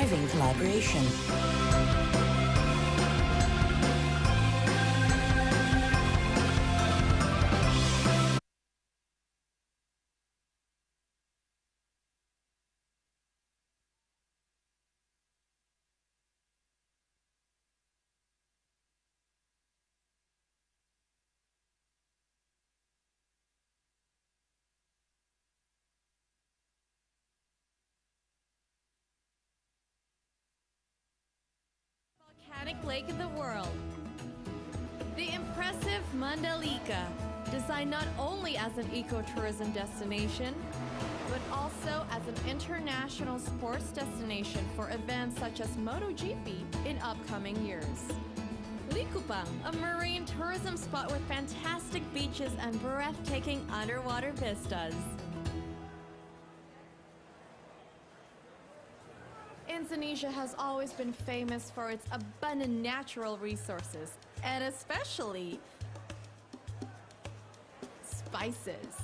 driving collaboration. Volcanic lake in the world. The impressive Mandalika, designed not only as an ecotourism destination, but also as an international sports destination for events such as MotoGP in upcoming years. Likupang, a marine tourism spot with fantastic beaches and breathtaking underwater vistas. Indonesia has always been famous for its abundant natural resources, and especially spices.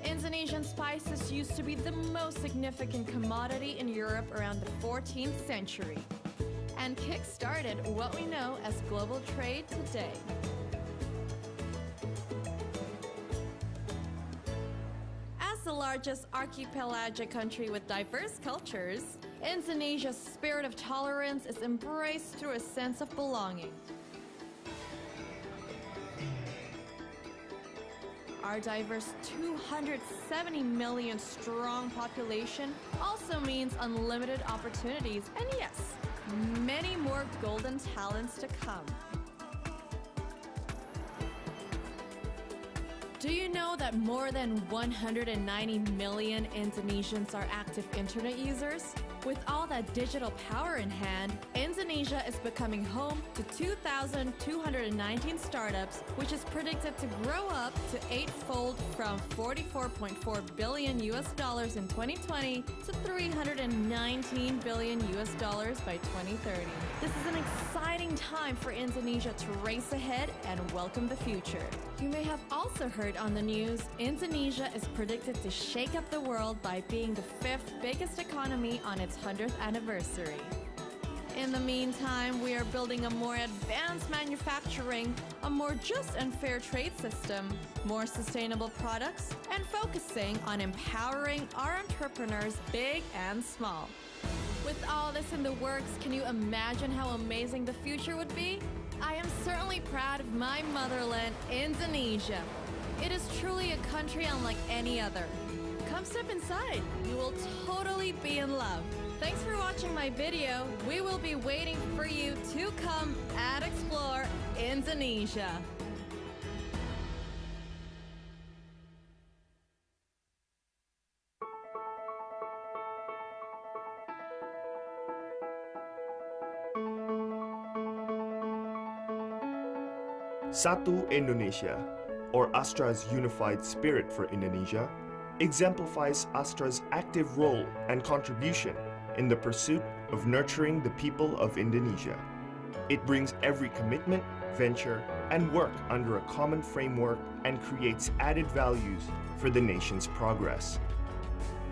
Indonesian spices used to be the most significant commodity in Europe around the 14th century, and kick-started what we know as global trade today. The largest archipelagic country with diverse cultures, Indonesia's spirit of tolerance is embraced through a sense of belonging. Our diverse 270 million strong population also means unlimited opportunities and yes, many more golden talents to come. Do you know that more than 190 million Indonesians are active internet users? With all that digital power in hand, Indonesia is becoming home to 2,219 startups, which is predicted to grow up to eightfold from $44.4 billion in 2020 to $319 billion by 2030. This is an exciting time for Indonesia to race ahead and welcome the future. You may have also heard on the news, Indonesia is predicted to shake up the world by being the 5th biggest economy on its 100th anniversary. In the meantime, we are building a more advanced manufacturing, a more just and fair trade system, more sustainable products, and focusing on empowering our entrepreneurs, big and small. With all this in the works, can you imagine how amazing the future would be? I am certainly proud of my motherland, Indonesia. It is truly a country unlike any other. Come step inside. You will totally be in love. Thanks for watching my video. We will be waiting for you to come and explore Indonesia. Satu Indonesia, or Astra's unified spirit for Indonesia, exemplifies Astra's active role and contribution in the pursuit of nurturing the people of Indonesia. It brings every commitment, venture, and work under a common framework and creates added values for the nation's progress.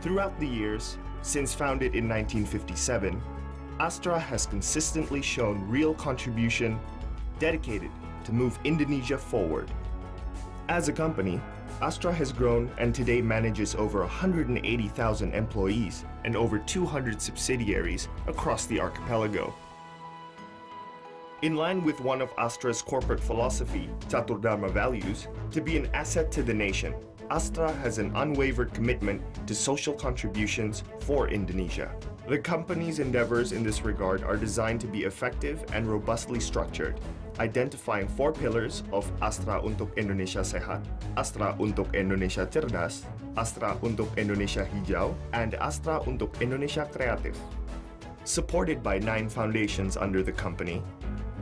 Throughout the years, since founded in 1957, Astra has consistently shown real contribution, dedicated to move Indonesia forward. As a company, Astra has grown and today manages over 180,000 employees and over 200 subsidiaries across the archipelago. In line with one of Astra's corporate philosophy, Catur Dharma values, to be an asset to the nation, Astra has an unwavered commitment to social contributions for Indonesia. The company's endeavors in this regard are designed to be effective and robustly structured, identifying 4 pillars of Astra untuk Indonesia Sehat, Astra untuk Indonesia Cerdas, Astra untuk Indonesia Hijau, and Astra untuk Indonesia Kreatif. Supported by 9 foundations under the company,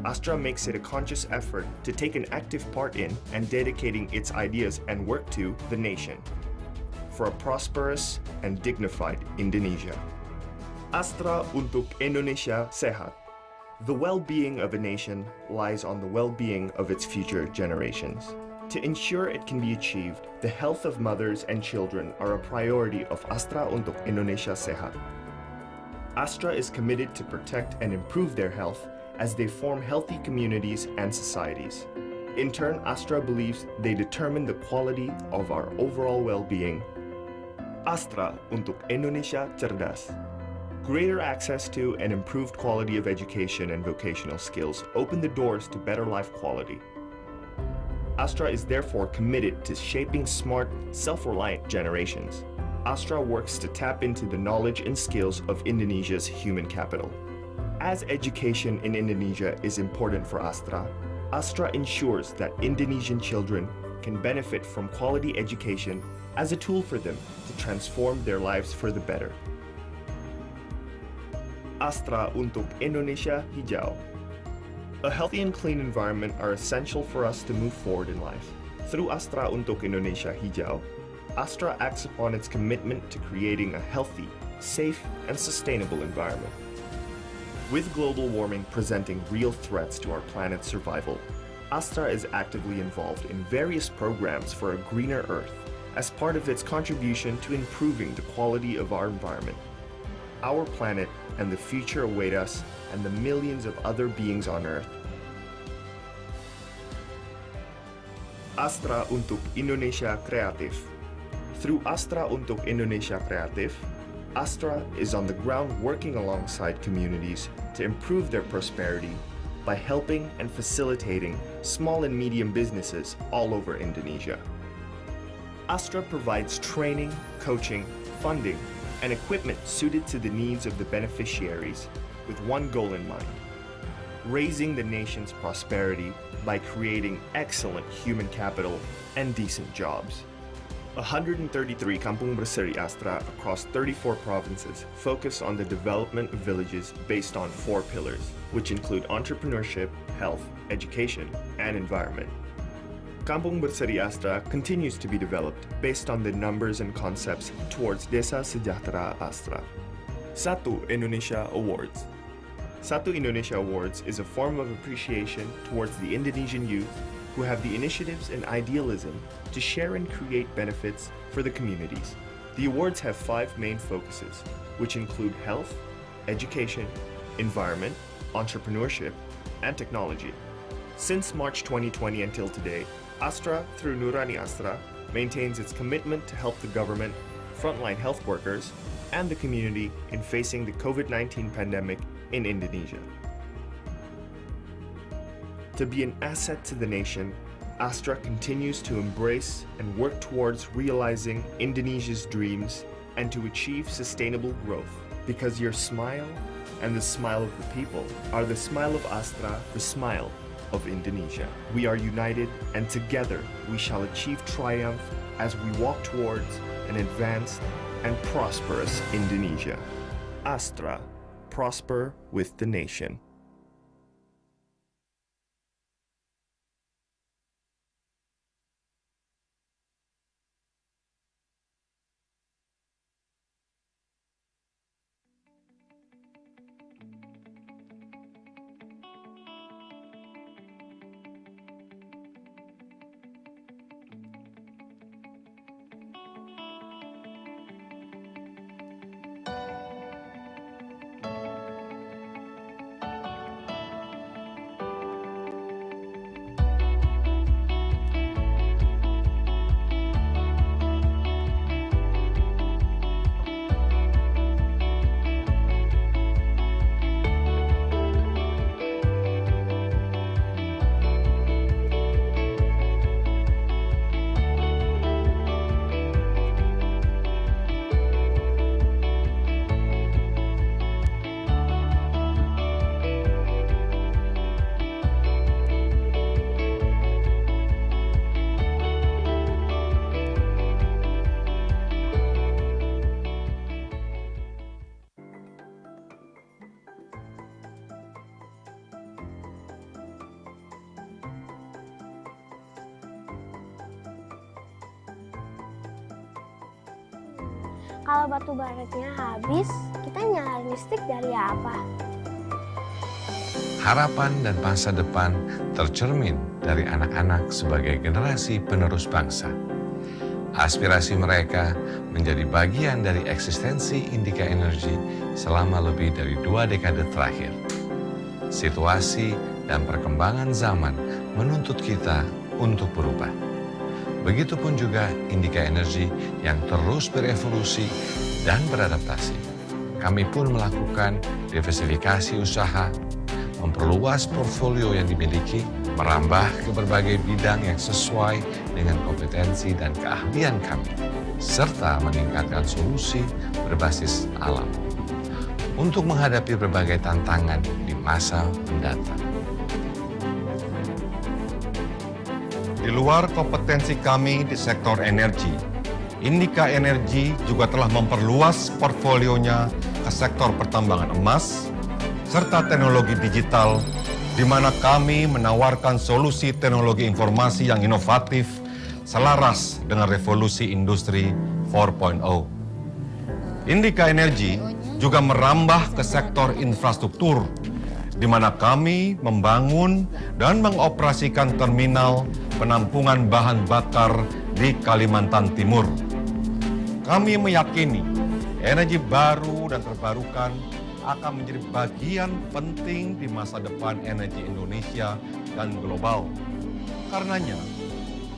Astra makes it a conscious effort to take an active part in and dedicating its ideas and work to the nation for a prosperous and dignified Indonesia. Astra untuk Indonesia Sehat. The well-being of a nation lies on the well-being of its future generations. To ensure it can be achieved, the health of mothers and children are a priority of Astra untuk Indonesia Sehat. Astra is committed to protect and improve their health as they form healthy communities and societies. In turn, Astra believes they determine the quality of our overall well-being. Astra untuk Indonesia Cerdas. Greater access to and improved quality of education and vocational skills open the doors to better life quality. Astra is therefore committed to shaping smart, self-reliant generations. Astra works to tap into the knowledge and skills of Indonesia's human capital. As education in Indonesia is important for Astra, Astra ensures that Indonesian children can benefit from quality education as a tool for them to transform their lives for the better. Astra untuk Indonesia Hijau. A healthy and clean environment are essential for us to move forward in life. Through Astra untuk Indonesia Hijau, Astra acts upon its commitment to creating a healthy, safe, and sustainable environment. With global warming presenting real threats to our planet's survival, Astra is actively involved in various programs for a greener Earth as part of its contribution to improving the quality of our environment. Our planet and the future await us and the millions of other beings on Earth. Astra untuk Indonesia Kreatif. Through Astra untuk Indonesia Kreatif, Astra is on the ground working alongside communities to improve their prosperity by helping and facilitating small and medium businesses all over Indonesia. Astra provides training, coaching, funding, and equipment suited to the needs of the beneficiaries with one goal in mind: raising the nation's prosperity by creating excellent human capital and decent jobs. 133 Kampung Berseri Astra across 34 provinces focus on the development of villages based on 4 pillars, which include entrepreneurship, health, education, and environment. Kampung Berseri Astra continues to be developed based on the numbers and concepts towards Desa Sejahtera Astra. Satu Indonesia Awards. Satu Indonesia Awards is a form of appreciation towards the Indonesian youth who have the initiatives and idealism to share and create benefits for the communities. The awards have 5 main focuses, which include health, education, environment, entrepreneurship, and technology. Since March 2020 until today, Astra, through Nurani Astra, maintains its commitment to help the government, frontline health workers, and the community in facing the COVID-19 pandemic in Indonesia. To be an asset to the nation, Astra continues to embrace and work towards realizing Indonesia's dreams and to achieve sustainable growth, because your smile and the smile of the people are the smile of Astra, the smile of Indonesia. We are united, and together we shall achieve triumph as we walk towards an advanced and prosperous Indonesia. Astra, prosper with the nation. Kalau batu baratnya habis, kita nyalain listrik dari apa? harapan dan masa depan tercermin dari anak-anak sebagai generasi penerus bangsa. Aspirasi mereka menjadi bagian dari eksistensi Indika Energy selama lebih dari 2 dekade terakhir. Situasi dan perkembangan zaman menuntut kita untuk berubah. Begitupun juga Indika Energy yang terus berevolusi dan beradaptasi. Kami pun melakukan diversifikasi usaha, memperluas portfolio yang dimiliki, merambah ke berbagai bidang yang sesuai dengan kompetensi dan keahlian kami, serta meningkatkan solusi berbasis alam untuk menghadapi berbagai tantangan di masa mendatang. Di luar kompetensi kami di sektor energi, Indika Energy juga telah memperluas portfolionya ke sektor pertambangan emas, serta teknologi digital, di mana kami menawarkan solusi teknologi informasi yang inovatif selaras dengan revolusi industri 4.0. Indika Energy juga merambah ke sektor infrastruktur, di mana kami membangun dan mengoperasikan terminal penampungan bahan bakar di Kalimantan Timur. Kami meyakini energi baru dan terbarukan akan menjadi bagian penting di masa depan energi Indonesia dan global. Karenanya,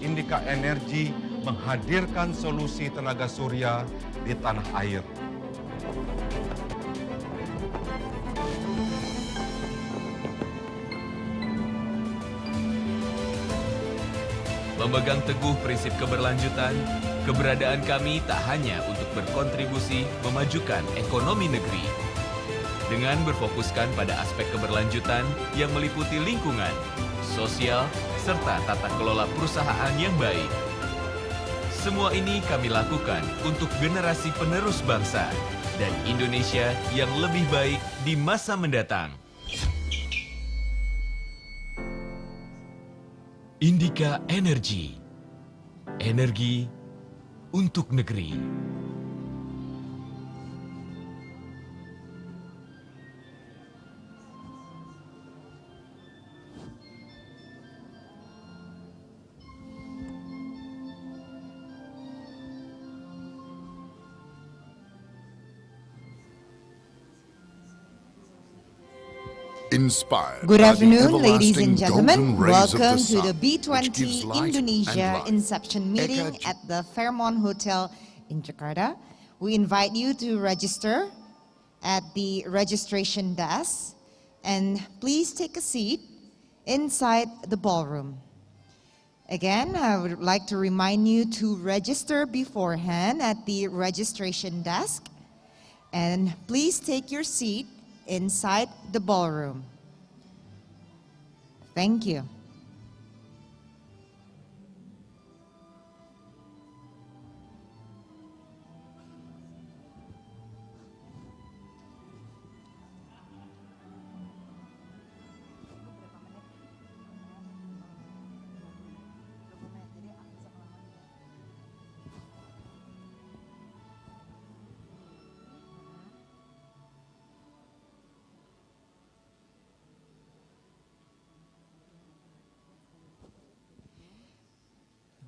Indika Energy menghadirkan solusi tenaga surya di tanah air. Memegang teguh prinsip keberlanjutan, keberadaan kami tak hanya untuk berkontribusi memajukan ekonomi negeri. Dengan berfokuskan pada aspek keberlanjutan yang meliputi lingkungan, sosial, serta tata kelola perusahaan yang baik. Semua ini kami lakukan untuk generasi penerus bangsa dan Indonesia yang lebih baik di masa mendatang. Indika Energy, energi untuk negeri. Inspired Good by the afternoon, ladies and everlasting gentlemen. golden rays of Welcome the to the sun, which gives B20 light and Indonesia life. Inception meeting Eka- at the Fairmont Hotel in Jakarta. We invite you to register at the registration desk, and please take a seat inside the ballroom. Again, I would like to remind you to register beforehand at the registration desk, and please take your seat inside the ballroom. Thank you.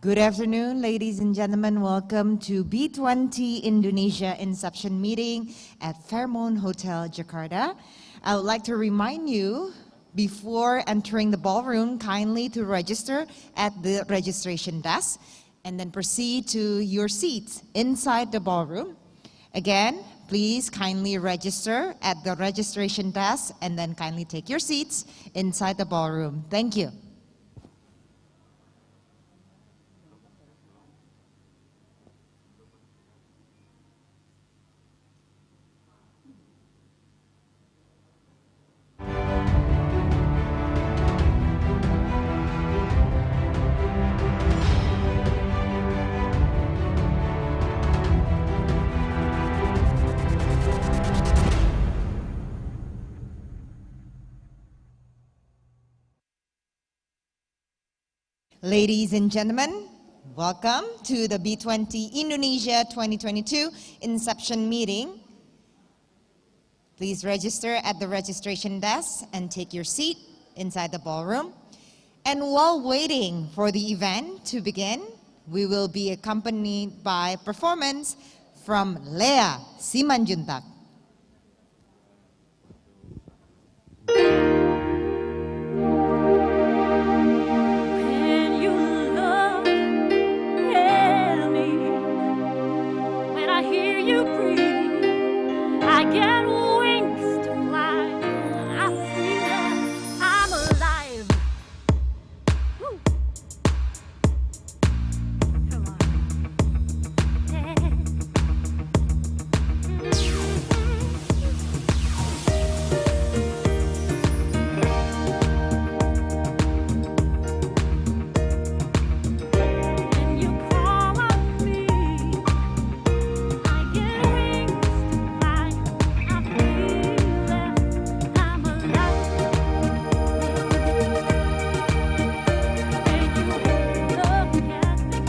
Good afternoon, ladies and gentlemen. Welcome to B20 Indonesia Inception meeting at Fairmont Hotel, Jakarta. I would like to remind you, before entering the ballroom, kindly to register at the registration desk and then proceed to your seats inside the ballroom. Again, please kindly register at the registration desk and then kindly take your seats inside the ballroom. Thank you. Ladies and gentlemen, welcome to the B20 Indonesia 2022 Inception meeting. Please register at the registration desk and take your seat inside the ballroom. And while waiting for the event to begin, we will be accompanied by performance from Lea Simanjuntak. When you look at me, when I hear you breathe, I get wings to fly. I feel that I'm alive. Woo. Come on. Yeah. When you call on me, I get wings to fly. I feel that I'm alive. When you look at me,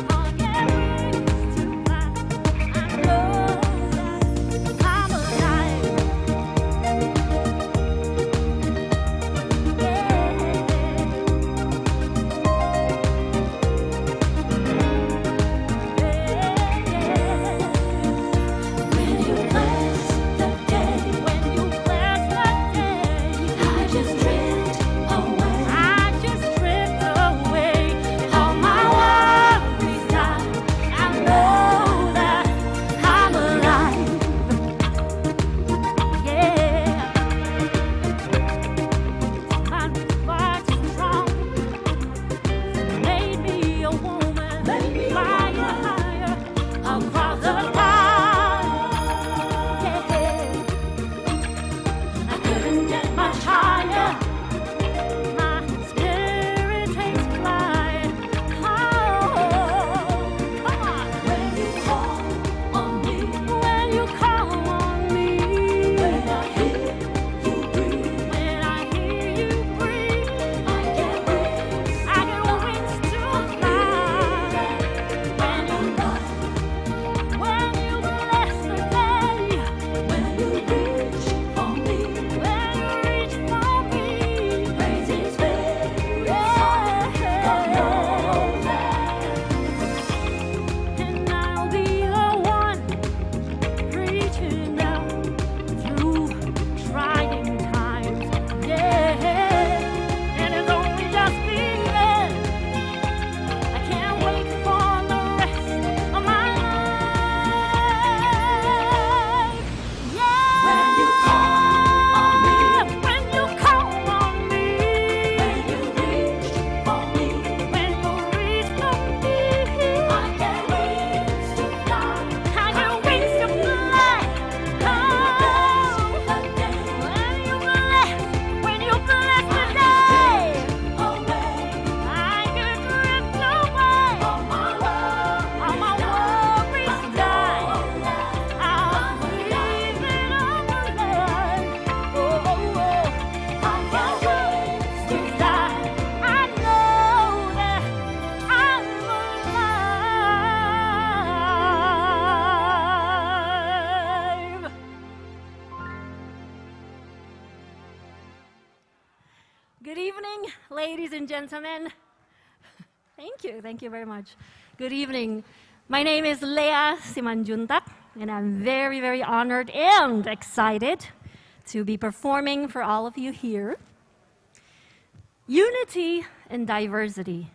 I get wings to fly. I know that I'm alive. When you bless the day, I just drift away. I just drift away. All my worries die. I know that I'm alive. Yeah, my heart's strong. Made me a woman, flying higher across the sky. Yeah, I couldn't get much higher. My spirit takes flight. Oh, come on. When you call on me, when you call on me, when I hear you breathe, when I hear you breathe, I get wings to fly. When you love, when you bless the day, when you reach for me, when you reach for me, praise His way, God knows that. And I'll be the one reaching out through trying times. Yeah, and it's only just begun. I can't wait for the rest of my life. Yeah. When you call on me, when you call on me, when you reach for me, when you reach for me, I get wings to fly. I get wings to fly. Oh, when you bless the day, I get drift away. All my worries die. I'll believe that I'm alive. I get wings to fly. I know that I'm alive. Good evening, ladies and gentlemen. Thank you very much. Good evening. My name is Lea Simanjuntak, and I'm very, very honored and excited to be performing for all of you here. Unity in diversity.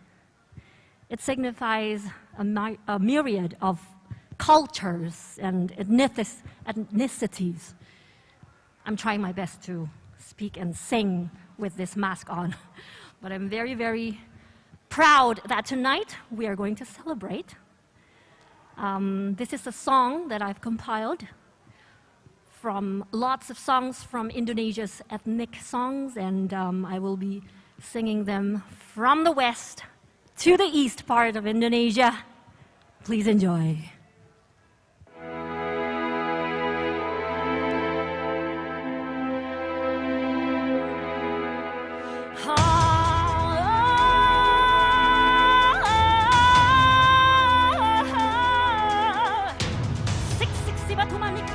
It signifies a myriad of cultures and ethnicities. I'm trying my best to speak and sing with this mask on, but I'm very, very proud that tonight we are going to celebrate. This is a song that I've compiled from lots of songs from Indonesia's ethnic songs, and I will be singing them from the west to the east part of Indonesia. Please enjoy. Sik-sik si batu manik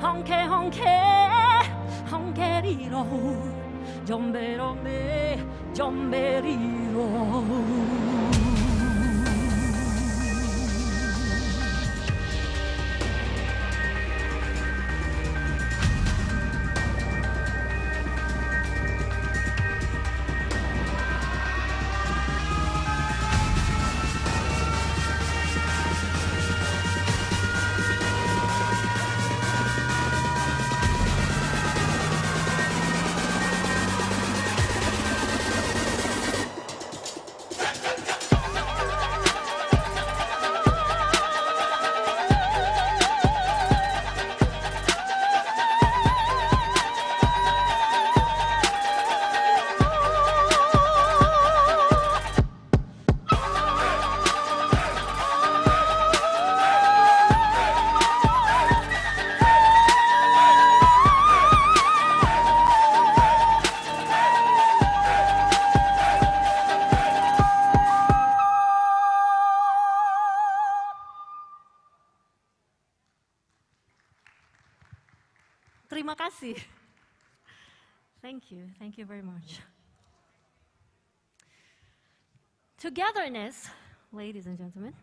ongkeriro, ongkeriro, jomberome, jomberiro. Terima kasih. Thank you very much. Togetherness, ladies and gentlemen,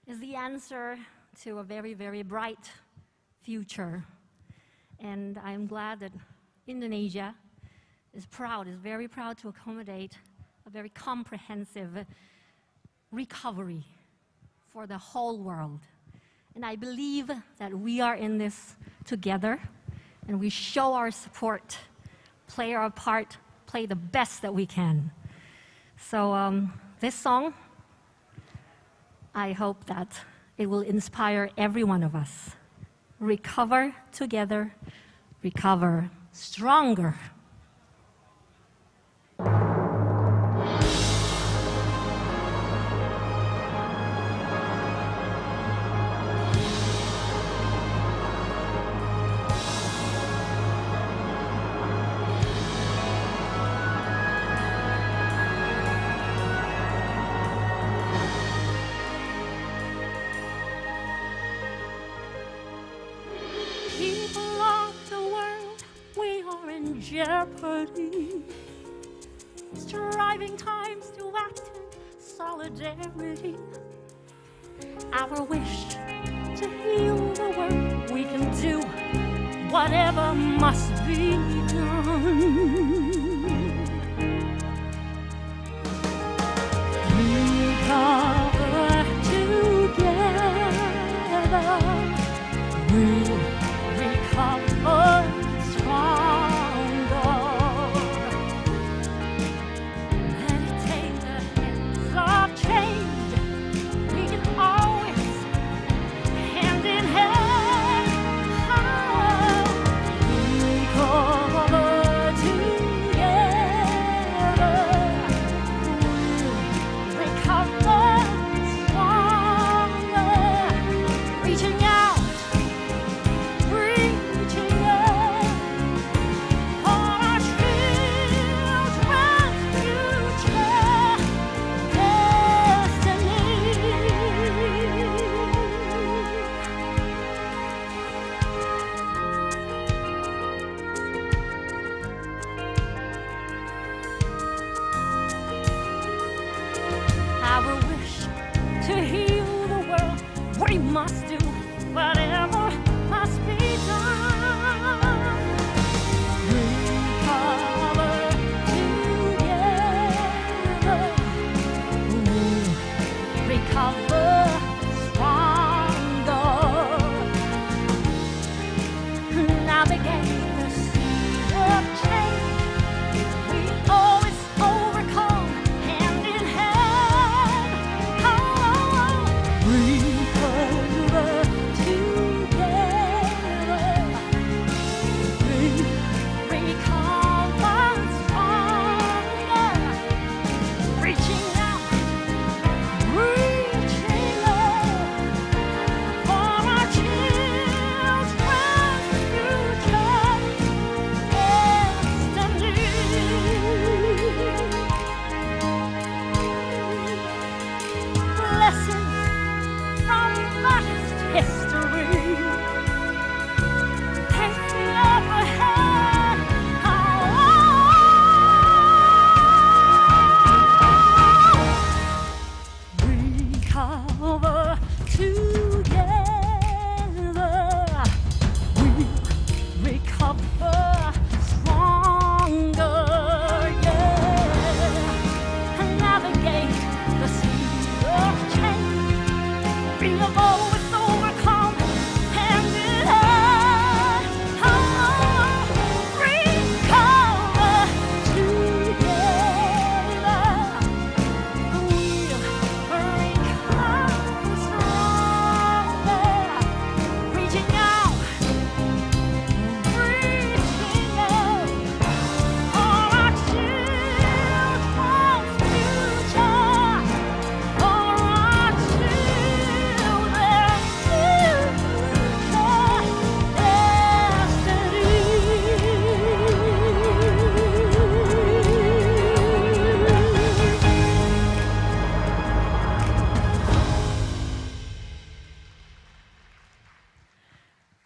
is the answer to a very, very bright future. And I'm glad that Indonesia is very proud to accommodate a very comprehensive recovery for the whole world. And I believe that we are in this together, and we show our support, play our part, play the best that we can. So this song, I hope that it will inspire every one of us. Recover together, recover stronger. People of the world, we are in jeopardy. Striving times to act in solidarity. Our wish to heal the world, we can do whatever must be done. Recover together. We'll recover stronger. Meditate the hands of change. We can always hand in hand recover together.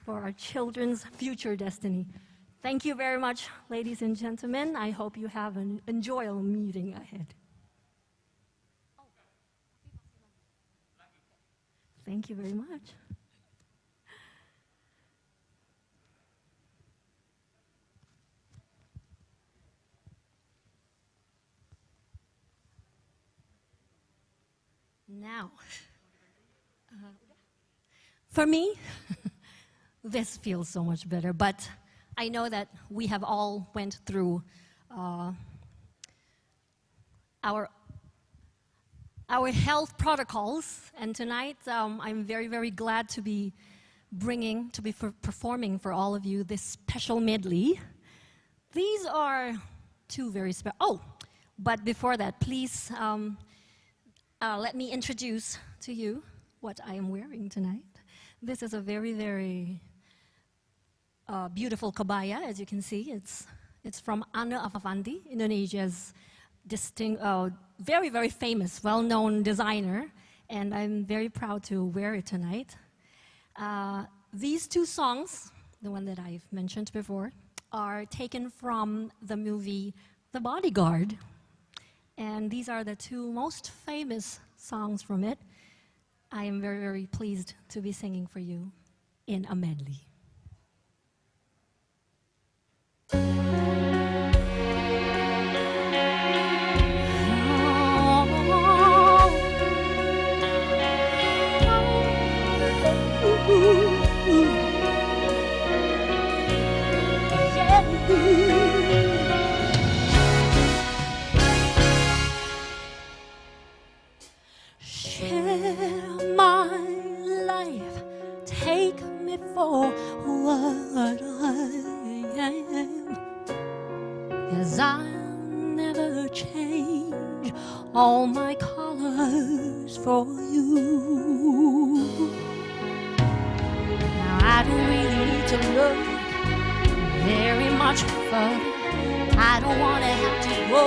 for our children's future destiny. Thank you very much, ladies and gentlemen. I hope you have an enjoyable meeting ahead. Thank you very much. Now, for me, this feels so much better, but I know that we have all went through our health protocols, and tonight I'm very, very glad to be performing for all of you this special medley. These are two very special. Oh, but before that, please let me introduce to you what I am wearing tonight. This is a very, very beautiful kabaya, as you can see. It's from Anne Afandi, Indonesia's very, very famous, well-known designer, and I'm very proud to wear it tonight. These two songs, the one that I've mentioned before, are taken from the movie The Bodyguard, and these are the two most famous songs from it. I am very, very pleased to be singing for you in a medley. Share my life, take me for what I am, 'cause I'll never change all my colors for you. Now I don't really need to look very much further. I don't wanna have to go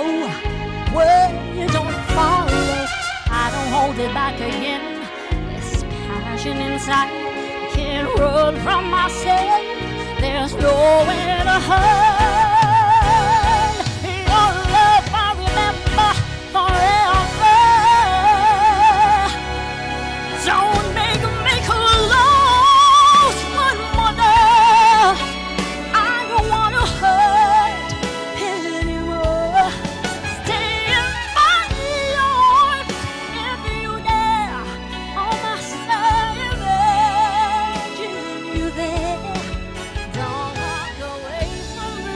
where you don't follow. I don't hold it back again. This passion inside can't run from myself. There's nowhere to hide. Your love I remember forever. Don't make me close one more. I don't wanna hurt anymore. Stay in my arms if you dare. On my side, imagine you there. Don't walk away from me.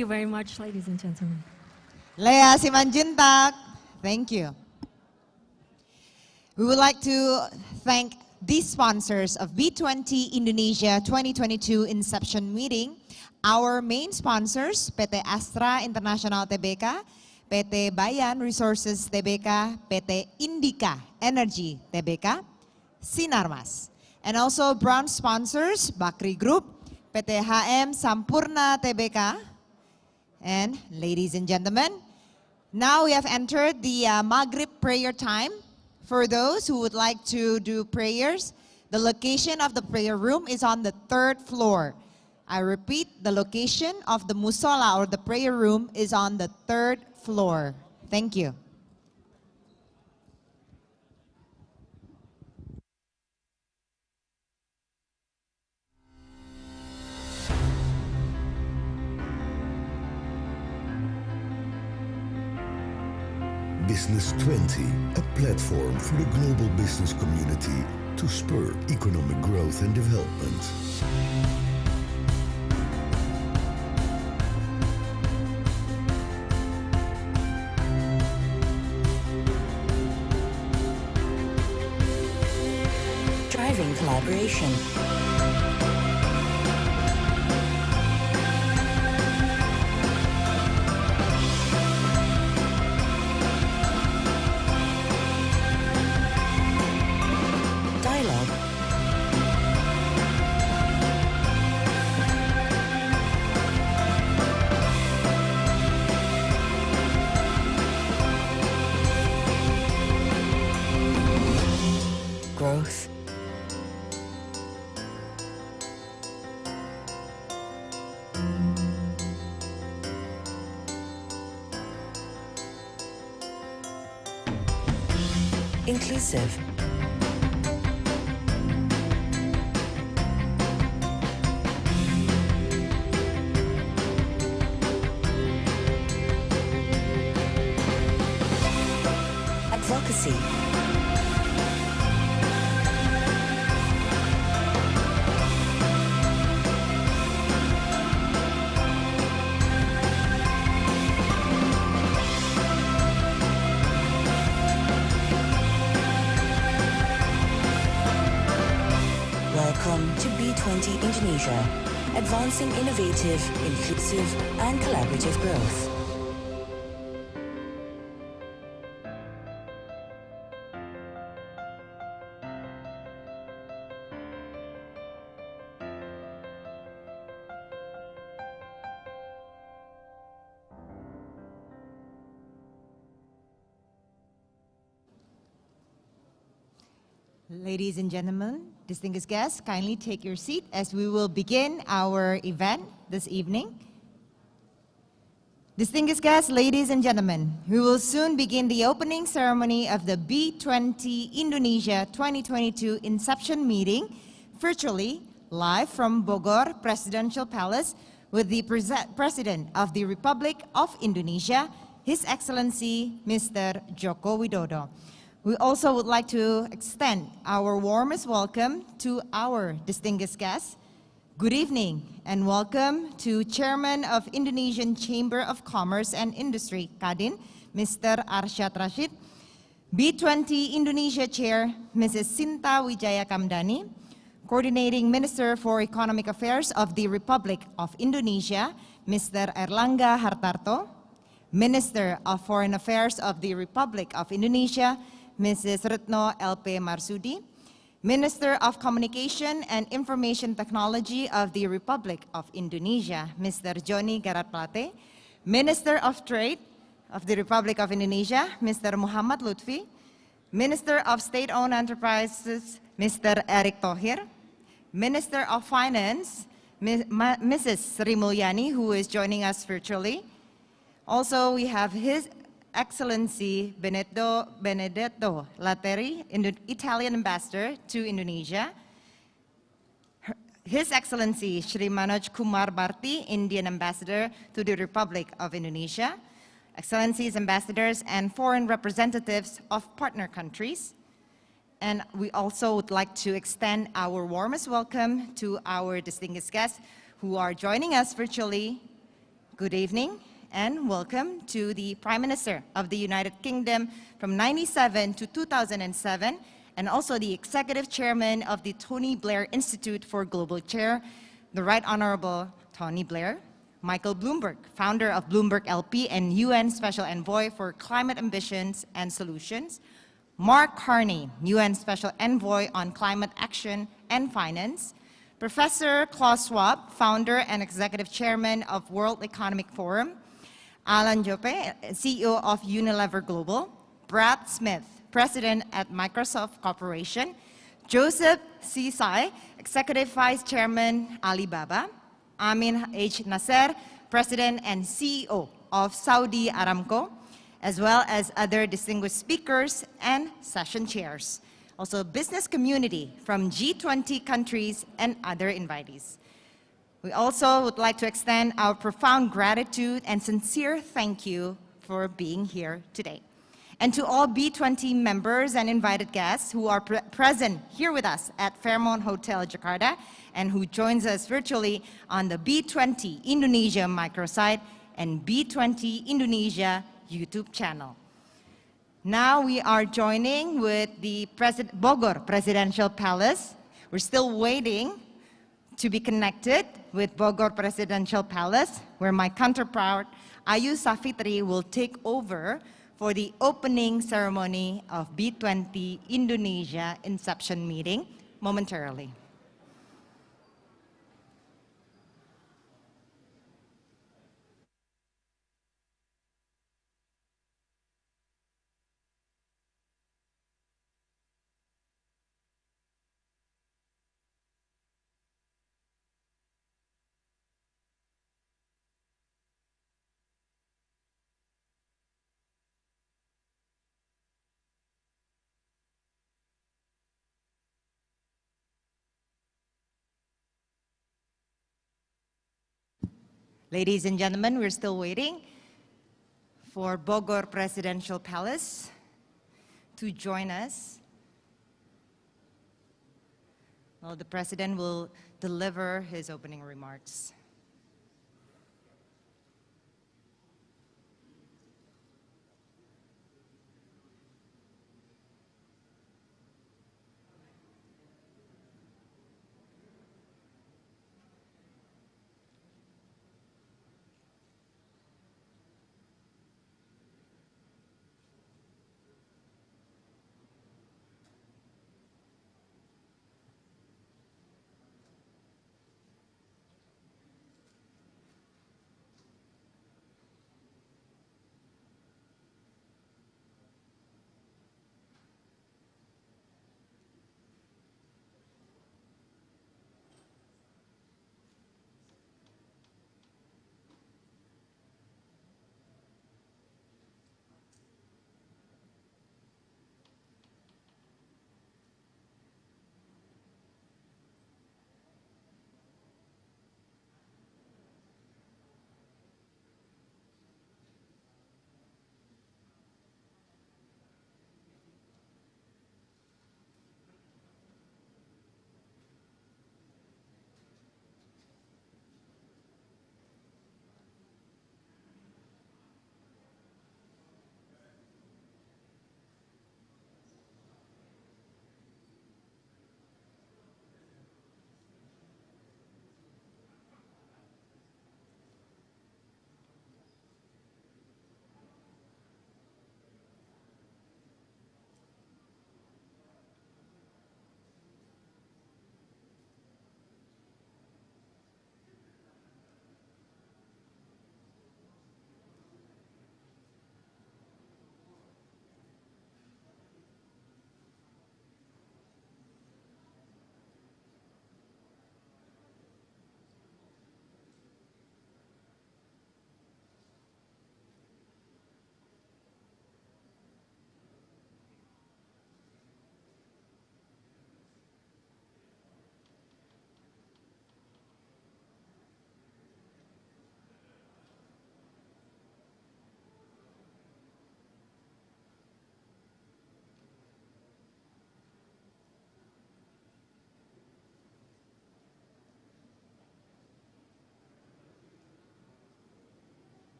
you very much, ladies and gentlemen. Lea Simanjuntak, thank you. We would like to thank these sponsors of B20 Indonesia 2022 Inception Meeting. Our main sponsors, PT Astra International Tbk, PT Bayan Resources Tbk, PT Indica Energy Tbk, Sinarmas. And also bronze sponsors, Bakri Group, PT HM Sampurna Tbk. And ladies and gentlemen, now we have entered the Maghrib prayer time. For those who would like to do prayers, the location of the prayer room is on the 3rd floor. I repeat, the location of the musola or the prayer room is on the 3rd floor. Thank you. Business 20, a platform for the global business community to spur economic growth and development. Driving collaboration. Dialogue. Growth. Inclusive. Advocacy. Welcome to B20 Indonesia, advancing innovative, inclusive, and collaborative growth. Ladies and gentlemen, distinguished guests, kindly take your seat as we will begin our event this evening. Distinguished guests, ladies and gentlemen, we will soon begin the opening ceremony of the B20 Indonesia 2022 Inception Meeting, virtually live from Bogor Presidential Palace with the President of the Republic of Indonesia, His Excellency Mr. Joko Widodo. We also would like to extend our warmest welcome to our distinguished guests. Good evening and welcome to Chairman of Indonesian Chamber of Commerce and Industry, Kadin, Mr. Arsyad Rashid, B20 Indonesia Chair, Mrs. Sinta Wijaya Kamdani, Coordinating Minister for Economic Affairs of the Republic of Indonesia, Mr. Erlangga Hartarto, Minister of Foreign Affairs of the Republic of Indonesia, Mrs. Retno LP Marsudi, Minister of Communication and Information Technology of the Republic of Indonesia, Mr. Joni Garatplate, Minister of Trade of the Republic of Indonesia, Mr. Muhammad Lutfi, Minister of State-Owned Enterprises, Mr. Erick Thohir, Minister of Finance, Mrs. Sri Mulyani, who is joining us virtually. Also, we have His Excellency Benedetto Lateri, Italian Ambassador to Indonesia. His Excellency Shri Manoj Kumar Bharti, Indian Ambassador to the Republic of Indonesia. Excellencies, Ambassadors, and foreign representatives of partner countries. And we also would like to extend our warmest welcome to our distinguished guests who are joining us virtually. Good evening and welcome to the Prime Minister of the United Kingdom from 1997 to 2007, and also the Executive Chairman of the Tony Blair Institute for Global Chair, the Right Honorable Tony Blair, Michael Bloomberg, founder of Bloomberg LP and UN Special Envoy for Climate Ambitions and Solutions, Mark Carney, UN Special Envoy on Climate Action and Finance, Professor Klaus Schwab, founder and executive chairman of World Economic Forum, Alan Jope, CEO of Unilever Global, Brad Smith, president at Microsoft Corporation, Joseph Tsai, executive vice chairman, Alibaba, Amin H. Nasser, president and CEO of Saudi Aramco, as well as other distinguished speakers and session chairs. Also business community from G20 countries and other invitees. We also would like to extend our profound gratitude and sincere thank you for being here today. And to all B20 members and invited guests who are present here with us at Fairmont Hotel Jakarta and who joins us virtually on the B20 Indonesia microsite and B20 Indonesia YouTube channel. Now we are joining with the Bogor Presidential Palace. We're still waiting to be connected with Bogor Presidential Palace, where my counterpart Ayu Safitri will take over for the opening ceremony of B20 Indonesia Inception meeting momentarily. Ladies and gentlemen, we're still waiting for Bogor Presidential Palace to join us. Well, the President will deliver his opening remarks.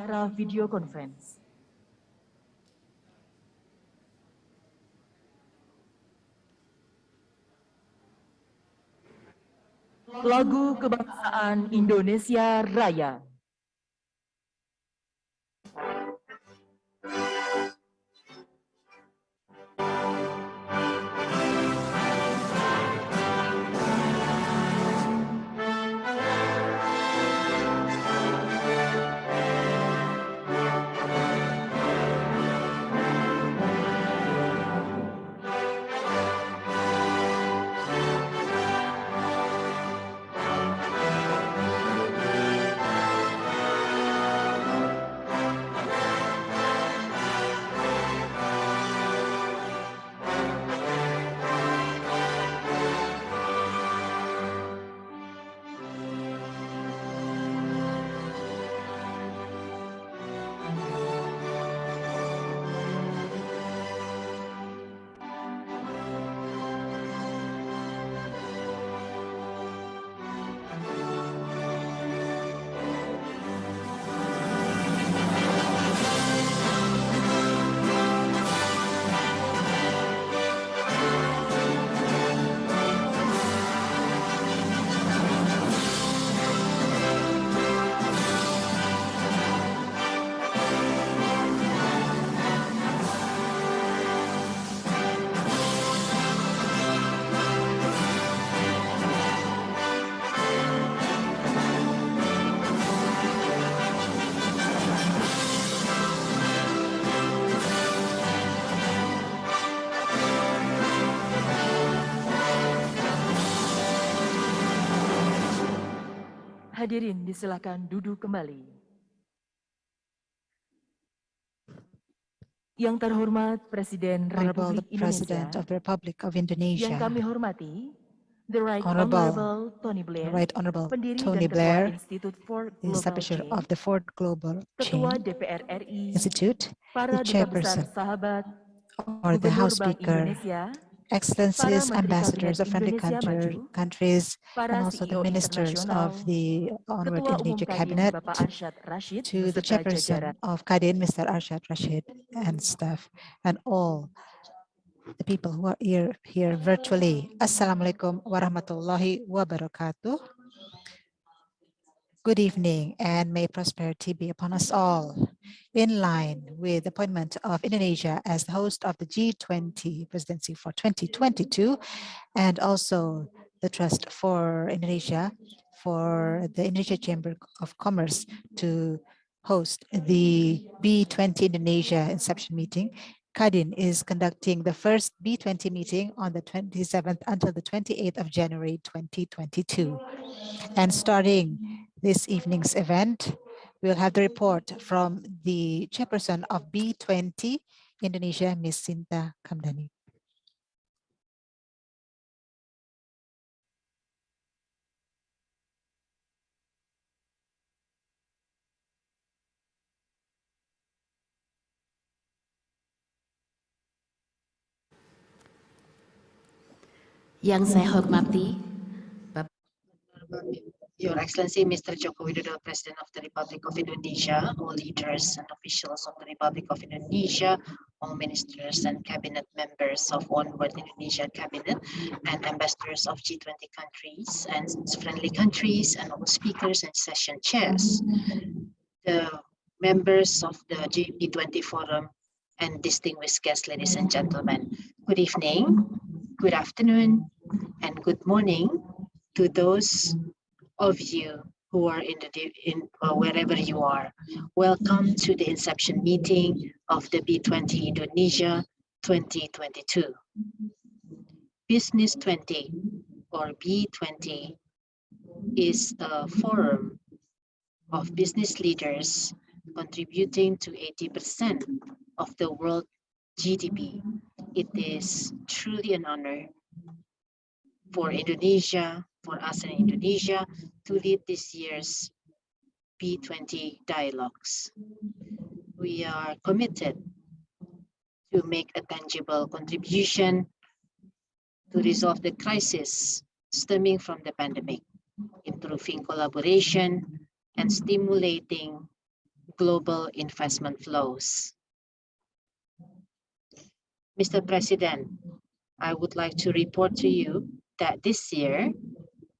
secara video conference. Lagu Kebangsaan Indonesia Raya. Hadirin disilakan duduk kembali. Yang terhormat Presiden Honorable Republik the President Indonesia, of the Republic of yang Indonesia, kami hormati, The Right Honorable Honorable Tony Blair, Right Honorable pendiri Tony dan Ketua Blair, Institute for the Global establisher Change, of the Fourth Global Ketua Chain DPR RI, Institute, para the duta besar chairperson sahabat, or the Gubernur House Bank Speaker, Indonesia, para Excellencies, Menteri ambassadors Kabinet of friendly Indonesia Maju, countries, para and also the CEO ministers internasional, of the onward Ketua Umum Indonesia Kadin Cabinet, Bapak Arsyad Rashid to the beserta jajaran, chairperson of Kadin, Mr. Arshad Rashid, and staff, and all the people who are here virtually. Assalamualaikum warahmatullahi wabarakatuh. Good evening, and may prosperity be upon us all. In line with the appointment of Indonesia as the host of the G20 presidency for 2022, and also the trust for Indonesia, for the Indonesia Chamber of Commerce to host the B20 Indonesia Inception meeting, Kadin is conducting the first B20 meeting on the 27th until the 28th of January 2022. And starting this evening's event, we'll have the report from the chairperson of B20 Indonesia, Ms. Sinta Kamdani. Yang saya hormati, Your Excellency, Mr. Joko Widodo, President of the Republic of Indonesia, all leaders and officials of the Republic of Indonesia, all ministers and cabinet members of Onward Indonesia Cabinet, and ambassadors of G20 countries and friendly countries, and all speakers and session chairs, the members of the B20 Forum, and distinguished guests, ladies and gentlemen. Good evening, good afternoon, and good morning to those of you who are wherever you are. Welcome to the Inception meeting of the B20 Indonesia 2022. Business 20 or B20 is a forum of business leaders contributing to 80% of the world GDP. It is truly an honor for Indonesia, for us in Indonesia, to lead this year's B20 dialogues. We are committed to make a tangible contribution to resolve the crisis stemming from the pandemic, improving collaboration and stimulating global investment flows. Mr. President, I would like to report to you that this year,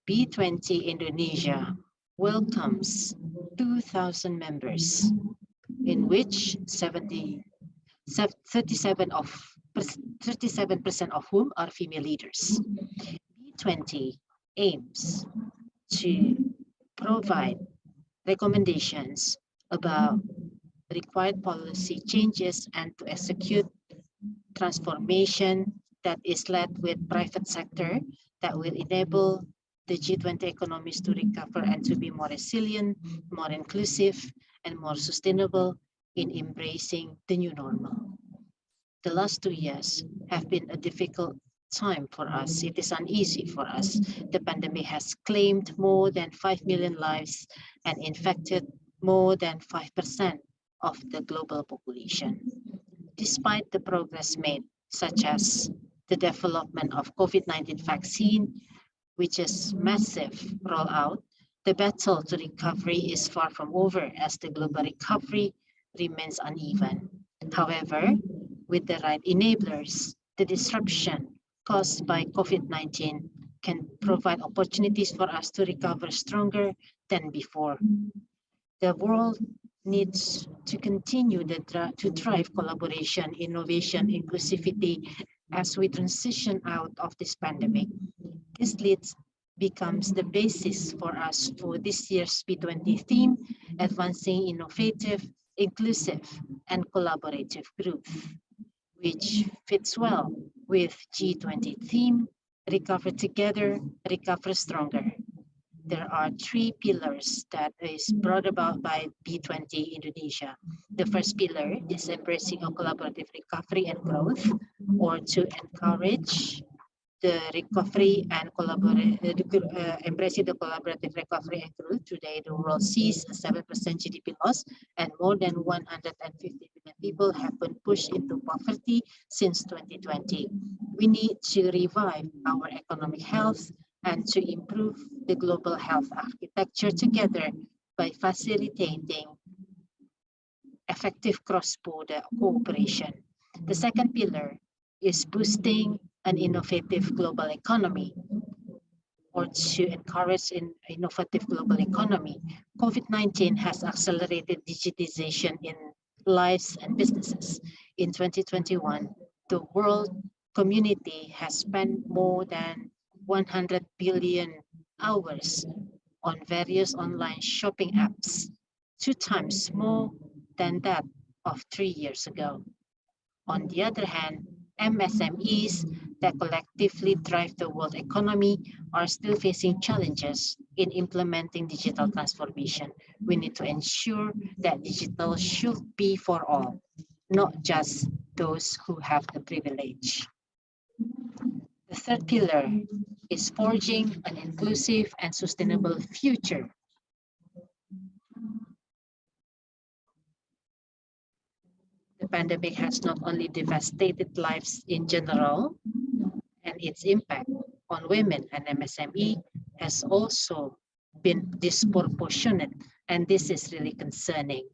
B20 Indonesia welcomes 2,000 members, in which 37% of whom are female leaders. B20 aims to provide recommendations about required policy changes and to execute transformation that is led with private sector that will enable the G20 economies to recover and to be more resilient, more inclusive, and more sustainable in embracing the new normal. The last 2 years have been a difficult time for us. It is uneasy for us. The pandemic has claimed more than 5 million lives and infected more than 5% of the global population. Despite the progress made, such as the development of COVID-19 vaccine, which is massive rollout, the battle to recovery is far from over as the global recovery remains uneven. However, with the right enablers, the disruption caused by COVID-19 can provide opportunities for us to recover stronger than before. The world needs to continue to drive collaboration, innovation, inclusivity as we transition out of this pandemic. This becomes the basis for us for this year's B20 theme, advancing innovative, inclusive, and collaborative growth, which fits well with G20 theme, recover together, recover stronger. There are 3 pillars that is brought about by B20 Indonesia. The first pillar is embracing a collaborative recovery and growth, or to encourage the recovery and embracing the collaborative recovery and growth. Today, the world sees a 7% GDP loss and more than 150 million people have been pushed into poverty since 2020. We need to revive our economic health and to improve the global health architecture together by facilitating effective cross-border cooperation. The second pillar is boosting an innovative global economy, or to encourage an innovative global economy. COVID-19 has accelerated digitization in lives and businesses. In 2021, the world community has spent more than 100 billion hours on various online shopping apps, 2 times more than that of 3 years ago. On the other hand, MSMEs that collectively drive the world economy are still facing challenges in implementing digital transformation. We need to ensure that digital should be for all, not just those who have the privilege. The third pillar is forging an inclusive and sustainable future. The pandemic has not only devastated lives in general, and its impact on women and MSME has also been disproportionate, and this is really concerning.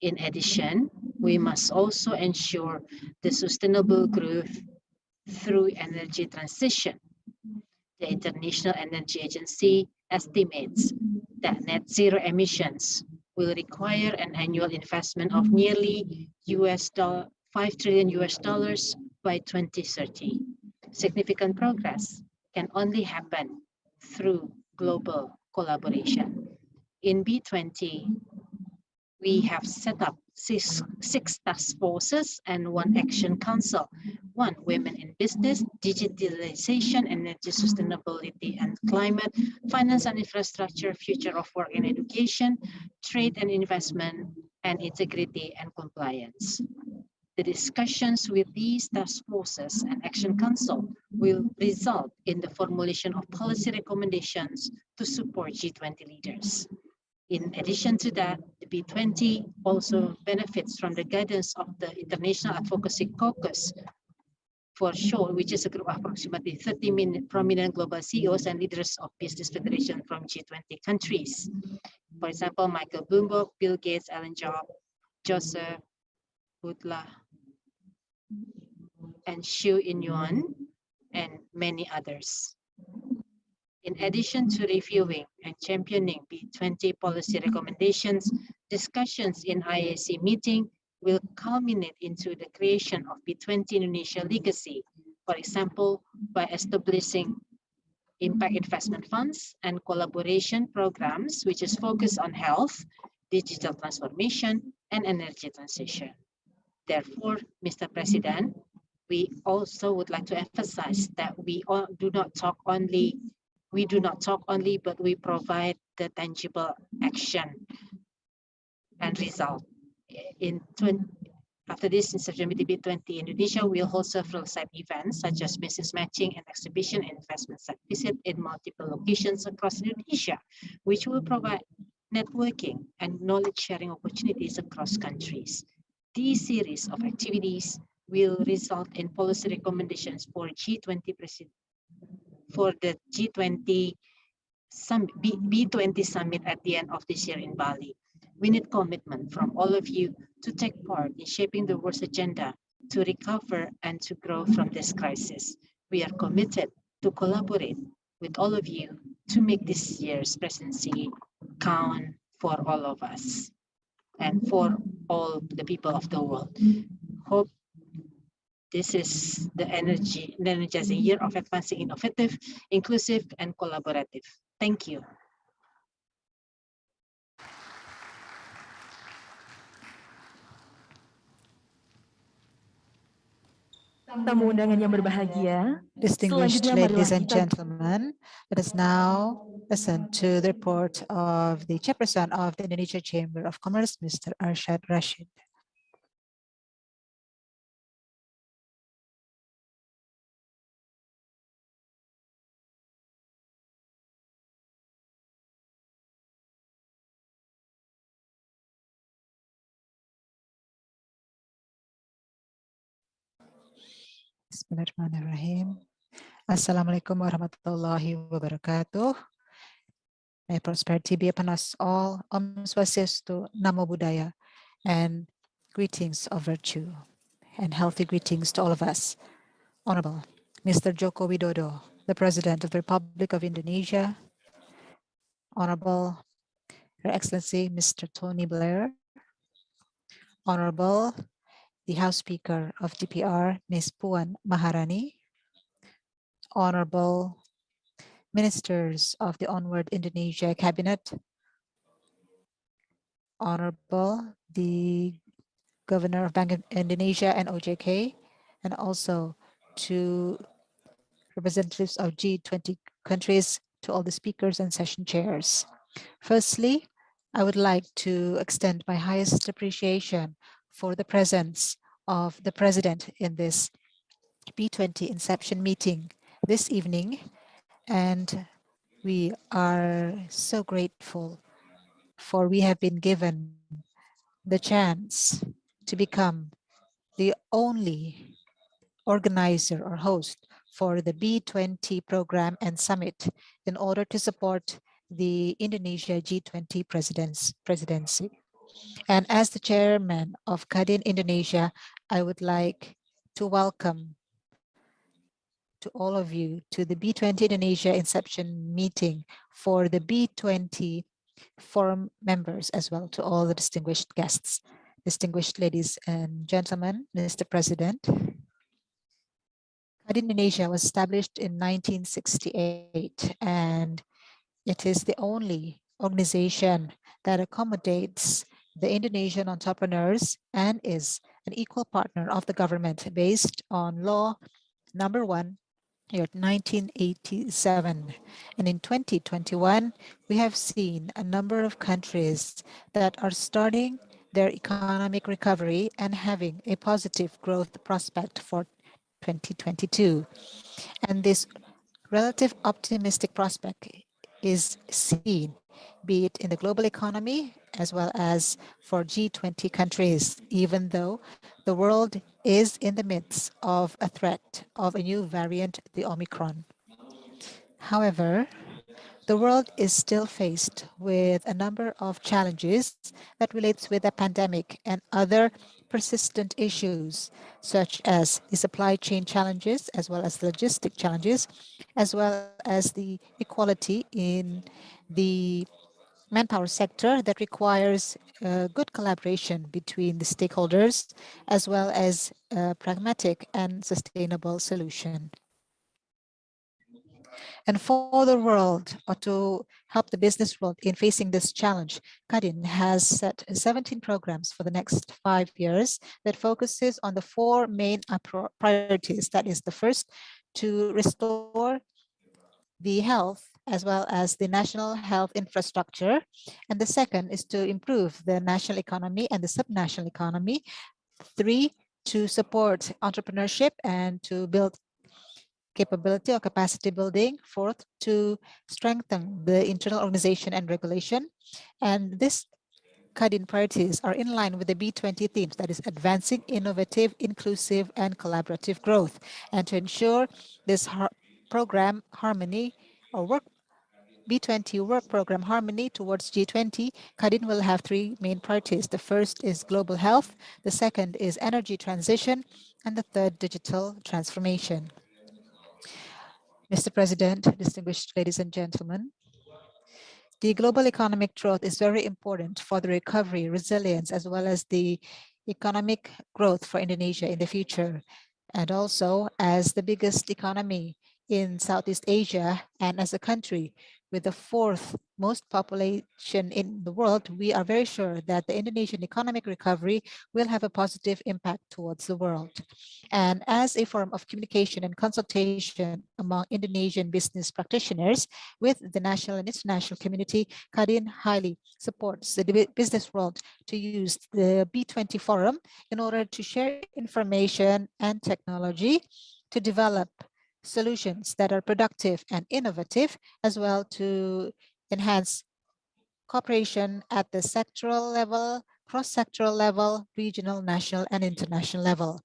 In addition, we must also ensure the sustainable growth through energy transition. The International Energy Agency estimates that net zero emissions will require an annual investment of nearly $5 trillion by 2030. Significant progress can only happen through global collaboration. In B20, we have set up six task forces and 1 action council: 1 women in business, digitalization, energy sustainability and climate, finance and infrastructure, future of work and education, trade and investment, and integrity and compliance. The discussions with these task forces and action council will result in the formulation of policy recommendations to support G20 leaders. In addition to that, the B20 also benefits from the guidance of the International Advocacy Caucus for SHOW, which is a group of approximately 30 prominent global CEOs and leaders of business federation from G20 countries. For example, Michael Bloomberg, Bill Gates, Alan Joseph Butler, and Xu Inyuan, and many others. In addition to reviewing and championing B20 policy recommendations, discussions in IAC meeting will culminate into the creation of B20 Indonesia legacy, for example, by establishing impact investment funds and collaboration programs, which is focused on health, digital transformation, and energy transition. Therefore, Mr. President, we also would like to emphasize that we do not talk only, but we provide the tangible action and result. After this, Inception B20 Indonesia will host several side events such as business matching and exhibition and investment site visit in multiple locations across Indonesia, which will provide networking and knowledge sharing opportunities across countries. These series of activities will result in policy recommendations for the G20 summit, B20 summit at the end of this year in Bali. We need commitment from all of you to take part in shaping the world's agenda to recover and to grow from this crisis. We are committed to collaborate with all of you to make this year's presidency count for all of us and for all the people of the world. Hope this is the energizing year of advancing innovative, inclusive, and collaborative. Thank you. Tamu undangan yang berbahagia, Distinguished selanjutnya ladies marilah and kita gentlemen, let us now listen to the report of the chairperson of the Indonesia Chamber of Commerce, Mr. Arshad Rashid. Bismillahirrahmanirrahim. Assalamualaikum warahmatullahi wabarakatuh. May prosperity be upon us all. Om Swastiastu, Namo Buddhaya, and greetings of virtue and healthy greetings to all of us. Honorable Mr. Joko Widodo, the President of the Republic of Indonesia. Honorable Her Excellency Mr. Tony Blair. Honorable the House Speaker of DPR, Ms. Puan Maharani. Honorable Ministers of the Onward Indonesia Cabinet. Honorable the Governor of Bank of Indonesia and OJK, and also to representatives of G20 countries, to all the speakers and session chairs. Firstly, I would like to extend my highest appreciation for the presence of the President in this B20 Inception meeting this evening, and we are so grateful for we have been given the chance to become the only organizer or host for the B20 program and summit in order to support the Indonesia G20 presidency. And as the chairman of Kadin Indonesia, I would like to welcome to all of you to the B20 Indonesia Inception meeting for the B20 forum members, as well to all the distinguished guests. Distinguished ladies and gentlemen, Mr. President, Kadin Indonesia was established in 1968, and it is the only organization that accommodates the Indonesian entrepreneurs and is an equal partner of the government based on law number 1, year 1987. And in 2021, we have seen a number of countries that are starting their economic recovery and having a positive growth prospect for 2022. And this relative optimistic prospect is seen, be it in the global economy as well as for G20 countries, even though the world is in the midst of a threat of a new variant, the Omicron. However, the world is still faced with a number of challenges that relates with the pandemic and other persistent issues, such as the supply chain challenges, as well as logistic challenges, as well as the equality in the manpower sector that requires good collaboration between the stakeholders, as well as a pragmatic and sustainable solution. And for the world, or to help the business world in facing this challenge, Kadin has set 17 programs for the next 5 years that focuses on the 4 main priorities. That is, the first, to restore the health as well as the national health infrastructure. And the second is to improve the national economy and the subnational economy. 3, to support entrepreneurship and to build capability or capacity building. 4th, to strengthen the internal organization and regulation. And this Kadin priorities are in line with the B20 themes, that is advancing innovative, inclusive, and collaborative growth. And to ensure this program harmony or work B20 work program harmony towards G20, Kadin will have 3 main priorities. The first is global health, the second is energy transition, and the third, digital transformation. Mr. President, distinguished ladies and gentlemen, the global economic growth is very important for the recovery, resilience, as well as the economic growth for Indonesia in the future. And also as the biggest economy in Southeast Asia and as a country with the 4th most population in the world, we are very sure that the Indonesian economic recovery will have a positive impact towards the world. And as a form of communication and consultation among Indonesian business practitioners with the national and international community, Kadin highly supports the business world to use the B20 forum in order to share information and technology to develop solutions that are productive and innovative, as well to enhance cooperation at the sectoral level, cross-sectoral level, regional, national, and international level.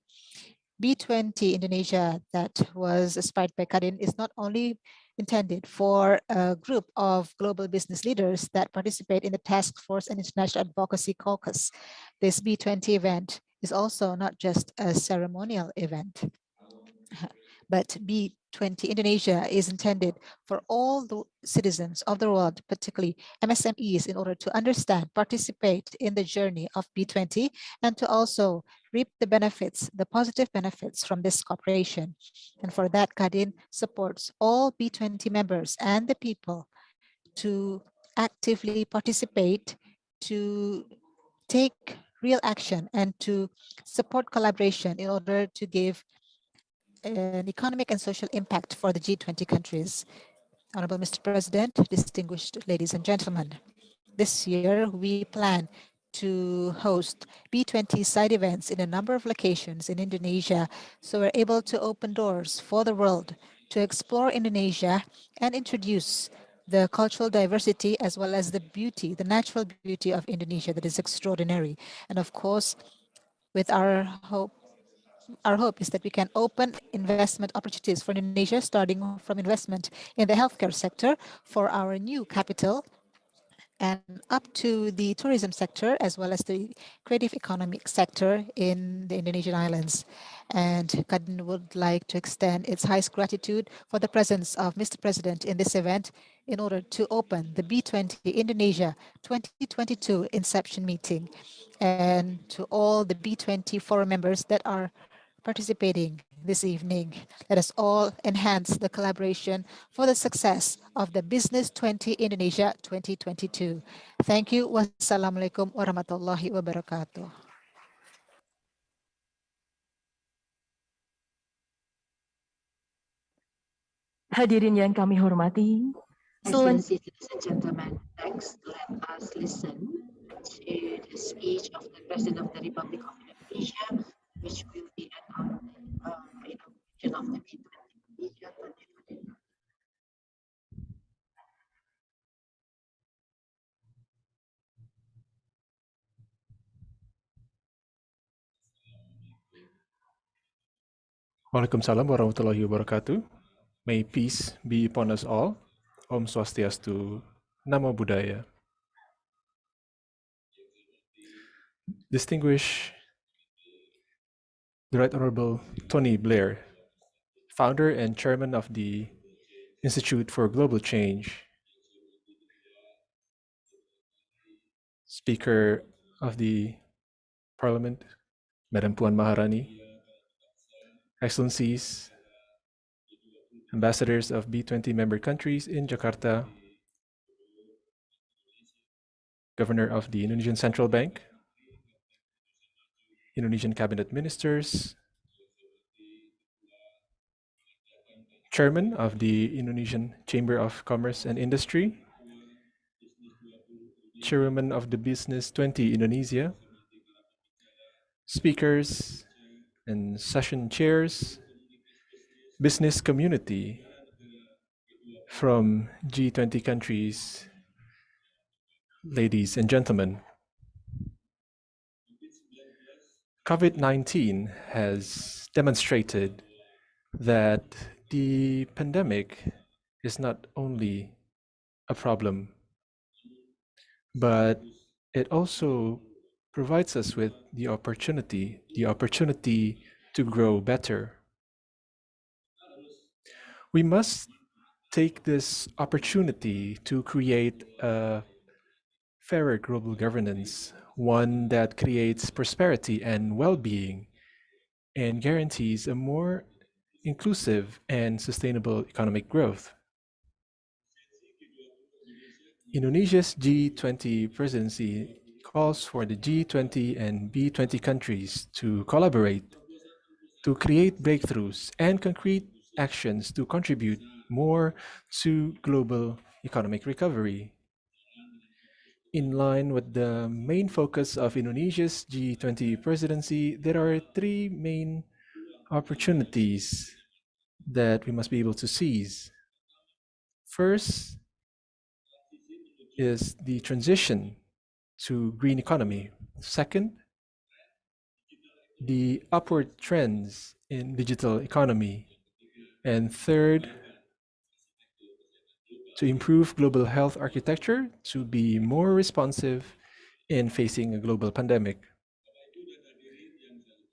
B20 Indonesia that was aspired by Kadin is not only intended for a group of global business leaders that participate in the Task Force and International Advocacy Caucus. This B20 event is also not just a ceremonial event, but B20 Indonesia is intended for all the citizens of the world, particularly MSMEs, in order to understand, participate in the journey of B20, and to also reap the benefits, the positive benefits from this cooperation. And for that, Kadin supports all B20 members and the people to actively participate, to take real action, and to support collaboration in order to give an economic and social impact for the G20 countries. Honorable Mr. President, distinguished ladies and gentlemen, this year we plan to host B20 side events in a number of locations in Indonesia, so we're able to open doors for the world to explore Indonesia and introduce the cultural diversity as well as the beauty, the natural beauty of Indonesia that is extraordinary. And of course, with our hope is that we can open investment opportunities for Indonesia, starting from investment in the healthcare sector for our new capital and up to the tourism sector, as well as the creative economic sector in the Indonesian islands. And Kadin would like to extend its highest gratitude for the presence of Mr. President in this event in order to open the B20 Indonesia 2022 Inception meeting, and to all the B20 forum members that are participating this evening. Let us all enhance the collaboration for the success of the Business 20 Indonesia 2022. Thank you. Wassalamualaikum warahmatullahi wabarakatuh. Hadirin yang kami hormati, Excellencies, ladies and gentlemen, next let us listen to the speech of the President of the Republic of Indonesia, which will be an inauguration of the B20 Indonesia 2022. Waalaikumsalam warahmatullahi wabarakatuh. May peace be upon us all. Om Swastiastu. Namo Buddhaya. Distinguished the Right Honorable Tony Blair, founder and chairman of the Institute for Global Change, Speaker of the Parliament, Madam Puan Maharani, Excellencies, Ambassadors of B20 member countries in Jakarta, Governor of the Indonesian Central Bank, Indonesian Cabinet Ministers, Chairman of the Indonesian Chamber of Commerce and Industry, Chairwoman of the Business 20 Indonesia, speakers and session chairs, business community from G20 countries, ladies and gentlemen. COVID-19 has demonstrated that the pandemic is not only a problem, but it also provides us with the opportunity to grow better. We must take this opportunity to create a fairer global governance, one that creates prosperity and well-being and guarantees a more inclusive and sustainable economic growth. Indonesia's G20 presidency calls for the G20 and B20 countries to collaborate to create breakthroughs and concrete actions to contribute more to global economic recovery. In line with the main focus of Indonesia's G20 presidency, there are three main opportunities that we must be able to seize. First is the transition to green economy. Second, the upward trends in digital economy. And third, to improve global health architecture to be more responsive in facing a global pandemic.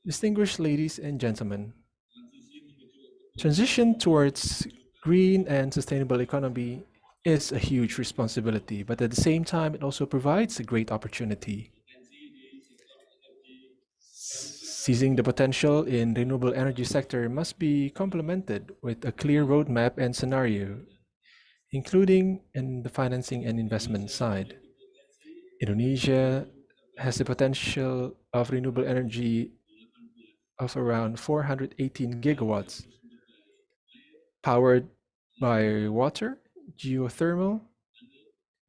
Distinguished ladies and gentlemen, transition towards green and sustainable economy is a huge responsibility, but at the same time, it also provides a great opportunity. Seizing the potential in renewable energy sector must be complemented with a clear roadmap and scenario, including in the financing and investment side. Indonesia has the potential of renewable energy of around 418 gigawatts, powered by water, geothermal,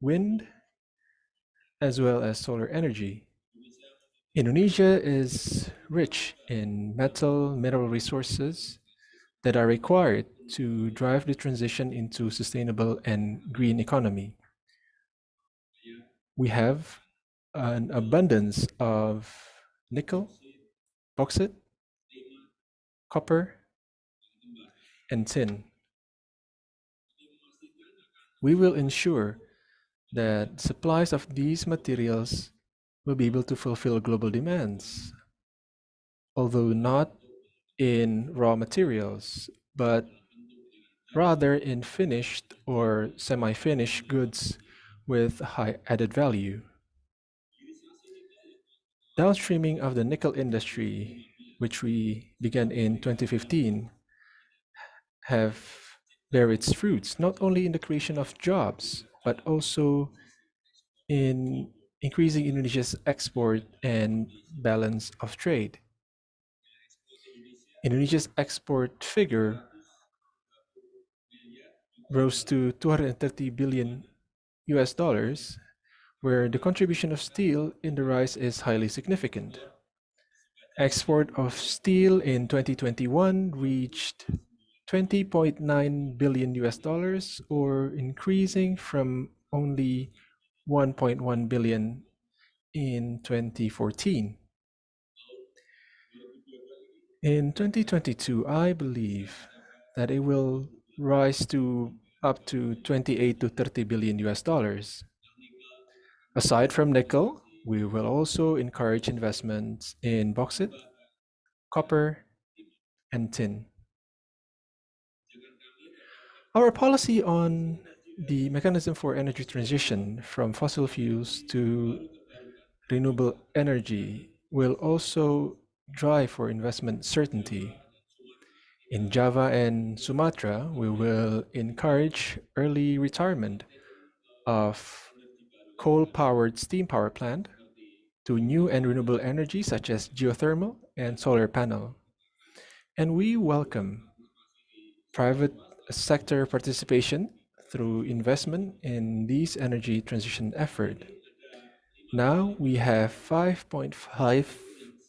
wind, as well as solar energy. Indonesia is rich in mineral resources that are required to drive the transition into sustainable and green economy. We have an abundance of nickel, bauxite, copper, and tin. We will ensure that supplies of these materials will be able to fulfill global demands, although not in raw materials, but rather in finished or semi-finished goods with high added value. Downstreaming of the nickel industry, which we began in 2015, have bear its fruits, not only in the creation of jobs, but also in increasing Indonesia's export and balance of trade. Indonesia's export figure rose to 230 billion US dollars, where the contribution of steel in the rise is highly significant. Export of steel in 2021 reached 20.9 billion US dollars, or increasing from only 1.1 billion in 2014. In 2022, I believe that it will rise to up to 28 to 30 billion US dollars. Aside from nickel, we will also encourage investments in bauxite, copper, and tin. Our policy on the mechanism for energy transition from fossil fuels to renewable energy will also drive for investment certainty. In Java and Sumatra, we will encourage early retirement of coal-powered steam power plant to new and renewable energy such as geothermal and solar panel. And we welcome private sector participation through investment in these energy transition effort. Now we have 5.5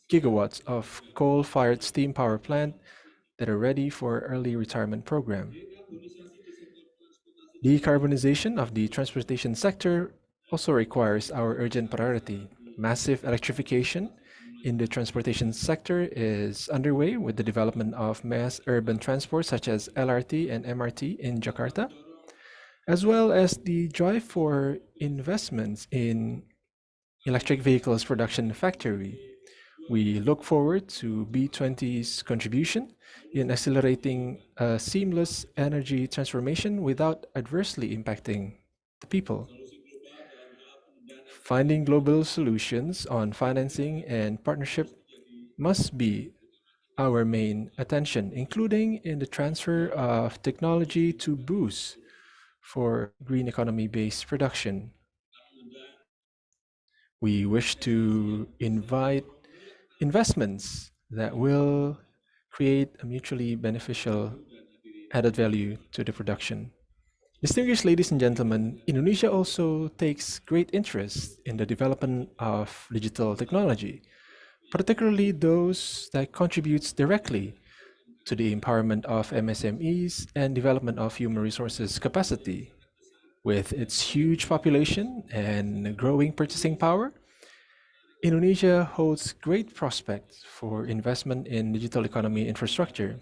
gigawatts of coal-fired steam power plant that are ready for early retirement program. Decarbonization of the transportation sector also requires our urgent priority. Massive electrification in the transportation sector is underway with the development of mass urban transport such as LRT and MRT in Jakarta, as well as the drive for investments in electric vehicles production factory. We look forward to B20's contribution in accelerating a seamless energy transformation without adversely impacting the people. Finding global solutions on financing and partnership must be our main attention, including in the transfer of technology to boost for green economy-based production. We wish to invite investments that will create a mutually beneficial added value to the production. Distinguished ladies and gentlemen, Indonesia also takes great interest in the development of digital technology, particularly those that contributes directly to the empowerment of MSMEs and development of human resources capacity. With its huge population and growing purchasing power, Indonesia holds great prospects for investment in digital economy infrastructure.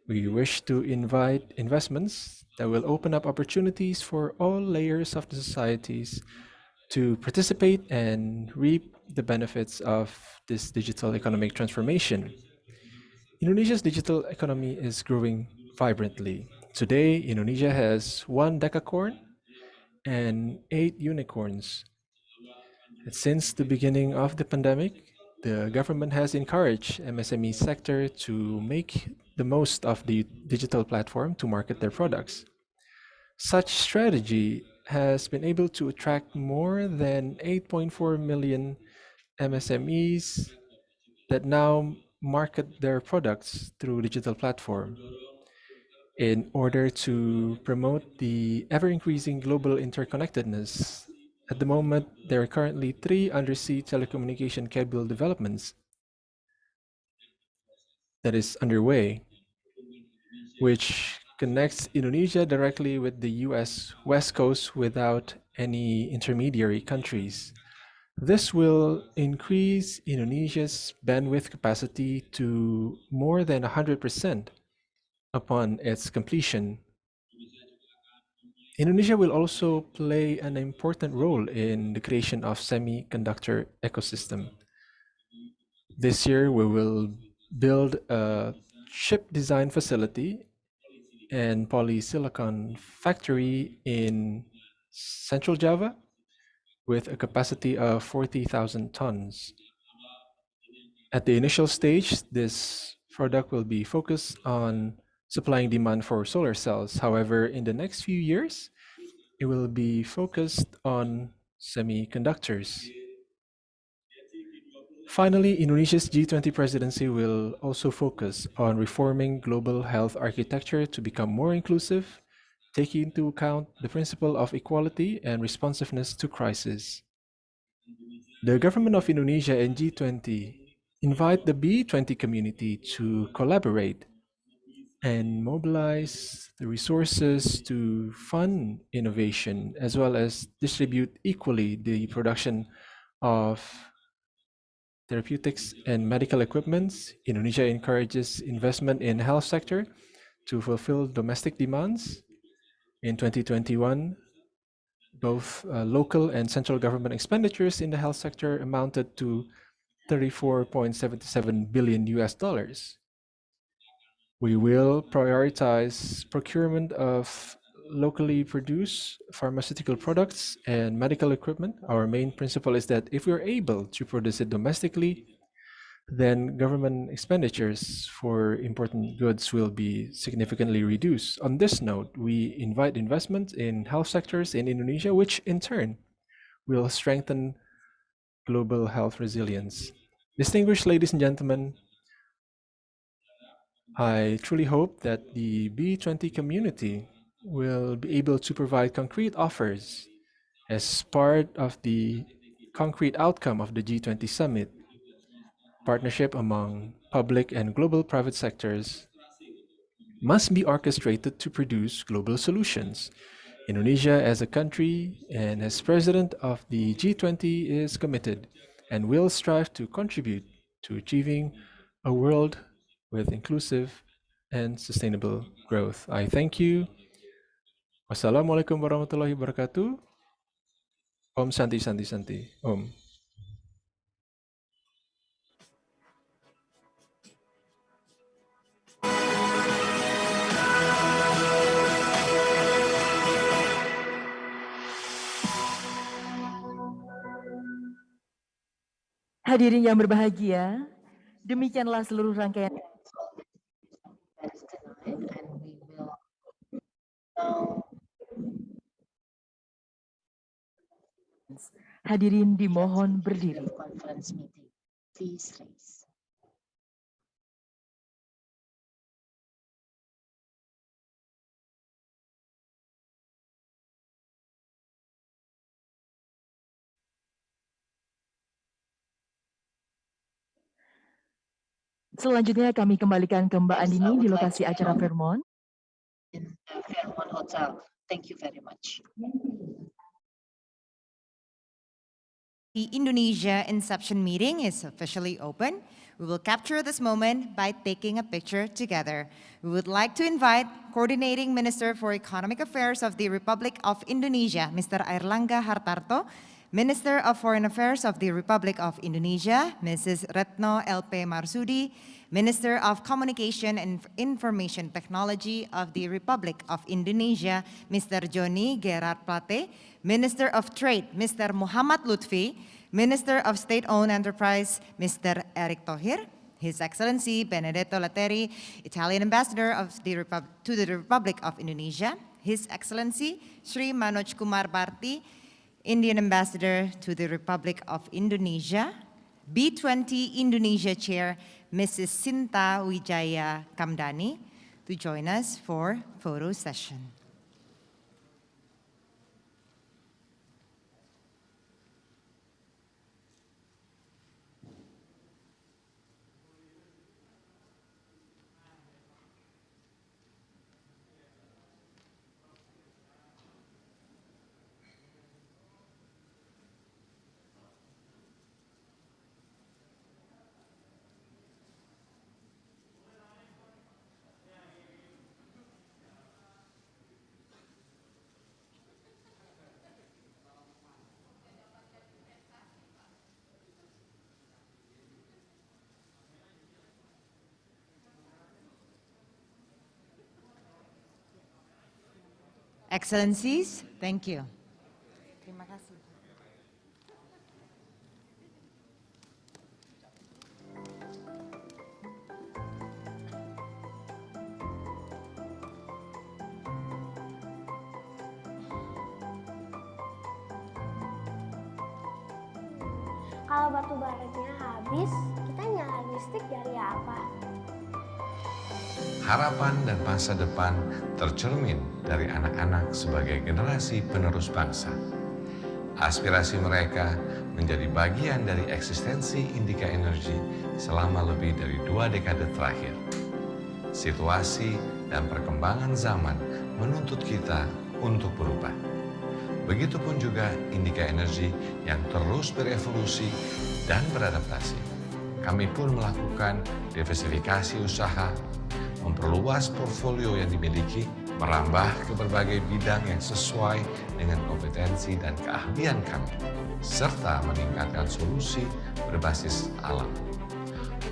We wish to invite investments that will open up opportunities for all layers of the societies to participate and reap the benefits of this digital economic transformation. Indonesia's digital economy is growing vibrantly. Today, Indonesia has 1 decacorn and 8 unicorns. Since the beginning of the pandemic, the government has encouraged MSME sector to make the most of the digital platform to market their products. Such strategy has been able to attract more than 8.4 million MSMEs that now market their products through digital platform. In order to promote the ever-increasing global interconnectedness, at the moment, there are currently 3 undersea telecommunication cable developments that is underway, which connects Indonesia directly with the US West Coast without any intermediary countries. This will increase Indonesia's bandwidth capacity to more than 100% upon its completion. Indonesia will also play an important role in the creation of semiconductor ecosystem. This year, we will build a chip design facility and polysilicon factory in Central Java with a capacity of 40,000 tons. At the initial stage, this product will be focused on supplying demand for solar cells. However, in the next few years, it will be focused on semiconductors. Finally, Indonesia's G20 presidency will also focus on reforming global health architecture to become more inclusive, taking into account the principle of equality and responsiveness to crisis. The government of Indonesia and G20 invite the B20 community to collaborate and mobilize the resources to fund innovation as well as distribute equally the production of therapeutics, and medical equipments. Indonesia encourages investment in health sector to fulfill domestic demands. In 2021, both local and central government expenditures in the health sector amounted to $34.77 billion. We will prioritize procurement of locally produced pharmaceutical products and medical equipment. Our main principle is that if we are able to produce it domestically, then government expenditures for important goods will be significantly reduced. On this note, we invite investment in health sectors in Indonesia, which in turn will strengthen global health resilience. Distinguished ladies and gentlemen, I truly hope that the B20 community will be able to provide concrete offers as part of the concrete outcome of the G20 summit. Partnership among public and global private sectors must be orchestrated to produce global solutions. Indonesia as a country and as president of the G20 is committed and will strive to contribute to achieving a world with inclusive and sustainable growth. I thank you. Wassalamualaikum warahmatullahi wabarakatuh. Om Santi Santi Santi. Om. Hadirin yang berbahagia, demikianlah seluruh rangkaian hadirin dimohon berdiri. Conference meeting. Please raise. Selanjutnya kami kembalikan ke Mbak Andini di lokasi acara Fairmont. In Fairmont Hotel. Thank you very much. The Indonesia Inception meeting is officially open. We will capture this moment by taking a picture together. We would like to invite Coordinating Minister for Economic Affairs of the Republic of Indonesia, Mr. Airlangga Hartarto, Minister of Foreign Affairs of the Republic of Indonesia, Mrs. Retno LP Marsudi, Minister of Communication and Information Technology of the Republic of Indonesia, Mr. Joni Gerard Plate, Minister of Trade, Mr. Muhammad Lutfi, Minister of State-Owned Enterprise, Mr. Eric Thohir, His Excellency Benedetto Latteri, Italian Ambassador to the Republic of Indonesia, His Excellency Sri Manoj Kumar Bharti, Indian Ambassador to the Republic of Indonesia, B20 Indonesia Chair, Mrs. Sinta Wijaya Kamdani, to join us for photo session. Excellencies, thank you. Terima kasih. Kalau batu baranya habis, kita nyala listrik dari apa? Harapan dan masa depan tercermin dari anak-anak sebagai generasi penerus bangsa. Aspirasi mereka menjadi bagian dari eksistensi Indika Energy selama lebih dari 2 dekade terakhir. Situasi dan perkembangan zaman menuntut kita untuk berubah. Begitupun juga Indika Energy yang terus berevolusi dan beradaptasi. kami pun melakukan diversifikasi usaha, memperluas portfolio yang dimiliki, merambah ke berbagai bidang yang sesuai dengan kompetensi dan keahlian kami, serta meningkatkan solusi berbasis alam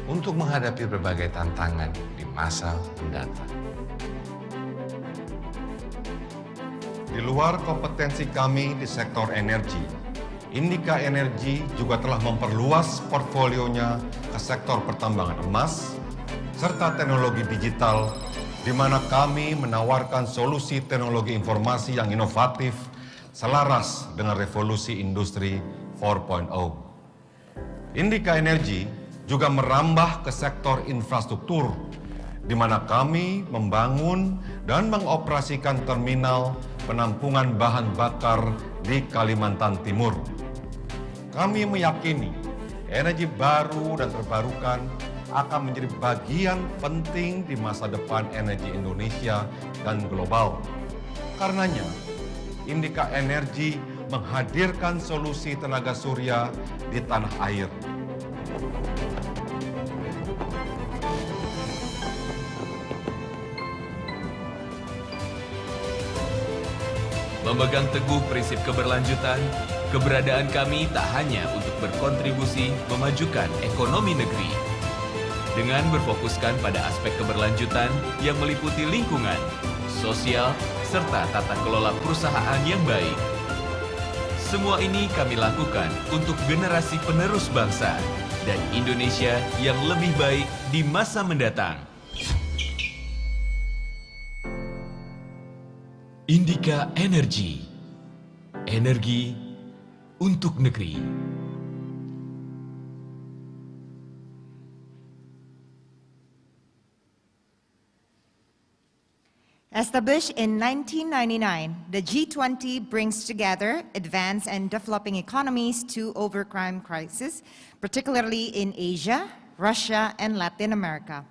untuk menghadapi berbagai tantangan di masa mendatang. Di luar kompetensi kami di sektor energi, Indika Energi juga telah memperluas portfolionya ke sektor pertambangan emas serta teknologi digital, di mana kami menawarkan solusi teknologi informasi yang inovatif selaras dengan revolusi industri 4.0. Indika Energi juga merambah ke sektor infrastruktur, di mana kami membangun dan mengoperasikan terminal penampungan bahan bakar di Kalimantan Timur. Kami meyakini energi baru dan terbarukan akan menjadi bagian penting di masa depan energi Indonesia dan global. Karenanya, Indika Energi menghadirkan solusi tenaga surya di tanah air. Memegang teguh prinsip keberlanjutan, keberadaan kami tak hanya untuk berkontribusi memajukan ekonomi negeri. Dengan berfokuskan pada aspek keberlanjutan yang meliputi lingkungan, sosial, serta tata kelola perusahaan yang baik. Semua ini kami lakukan untuk generasi penerus bangsa dan Indonesia yang lebih baik di masa mendatang. Indika Energi, energi untuk negeri. Established in 1999, the G20 brings together advanced and developing economies to overcome crime crisis, particularly in Asia, Russia, and Latin America.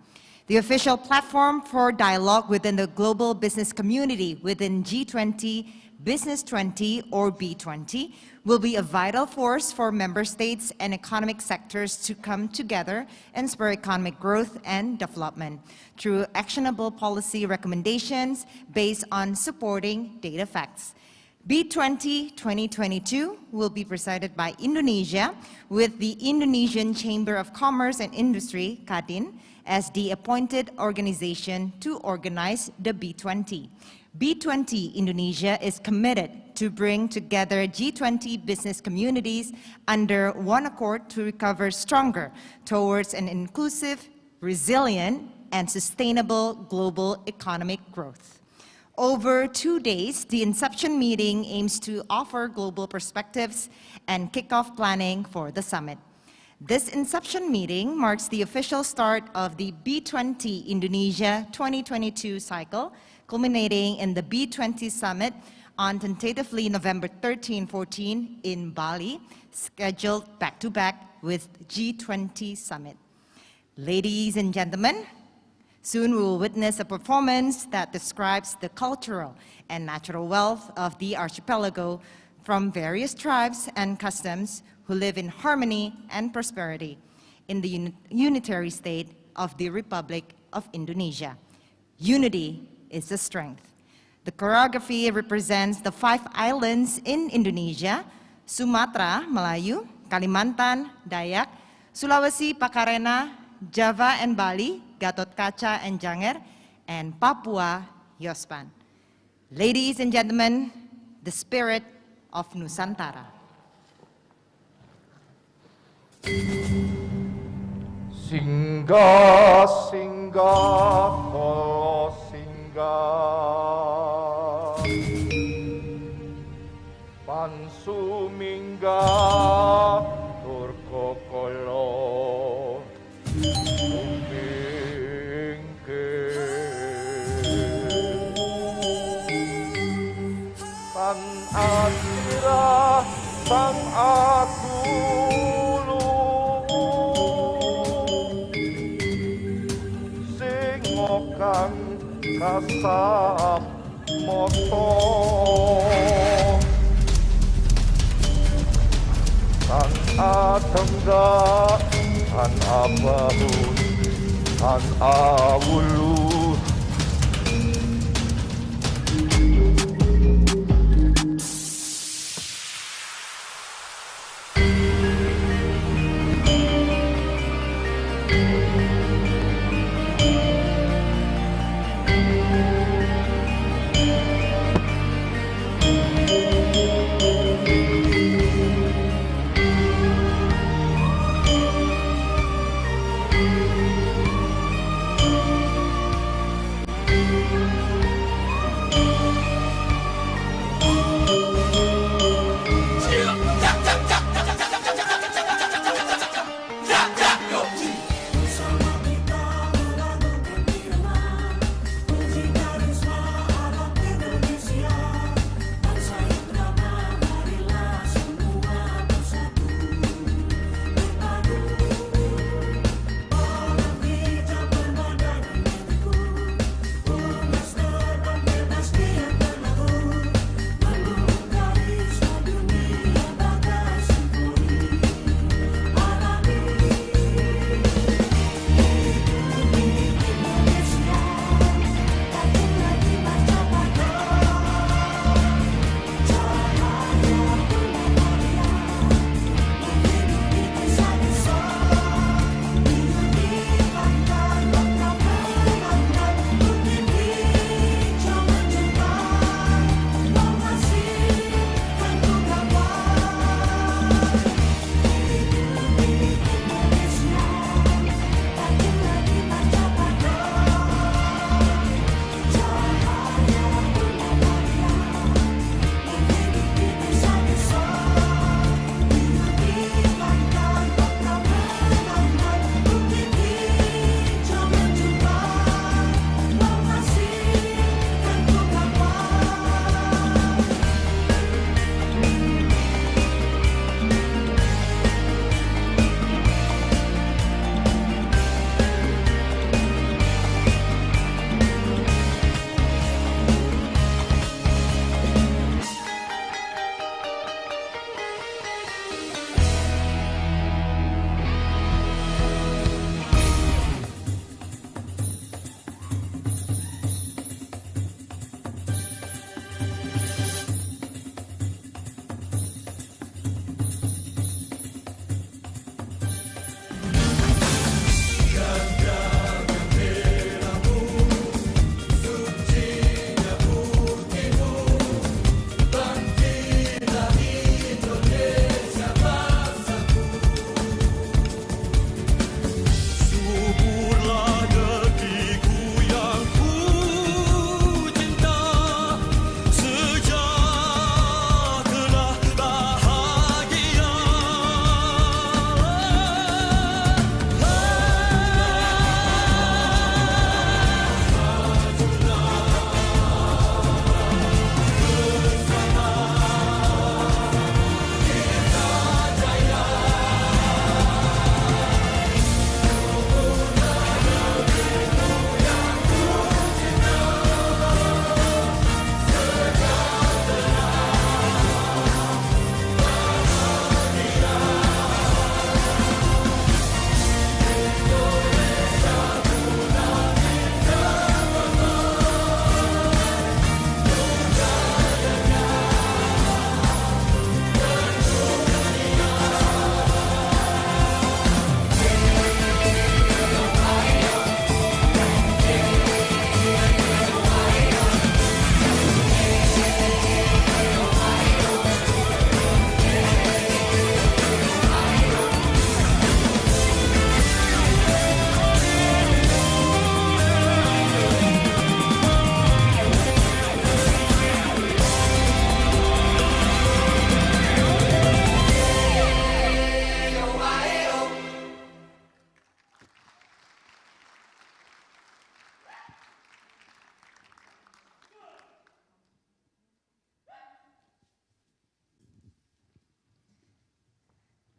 The official platform for dialogue within the global business community within G20, Business 20 or B20 will be a vital force for member states and economic sectors to come together and spur economic growth and development through actionable policy recommendations based on supporting data facts. B20 2022 will be presided by Indonesia with the Indonesian Chamber of Commerce and Industry, Kadin, as the appointed organization to organize the B20. B20 Indonesia is committed to bring together G20 business communities under one accord to recover stronger towards an inclusive, resilient, and sustainable global economic growth. Over 2 days, the Inception meeting aims to offer global perspectives and kickoff planning for the summit. This Inception meeting marks the official start of the B20 Indonesia 2022 cycle, culminating in the B20 summit on tentatively November 13-14 in Bali, scheduled back-to-back with G20 summit. Ladies and gentlemen, soon we will witness a performance that describes the cultural and natural wealth of the archipelago from various tribes and customs who live in harmony and prosperity in the unitary state of the Republic of Indonesia. Unity is the strength. The choreography represents the 5 islands in Indonesia: Sumatra, Melayu, Kalimantan, Dayak, Sulawesi, Pakarena, Java and Bali, Gatot Kaca and Janger, and Papua, Yospan. Ladies and gentlemen, the spirit of Nusantara. Singgah, singgah, oh singgah, pansu minggah, turkokolo, umbingke, pan asira sang aku. Kang kasap moto sang atenggak Tan Abahu, Tan Awulu.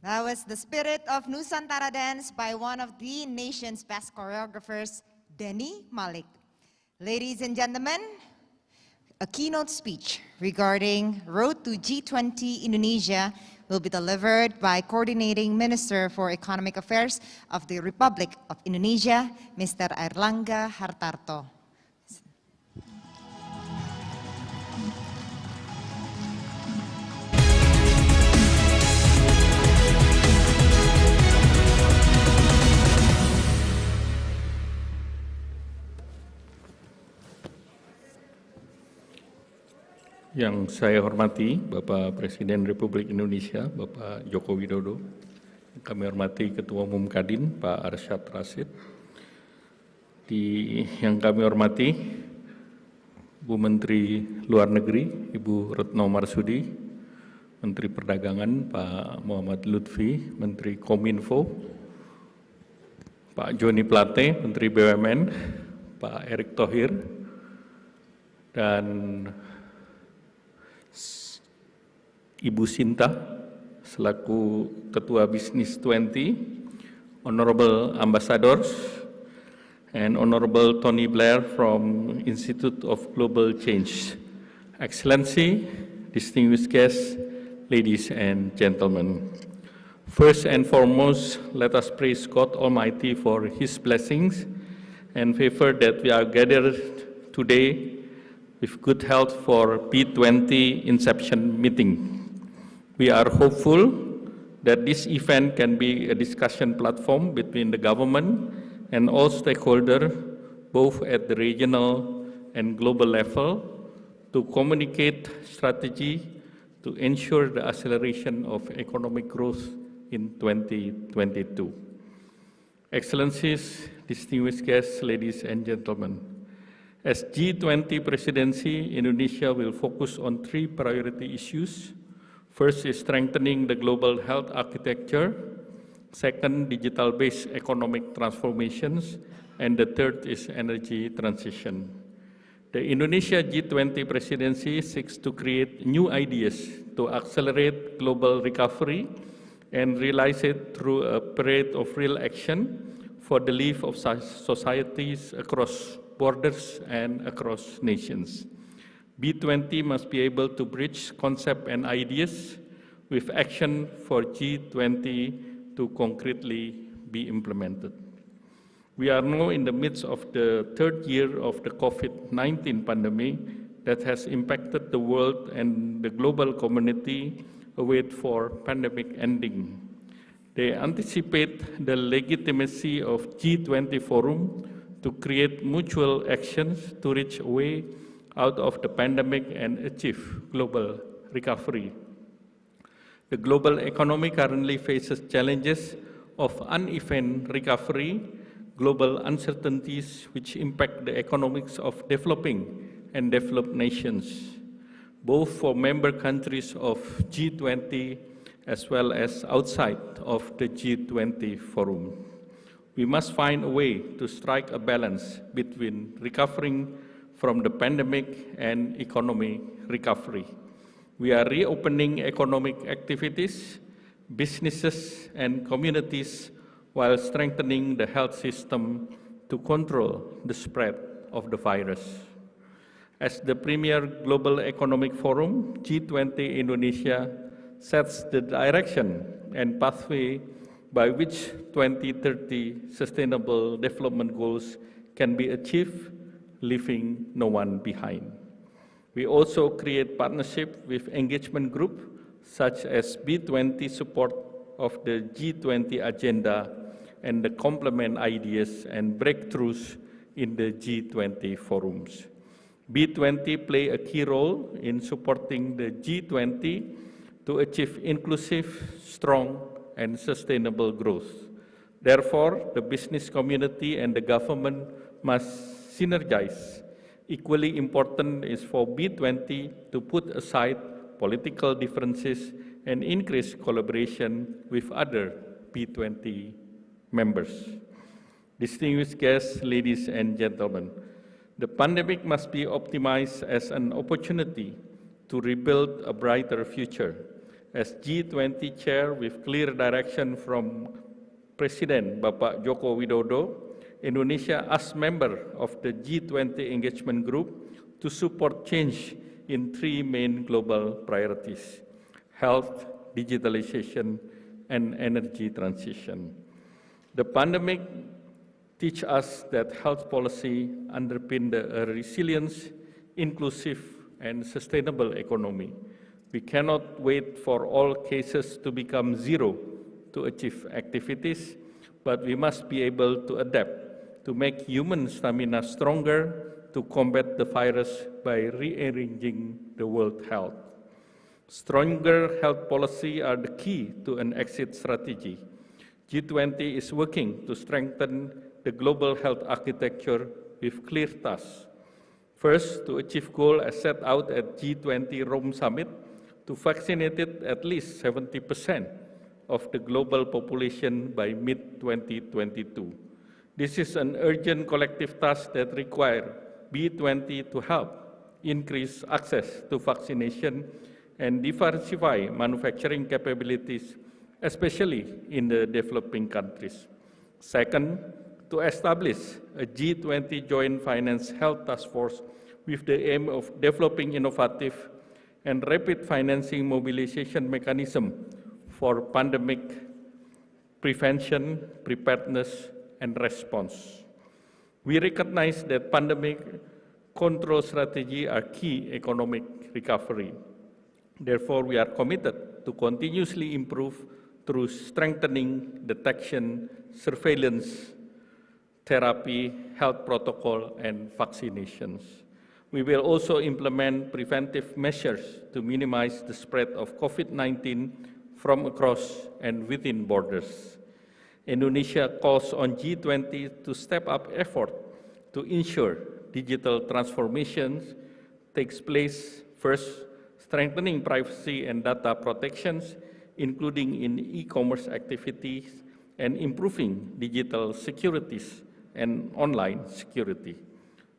That was the Spirit of Nusantara Dance by one of the nation's best choreographers, Denny Malik. Ladies and gentlemen, a keynote speech regarding Road to G20 Indonesia will be delivered by Coordinating Minister for Economic Affairs of the Republic of Indonesia, Mr. Airlangga Hartarto. Yang saya hormati Bapak Presiden Republik Indonesia, Bapak Joko Widodo, kami hormati Ketua Umum Kadin, Pak Arsyad Rashid, yang kami hormati Bu Menteri Luar Negeri, Ibu Retno Marsudi, Menteri Perdagangan, Pak Muhammad Lutfi, Menteri Kominfo, Pak Joni Plate, Menteri BUMN, Pak Erick Thohir, dan Ibu Sinta, selaku Ketua Business 20, Honorable Ambassadors, and Honorable Tony Blair from Institute of Global Change. Excellency, distinguished guests, ladies and gentlemen. First and foremost, let us praise God Almighty for His blessings and favor that we are gathered today with good health for B20 Inception meeting. We are hopeful that this event can be a discussion platform between the government and all stakeholders, both at the regional and global level, to communicate strategy to ensure the acceleration of economic growth in 2022. Excellencies, distinguished guests, ladies and gentlemen, as G20 presidency, Indonesia will focus on 3 priority issues. First is strengthening the global health architecture. Second, digital-based economic transformations. And the third is energy transition. The Indonesia G20 presidency seeks to create new ideas to accelerate global recovery and realize it through a parade of real action for the life of societies across borders and across nations. B20 must be able to bridge concept and ideas with action for G20 to concretely be implemented. We are now in the midst of the 3rd year of the COVID-19 pandemic that has impacted the world, and the global community await for pandemic ending. They anticipate the legitimacy of G20 forum to create mutual actions to reach a way out of the pandemic and achieve global recovery. The global economy currently faces challenges of uneven recovery, global uncertainties which impact the economics of developing and developed nations, both for member countries of G20 as well as outside of the G20 forum. We must find a way to strike a balance between recovering from the pandemic and economic recovery. We are reopening economic activities, businesses, and communities while strengthening the health system to control the spread of the virus. As the premier global economic forum, G20 Indonesia sets the direction and pathway by which 2030 Sustainable Development Goals can be achieved, leaving no one behind. We also create partnership with engagement groups such as B20 support of the G20 agenda and the complement ideas and breakthroughs in the G20 forums. B20 play a key role in supporting the G20 to achieve inclusive, strong, and sustainable growth. Therefore, the business community and the government must synergize. Equally important is for B20 to put aside political differences and increase collaboration with other B20 members. Distinguished guests, ladies and gentlemen, the pandemic must be optimized as an opportunity to rebuild a brighter future. As G20 chair with clear direction from President Bapak Joko Widodo, Indonesia as member of the G20 engagement group to support change in 3 main global priorities: health, digitalization and energy transition. The pandemic teach us that health policy underpin a resilient, inclusive, and sustainable economy. We cannot wait for all cases to become zero to achieve activities, but we must be able to adapt to make human stamina stronger to combat the virus by rearranging the world health. Stronger health policy are the key to an exit strategy. G20 is working to strengthen the global health architecture with clear tasks. First, to achieve goal as set out at G20 Rome Summit, to vaccinate at least 70% of the global population by mid-2022. This is an urgent collective task that requires B20 to help increase access to vaccination and diversify manufacturing capabilities, especially in the developing countries. Second, to establish a G20 Joint Finance Health Task Force with the aim of developing innovative and rapid financing mobilization mechanism for pandemic prevention, preparedness, and response. We recognize that pandemic control strategy are key economic recovery. Therefore, we are committed to continuously improve through strengthening detection, surveillance, therapy, health protocol, and vaccinations. We will also implement preventive measures to minimize the spread of COVID-19 from across and within borders. Indonesia calls on G20 to step up effort to ensure digital transformations takes place, first, strengthening privacy and data protections, including in e-commerce activities, and improving digital securities and online security.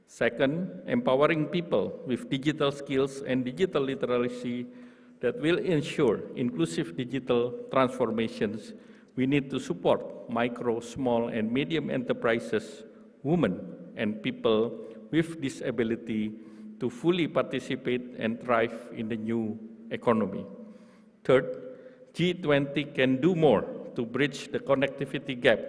Second, empowering people with digital skills and digital literacy that will ensure inclusive digital transformations. We need to support micro, small, and medium enterprises, women, and people with disability to fully participate and thrive in the new economy. Third, G20 can do more to bridge the connectivity gap.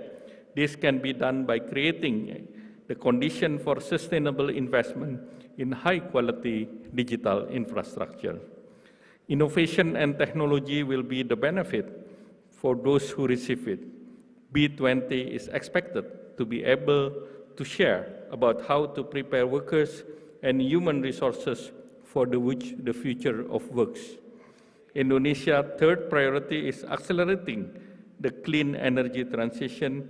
This can be done by creating the condition for sustainable investment in high-quality digital infrastructure. Innovation and technology will be the benefit for those who receive it. B20 is expected to be able to share about how to prepare workers and human resources for the future of works. Indonesia's third priority is accelerating the clean energy transition,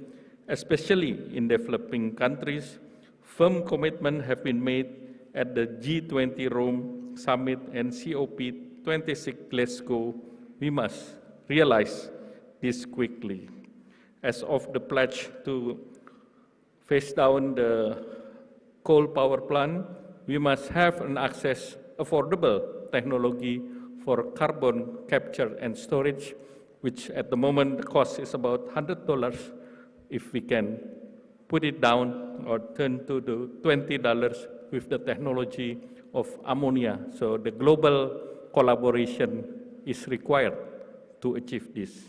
especially in developing countries. Firm commitments have been made at the G20 Rome Summit and COP26 Glasgow. We must realize this quickly. As of the pledge to phase down the coal power plant, we must have an access affordable technology for carbon capture and storage, which at the moment the cost is about $100. If we can put it down or turn to the $20 with the technology of ammonia. So the global collaboration is required to achieve this.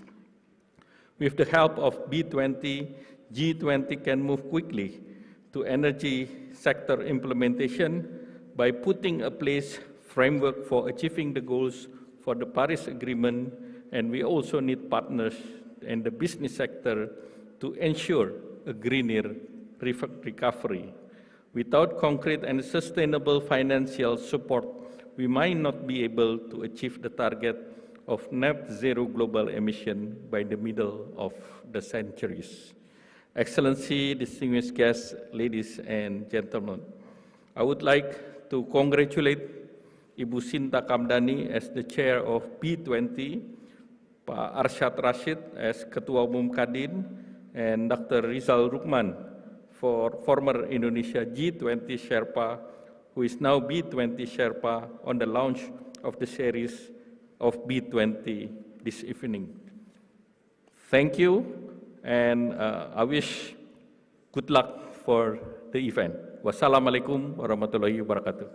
With the help of B20, G20 can move quickly to energy sector implementation by putting in place framework for achieving the goals for the Paris Agreement, and we also need partners in the business sector to ensure a greener recovery. Without concrete and sustainable financial support, we might not be able to achieve the target of net zero global emission by the middle of the centuries. Excellency, distinguished guests, ladies and gentlemen, I would like to congratulate Ibu Sinta Kamdani as the chair of B20, Pak Arsyad Rashid as Ketua Umum Kadin, and Dr. Rizal Rukman for former Indonesia G20 Sherpa, who is now B20 Sherpa, on the launch of the series of B20 this evening. Thank you, and I wish good luck for the event. Wassalamualaikum warahmatullahi wabarakatuh.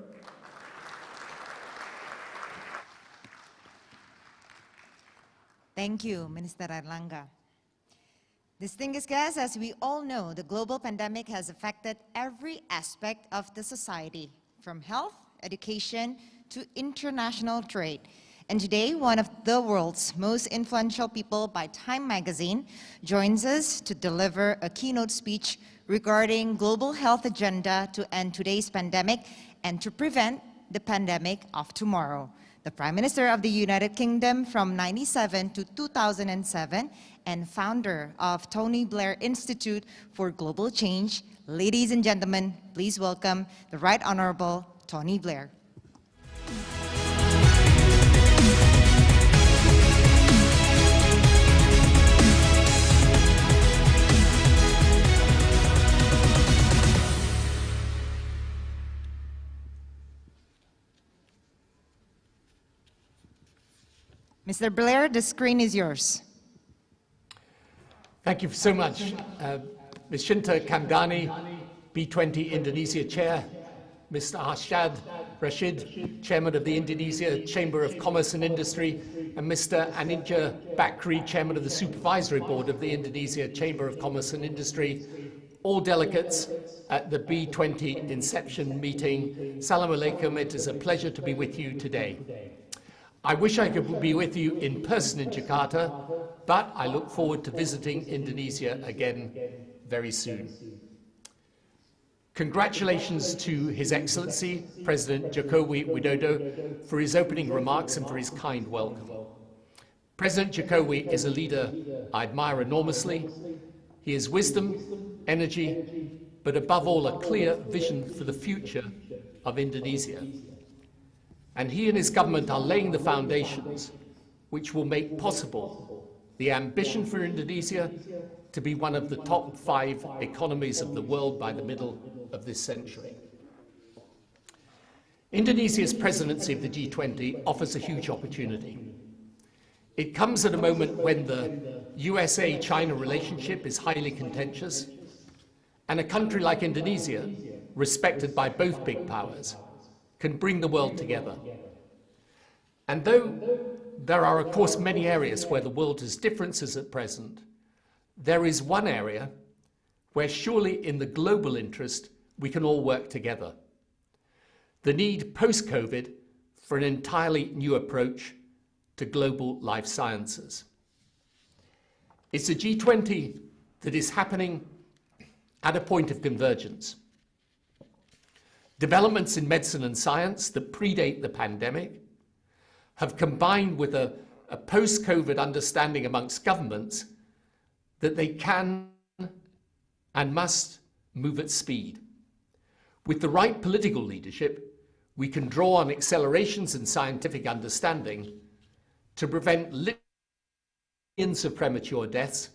Thank you, Minister Erlangga. Distinguished guests, as we all know, the global pandemic has affected every aspect of the society, from health, education, to international trade. And today, one of the world's most influential people by Time magazine joins us to deliver a keynote speech regarding global health agenda to end today's pandemic and to prevent the pandemic of tomorrow. The Prime Minister of the United Kingdom from 1997 to 2007 and founder of Tony Blair Institute for Global Change. Ladies and gentlemen, please welcome the Right Honorable Tony Blair. Mr. Blair, the screen is yours. Thank you so much. Ms. Shinta Kamdani, B20 Indonesia Chair, Mr. Arshad Rashid, Chairman of the Indonesia Chamber of Commerce and Industry, and Mr. Anindya Bakri, Chairman of the Supervisory Board of the Indonesia Chamber of Commerce and Industry, all delegates at the B20 Inception meeting. Salam alaikum, it is a pleasure to be with you today. I wish I could be with you in person in Jakarta, but I look forward to visiting Indonesia again very soon. Congratulations to His Excellency, President Joko Widodo, for his opening remarks and for his kind welcome. President Jokowi is a leader I admire enormously. He has wisdom, energy, but above all, a clear vision for the future of Indonesia. And he and his government are laying the foundations which will make possible the ambition for Indonesia to be one of the top 5 economies of the world by the middle of this century. Indonesia's presidency of the G20 offers a huge opportunity. It comes at a moment when the USA-China relationship is highly contentious, and a country like Indonesia, respected by both big powers, can bring the world together. And though there are, of course, many areas where the world has differences at present, there is one area where surely in the global interest we can all work together. The need post-COVID for an entirely new approach to global life sciences. It's a G20 that is happening at a point of convergence. Developments in medicine and science that predate the pandemic have combined with a post-COVID understanding amongst governments that they can and must move at speed. With the right political leadership, we can draw on accelerations in scientific understanding to prevent millions of premature deaths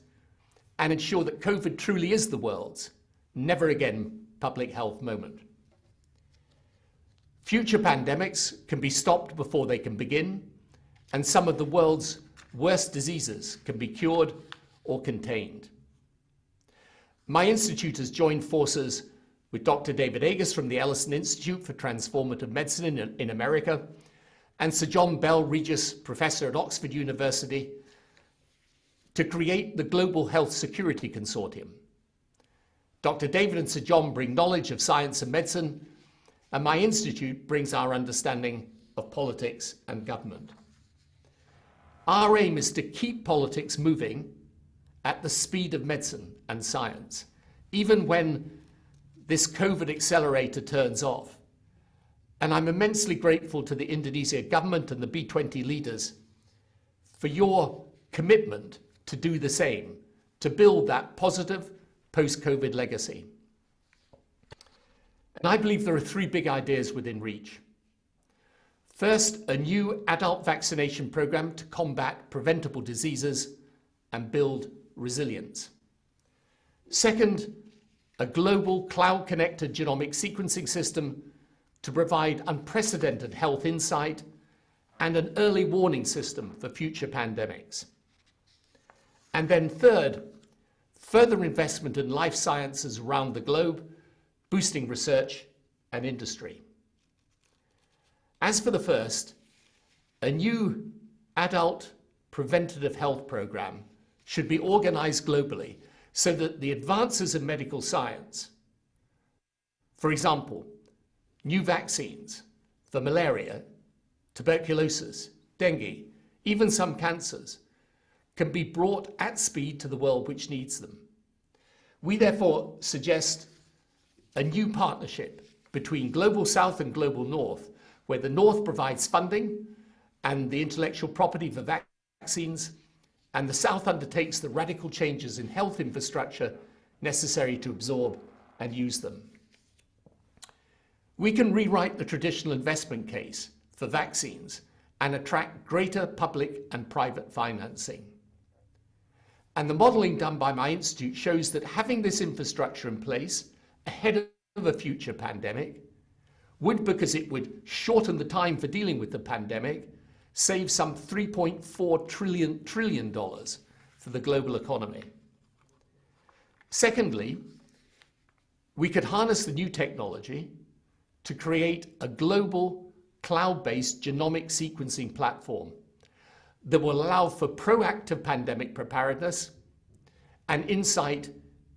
and ensure that COVID truly is the world's never again public health moment. Future pandemics can be stopped before they can begin, and some of the world's worst diseases can be cured or contained. My institute has joined forces with Dr. David Agus from the Ellison Institute for Transformative Medicine in America, and Sir John Bell, Regius Professor at Oxford University, to create the Global Health Security Consortium. Dr. David and Sir John bring knowledge of science and medicine, and my institute brings our understanding of politics and government. Our aim is to keep politics moving at the speed of medicine and science, even when this COVID accelerator turns off. And I'm immensely grateful to the Indonesia government and the B20 leaders for your commitment to do the same, to build that positive post-COVID legacy. And I believe there are 3 big ideas within reach. First, a new adult vaccination program to combat preventable diseases and build resilience. Second, a global cloud-connected genomic sequencing system to provide unprecedented health insight and an early warning system for future pandemics. And then third, further investment in life sciences around the globe, boosting research and industry. As for the first, a new adult preventative health program should be organized globally so that the advances in medical science, for example, new vaccines for malaria, tuberculosis, dengue, even some cancers, can be brought at speed to the world which needs them. We therefore suggest a new partnership between Global South and Global North, where the North provides funding and the intellectual property for vaccines, and the South undertakes the radical changes in health infrastructure necessary to absorb and use them. We can rewrite the traditional investment case for vaccines and attract greater public and private financing. And the modelling done by my institute shows that having this infrastructure in place ahead of a future pandemic would, because it would shorten the time for dealing with the pandemic, save some $3.4 trillion for the global economy. Secondly, we could harness the new technology to create a global cloud-based genomic sequencing platform that will allow for proactive pandemic preparedness and insight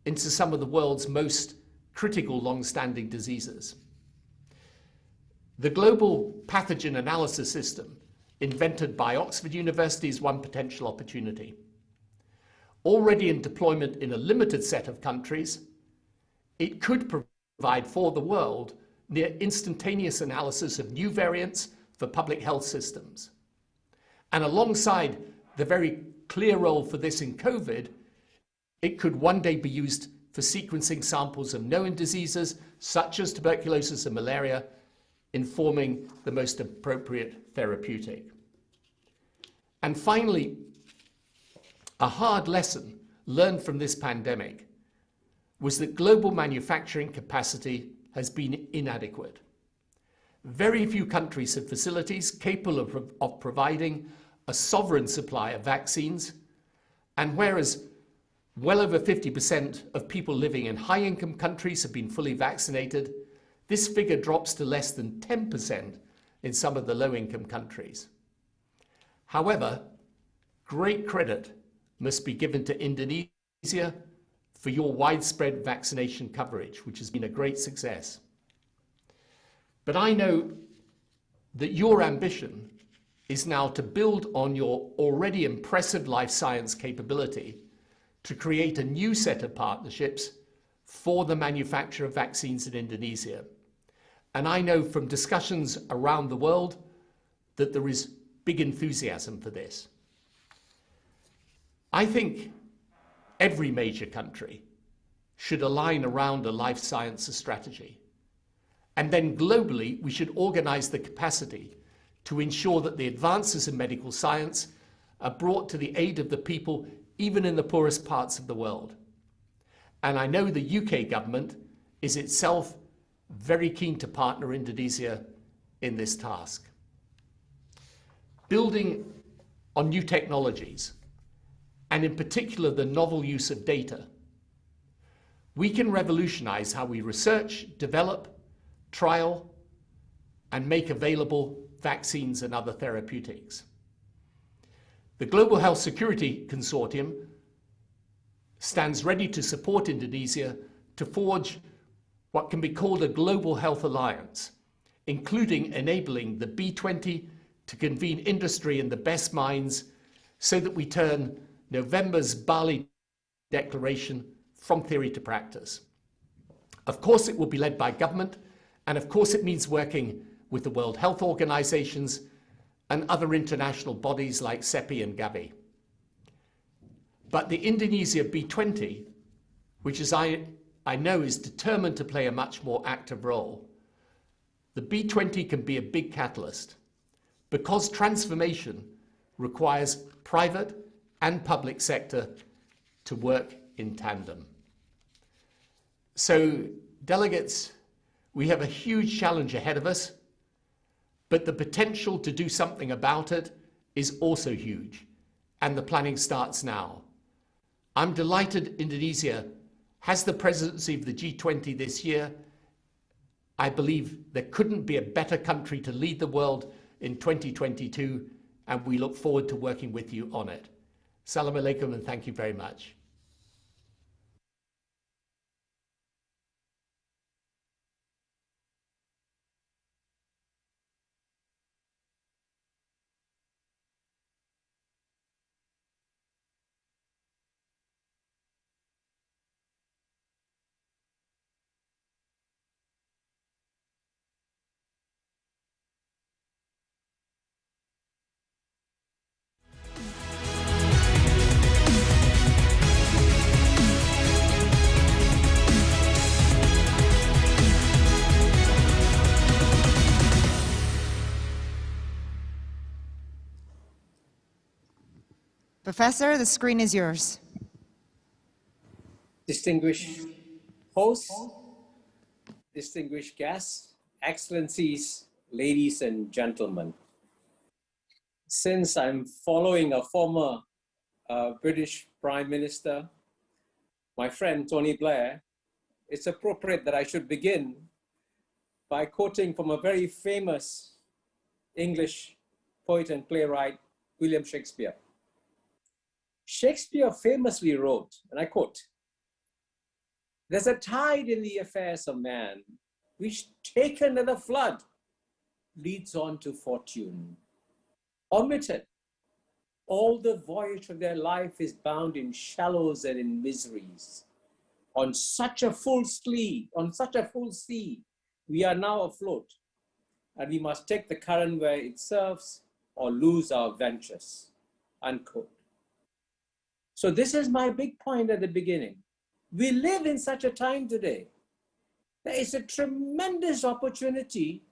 into some of the world's most critical long-standing diseases. The global pathogen analysis system invented by Oxford University is one potential opportunity. Already in deployment in a limited set of countries, it could provide for the world near instantaneous analysis of new variants for public health systems. And alongside the very clear role for this in COVID, it could one day be used for sequencing samples of known diseases such as tuberculosis and malaria, informing the most appropriate therapeutic. And finally, a hard lesson learned from this pandemic was that global manufacturing capacity has been inadequate. Very few countries have facilities capable of providing a sovereign supply of vaccines, and whereas well over 50% of people living in high-income countries have been fully vaccinated, this figure drops to less than 10% in some of the low-income countries. However, great credit must be given to Indonesia for your widespread vaccination coverage, which has been a great success. But I know that your ambition is now to build on your already impressive life science capability to create a new set of partnerships for the manufacture of vaccines in Indonesia. And I know from discussions around the world that there is big enthusiasm for this. I think every major country should align around a life sciences strategy. And then globally, we should organize the capacity to ensure that the advances in medical science are brought to the aid of the people, even in the poorest parts of the world. And I know the UK government is itself very keen to partner Indonesia in this task. Building on new technologies, and in particular the novel use of data, we can revolutionize how we research, develop, trial, and make available vaccines and other therapeutics. The Global Health Security Consortium stands ready to support Indonesia to forge what can be called a global health alliance, including enabling the B20 to convene industry and the best minds so that we turn November's Bali Declaration from theory to practice. Of course, it will be led by government, and of course it means working with the World Health Organizations and other international bodies like CEPI and Gavi. But the Indonesia B20, which as I know is determined to play a much more active role, the B20 can be a big catalyst because transformation requires private and public sector to work in tandem. So, delegates, we have a huge challenge ahead of us, but the potential to do something about it is also huge, and the planning starts now. I'm delighted Indonesia has the presidency of the G20 this year. I believe there couldn't be a better country to lead the world in 2022, and we look forward to working with you on it. Salam alaikum and thank you very much. Professor, the screen is yours. Distinguished hosts, distinguished guests, excellencies, ladies and gentlemen. Since I'm following a former British Prime Minister, my friend Tony Blair, it's appropriate that I should begin by quoting from a very famous English poet and playwright, William Shakespeare. Shakespeare famously wrote, and I quote, "There's a tide in the affairs of man, which taken at a flood leads on to fortune. Omitted, all the voyage of their life is bound in shallows and in miseries. On such a full sea, we are now afloat, and we must take the current where it serves or lose our ventures." Unquote. So this is my big point at the beginning. We live in such a time today. There is a tremendous opportunity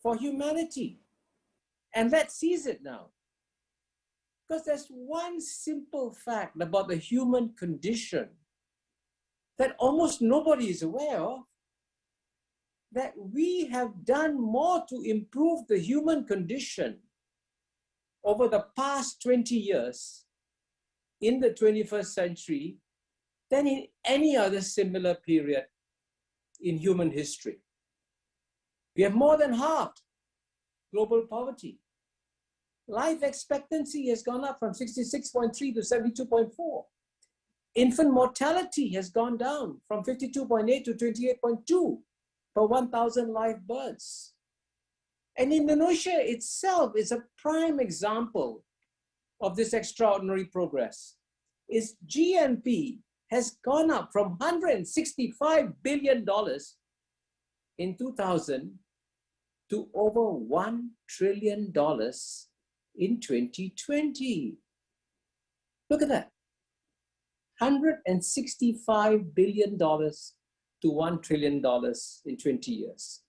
for humanity. And let's seize it now. Because there's one simple fact about the human condition that almost nobody is aware of, that we have done more to improve the human condition over the past 20 years in the 21st century than in any other similar period in human history. We have more than halved global poverty. Life expectancy has gone up from 66.3 to 72.4. Infant mortality has gone down from 52.8 to 28.2 per 1,000 live births. And Indonesia itself is a prime example of this extraordinary progress. Its GNP has gone up from $165 billion in 2000 to over $1 trillion in 2020. Look at that. $165 billion to $1 trillion in 20 years.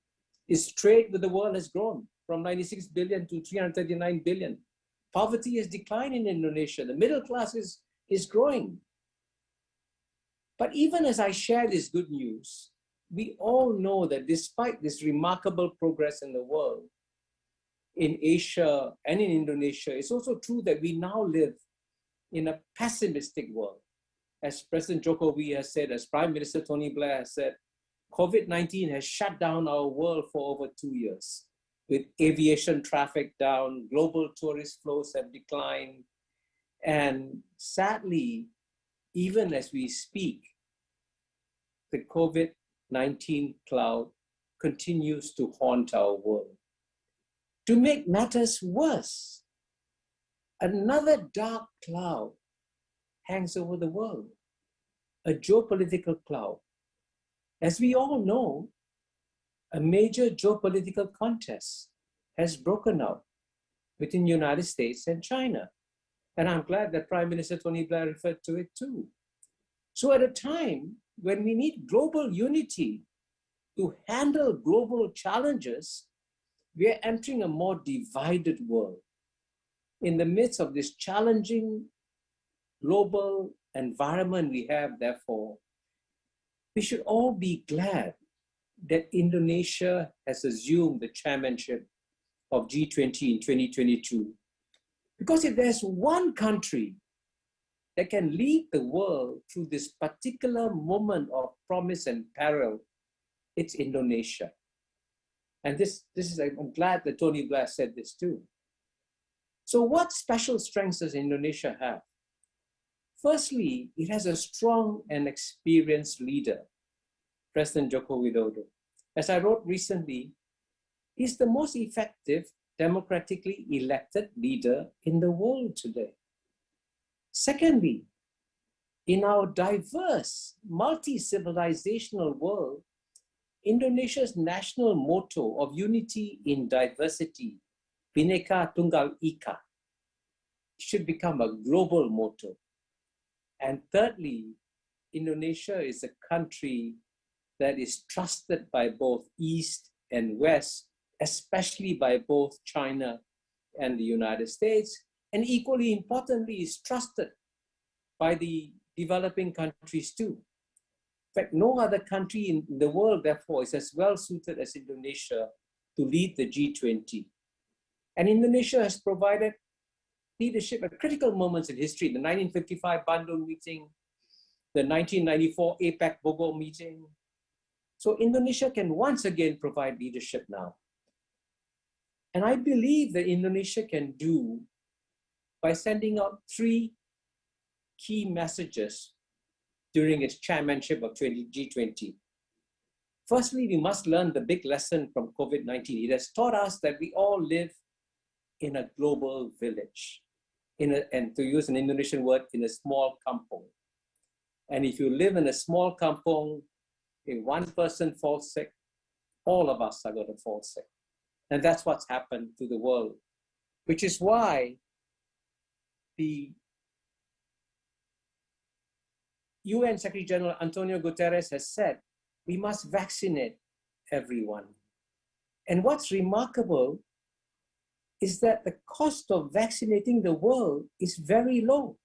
Its trade with the world has grown from 96 billion to 339 billion. Poverty has declined in Indonesia. The middle class is growing. But even as I share this good news, we all know that despite this remarkable progress in the world, in Asia and in Indonesia, it's also true that we now live in a pessimistic world. As President Jokowi has said, as Prime Minister Tony Blair has said, COVID-19 has shut down our world for over 2 years. With aviation traffic down, global tourist flows have declined. And sadly, even as we speak, the COVID-19 cloud continues to haunt our world. To make matters worse, another dark cloud hangs over the world, a geopolitical cloud. As we all know, a major geopolitical contest has broken out between the United States and China. And I'm glad that Prime Minister Tony Blair referred to it too. So at a time when we need global unity to handle global challenges, we are entering a more divided world. In the midst of this challenging global environment we have, therefore, we should all be glad that Indonesia has assumed the chairmanship of G20 in 2022. Because if there's one country that can lead the world through this particular moment of promise and peril, it's Indonesia. And this is, I'm glad that Tony Blair said this too. So what special strengths does Indonesia have? Firstly, it has a strong and experienced leader, President Joko Widodo. As I wrote recently, he's the most effective, democratically elected leader in the world today. Secondly, in our diverse, multi-civilizational world, Indonesia's national motto of unity in diversity, Bhinneka Tunggal Ika, should become a global motto. And thirdly, Indonesia is a country that is trusted by both East and West, especially by both China and the United States, and equally importantly, is trusted by the developing countries too. In fact, no other country in the world, therefore, is as well suited as Indonesia to lead the G20. And Indonesia has provided leadership at critical moments in history, the 1955 Bandung meeting, the 1994 APEC Bogor meeting. So Indonesia can once again provide leadership now. And I believe that Indonesia can do by sending out 3 key messages during its chairmanship of G20. Firstly, we must learn the big lesson from COVID-19. It has taught us that we all live in a global village, and to use an Indonesian word, in a small kampung. And if you live in a small kampung, if one person falls sick, all of us are going to fall sick. And that's what's happened to the world, which is why the UN Secretary General Antonio Guterres has said, we must vaccinate everyone. And what's remarkable is that the cost of vaccinating the world is very low.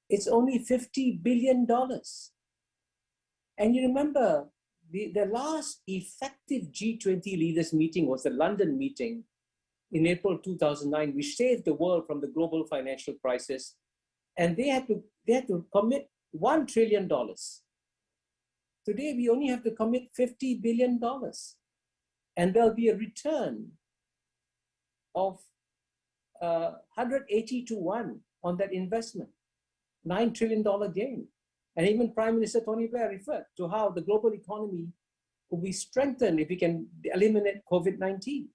It's only $50 billion. And you remember, the last effective G20 leaders meeting was the London meeting in April 2009, which saved the world from the global financial crisis. And they had to commit $1 trillion. Today, we only have to commit $50 billion. And there'll be a return of 180 to 1 on that investment, $9 trillion gain. And even Prime Minister Tony Blair referred to how the global economy will be strengthened if we can eliminate COVID-19.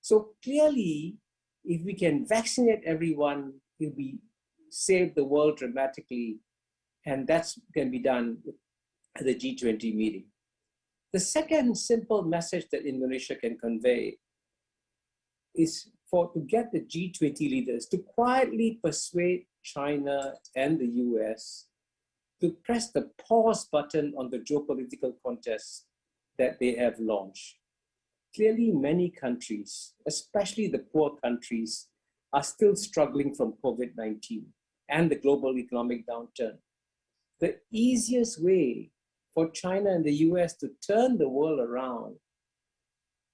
So clearly, if we can vaccinate everyone, it will save the world dramatically. And that can be done at the G20 meeting. The second simple message that Indonesia can convey is to get the G20 leaders to quietly persuade China and the US to press the pause button on the geopolitical contest that they have launched. Clearly, many countries, especially the poor countries, are still struggling from COVID-19 and the global economic downturn. The easiest way for China and the US to turn the world around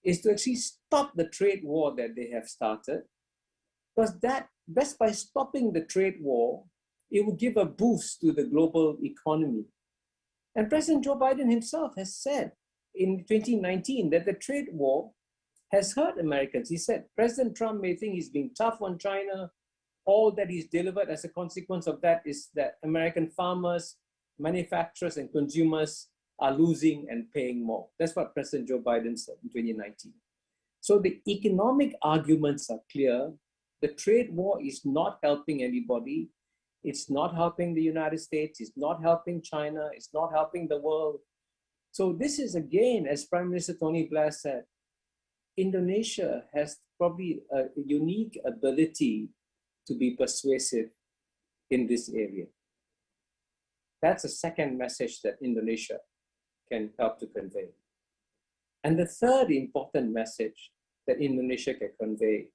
is to actually stop the trade war that they have started, because best by stopping the trade war, it will give a boost to the global economy. And President Joe Biden himself has said in 2019 that the trade war has hurt Americans. He said, President Trump may think he's being tough on China. All that he's delivered as a consequence of that is that American farmers, manufacturers, and consumers are losing and paying more. That's what President Joe Biden said in 2019. So the economic arguments are clear. The trade war is not helping anybody. It's not helping the United States. It's not helping China. It's not helping the world. So this is, again, as Prime Minister Tony Blair said, Indonesia has probably a unique ability to be persuasive in this area. That's the second message that Indonesia can help to convey. And the third important message that Indonesia can convey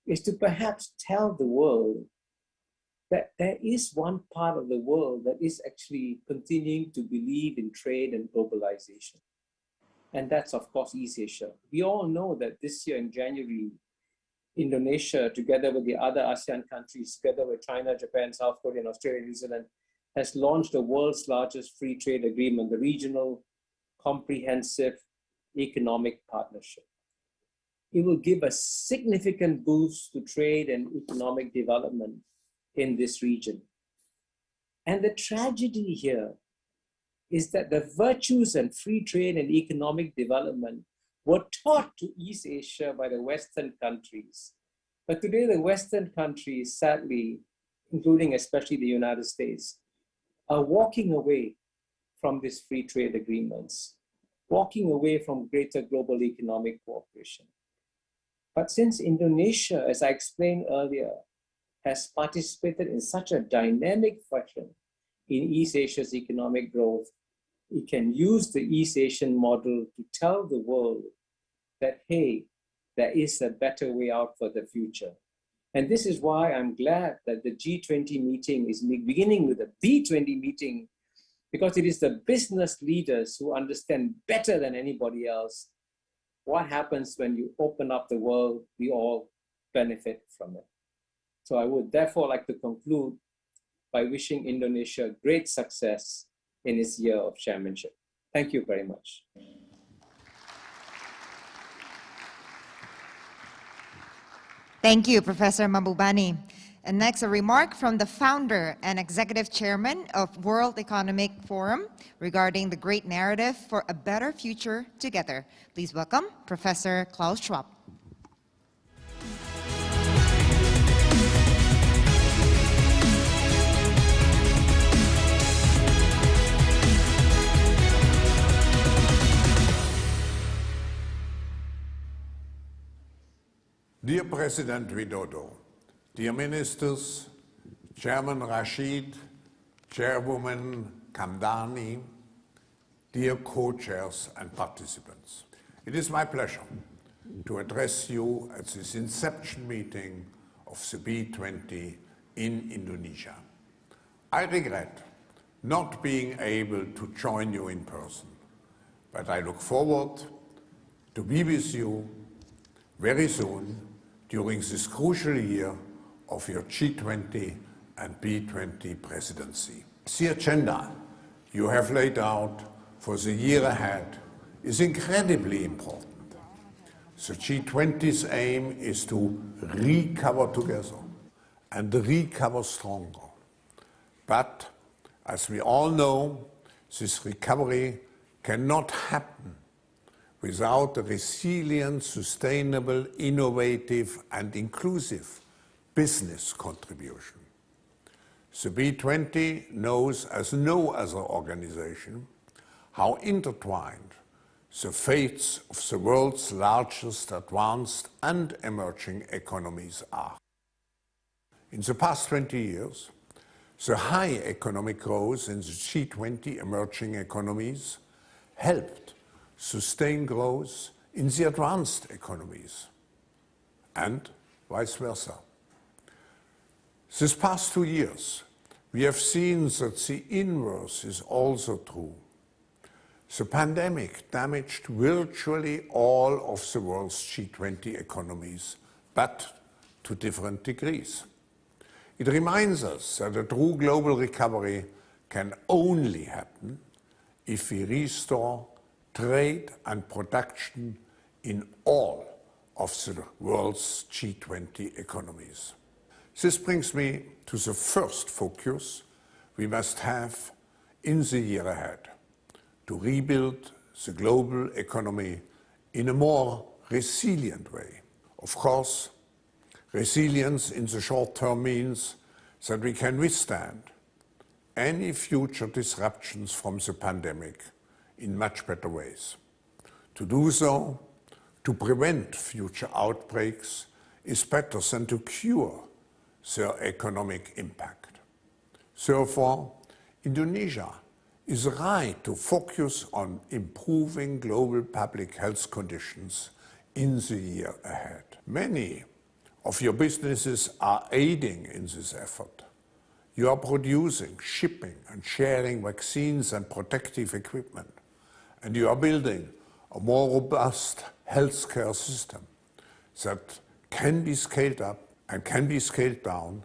is to perhaps tell the world that there is one part of the world that is actually continuing to believe in trade and globalization. And that's, of course, East Asia. We all know that this year in January, Indonesia, together with the other ASEAN countries, together with China, Japan, South Korea, and Australia, New Zealand, has launched the world's largest free trade agreement, the Regional Comprehensive Economic Partnership. it will give a significant boost to trade and economic development in this region. And the tragedy here is that the virtues and free trade and economic development were taught to East Asia by the Western countries. But today, the Western countries, sadly, including especially the United States, are walking away from these free trade agreements, walking away from greater global economic cooperation. But since Indonesia, as I explained earlier, has participated in such a dynamic fashion in East Asia's economic growth, it can use the East Asian model to tell the world that, hey, there is a better way out for the future. And this is why I'm glad that the G20 meeting is beginning with a B20 meeting, because it is the business leaders who understand better than anybody else what happens when you open up the world. We all benefit from it. So I would therefore like to conclude by wishing Indonesia great success in its year of chairmanship. Thank you very much. Thank you, Professor Mabubani. And next, a remark from the founder and executive chairman of World Economic Forum regarding the great narrative for a better future together. Please welcome Professor Klaus Schwab. Dear President Widodo, dear ministers, Chairman Rashid, Chairwoman Kamdani, dear co-chairs and participants. It is my pleasure to address you at this Inception meeting of the B20 in Indonesia. I regret not being able to join you in person, but I look forward to be with you very soon during this crucial year of your G20 and B20 presidency. The agenda you have laid out for the year ahead is incredibly important. The G20's aim is to recover together and recover stronger. But as we all know, this recovery cannot happen without a resilient, sustainable, innovative, and inclusive business contribution. The B20 knows as no other organization how intertwined the fates of the world's largest advanced and emerging economies are. In the past 20 years, the high economic growth in the G20 emerging economies helped sustain growth in the advanced economies, and vice versa. These past 2 years, we have seen that the inverse is also true. The pandemic damaged virtually all of the world's G20 economies, but to different degrees. It reminds us that a true global recovery can only happen if we restore trade and production in all of the world's G20 economies. This brings me to the first focus we must have in the year ahead, to rebuild the global economy in a more resilient way. Of course, resilience in the short term means that we can withstand any future disruptions from the pandemic in much better ways. To do so, to prevent future outbreaks, is better than to cure their economic impact. Therefore, Indonesia is right to focus on improving global public health conditions in the year ahead. Many of your businesses are aiding in this effort. You are producing, shipping, and sharing vaccines and protective equipment, and you are building a more robust healthcare system that can be scaled up and can be scaled down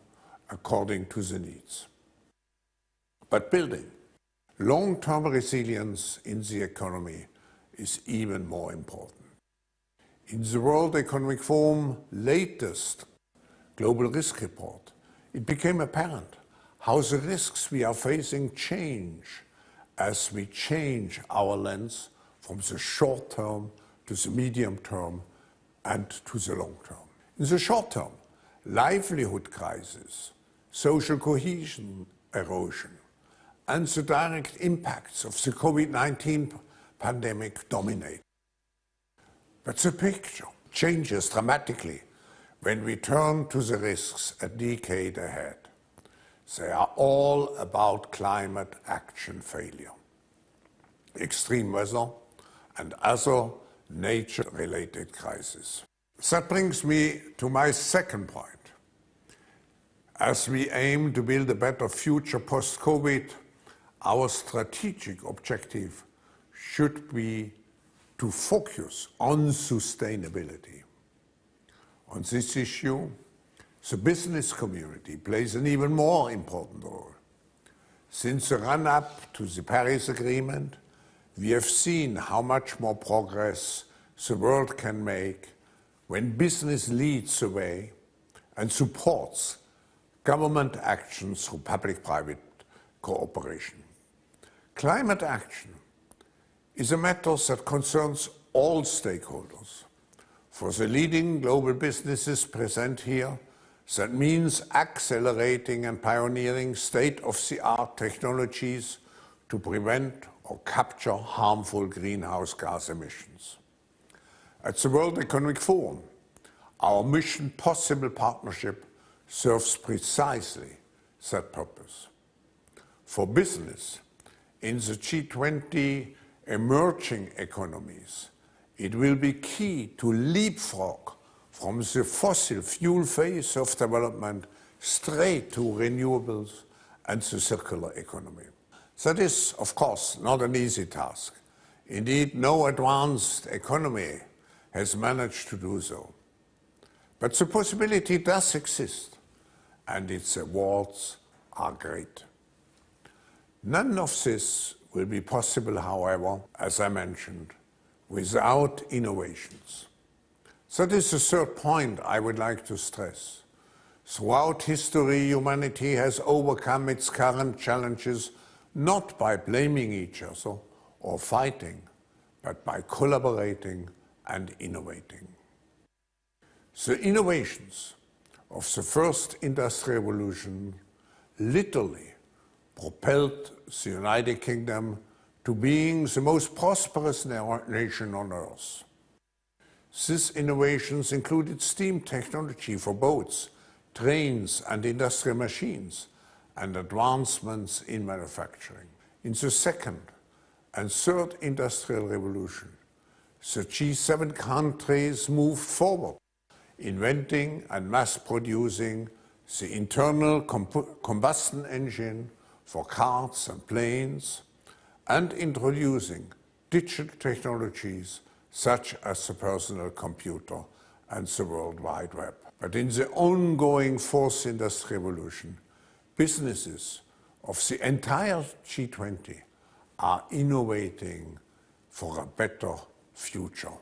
according to the needs. But building long-term resilience in the economy is even more important. In the World Economic Forum latest Global Risk Report, it became apparent how the risks we are facing change as we change our lens from the short term to the medium term and to the long term. In the short term, livelihood crisis, social cohesion erosion, and the direct impacts of the COVID-19 pandemic dominate. But the picture changes dramatically when we turn to the risks a decade ahead. They are all about climate action failure, extreme weather, and other nature-related crises. That brings me to my second point. As we aim to build a better future post-COVID, our strategic objective should be to focus on sustainability. On this issue, the business community plays an even more important role. Since the run-up to the Paris Agreement, we have seen how much more progress the world can make when business leads the way and supports government action through public-private cooperation. Climate action is a matter that concerns all stakeholders. For the leading global businesses present here, that means accelerating and pioneering state-of-the-art technologies to prevent or capture harmful greenhouse gas emissions. At the World Economic Forum, our Mission Possible partnership serves precisely that purpose. For business, in the G20 emerging economies, it will be key to leapfrog from the fossil fuel phase of development straight to renewables and the circular economy. That is, of course, not an easy task. Indeed, no advanced economy has managed to do so. But the possibility does exist, and its rewards are great. None of this will be possible, however, as I mentioned, without innovations. That is the third point I would like to stress. Throughout history, humanity has overcome its current challenges not by blaming each other or fighting, but by collaborating and innovating. The innovations of the first industrial revolution literally propelled the United Kingdom to being the most prosperous nation on earth. These innovations included steam technology for boats, trains and industrial machines, and advancements in manufacturing. In the second and third industrial revolution, the G7 countries moved forward, inventing and mass-producing the internal combustion engine for cars and planes, and introducing digital technologies such as the personal computer and the World Wide Web. But in the ongoing fourth industrial revolution, businesses of the entire G20 are innovating for a better future.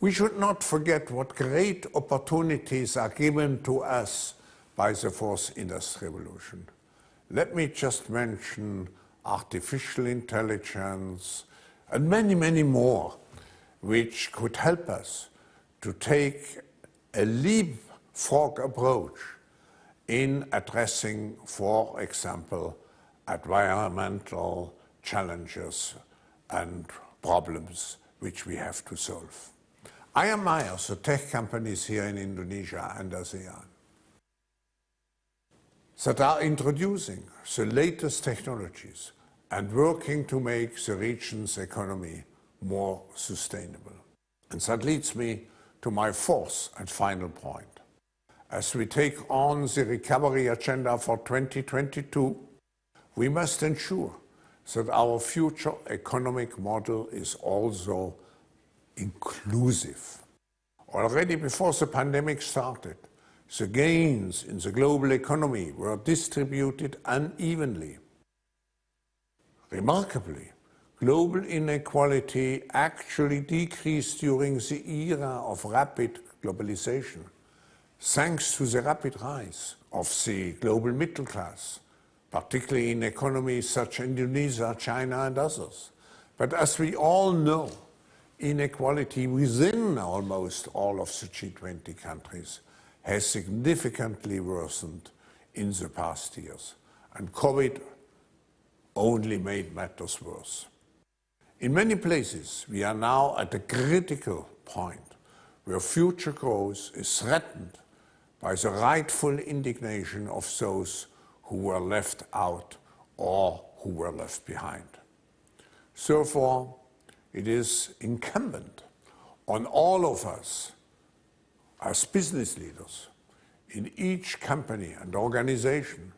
We should not forget what great opportunities are given to us by the fourth industrial revolution. Let me just mention artificial intelligence and many, many more, which could help us to take a leapfrog approach in addressing, for example, environmental challenges and problems which we have to solve. I admire the tech companies here in Indonesia and ASEAN that are introducing the latest technologies and working to make the region's economy more sustainable. And that leads me to my fourth and final point. As we take on the recovery agenda for 2022, we must ensure that our future economic model is also inclusive. Already before the pandemic started, the gains in the global economy were distributed unevenly. Remarkably, global inequality actually decreased during the era of rapid globalization, thanks to the rapid rise of the global middle class, particularly in economies such as Indonesia, China, and others. But as we all know, inequality within almost all of the G20 countries has significantly worsened in the past years, and COVID only made matters worse. In many places, we are now at a critical point where future growth is threatened by the rightful indignation of those who were left out or who were left behind. Therefore, it is incumbent on all of us as business leaders in each company and organization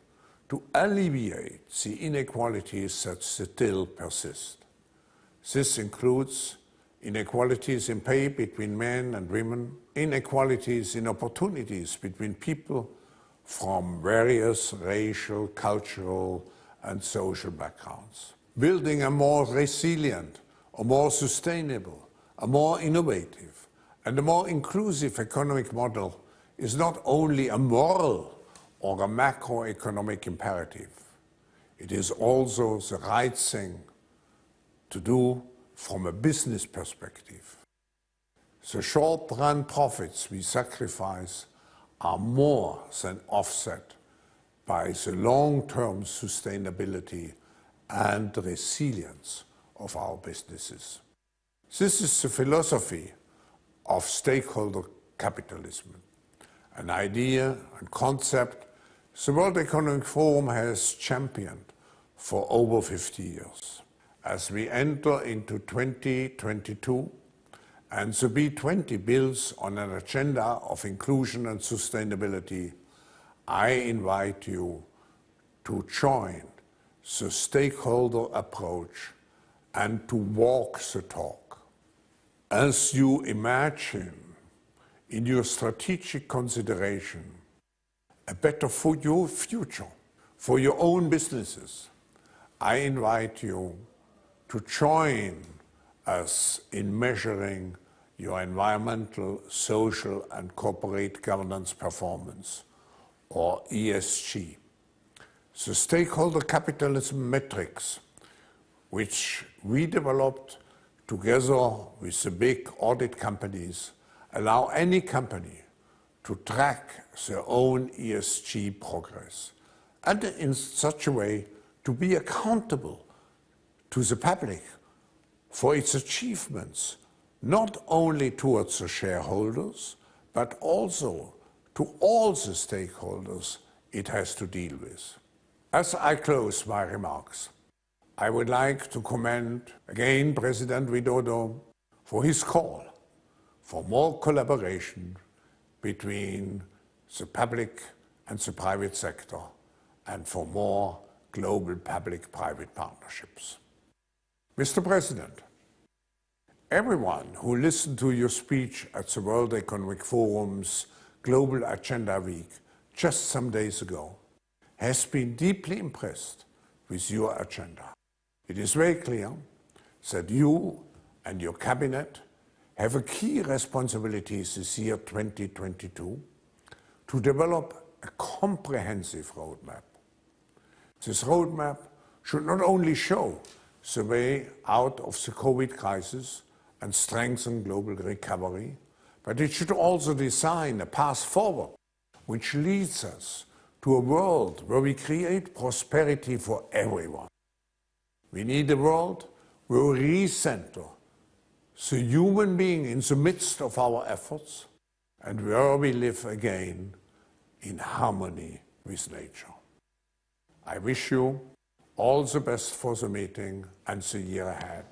to alleviate the inequalities that still persist. This includes inequalities in pay between men and women, inequalities in opportunities between people from various racial, cultural, and social backgrounds. Building a more resilient, a more sustainable, a more innovative, and a more inclusive economic model is not only a moral or a macroeconomic imperative. It is also the right thing to do from a business perspective. The short-run profits we sacrifice are more than offset by the long-term sustainability and resilience of our businesses. This is the philosophy of stakeholder capitalism, an idea and concept the World Economic Forum has championed for over 50 years. As we enter into 2022, and the B20 builds on an agenda of inclusion and sustainability, I invite you to join the stakeholder approach and to walk the talk. As you imagine in your strategic consideration a better for your future, for your own businesses, I invite you to join us in measuring your environmental, social, and corporate governance performance, or ESG. The stakeholder capitalism metrics, which we developed together with the big audit companies, allow any company to track their own ESG progress, and in such a way to be accountable to the public for its achievements, not only towards the shareholders, but also to all the stakeholders it has to deal with. As I close my remarks, I would like to commend again President Widodo for his call for more collaboration between the public and the private sector, and for more global public-private partnerships. Mr. President, everyone who listened to your speech at the World Economic Forum's Global Agenda Week just some days ago has been deeply impressed with your agenda. It is very clear that you and your cabinet have a key responsibility this year 2022 to develop a comprehensive roadmap. This roadmap should not only show the way out of the COVID crisis and strengthen global recovery, but it should also design a path forward which leads us to a world where we create prosperity for everyone. We need a world where we recenter the human being in the midst of our efforts, and where we live again in harmony with nature. I wish you all the best for the meeting and the year ahead,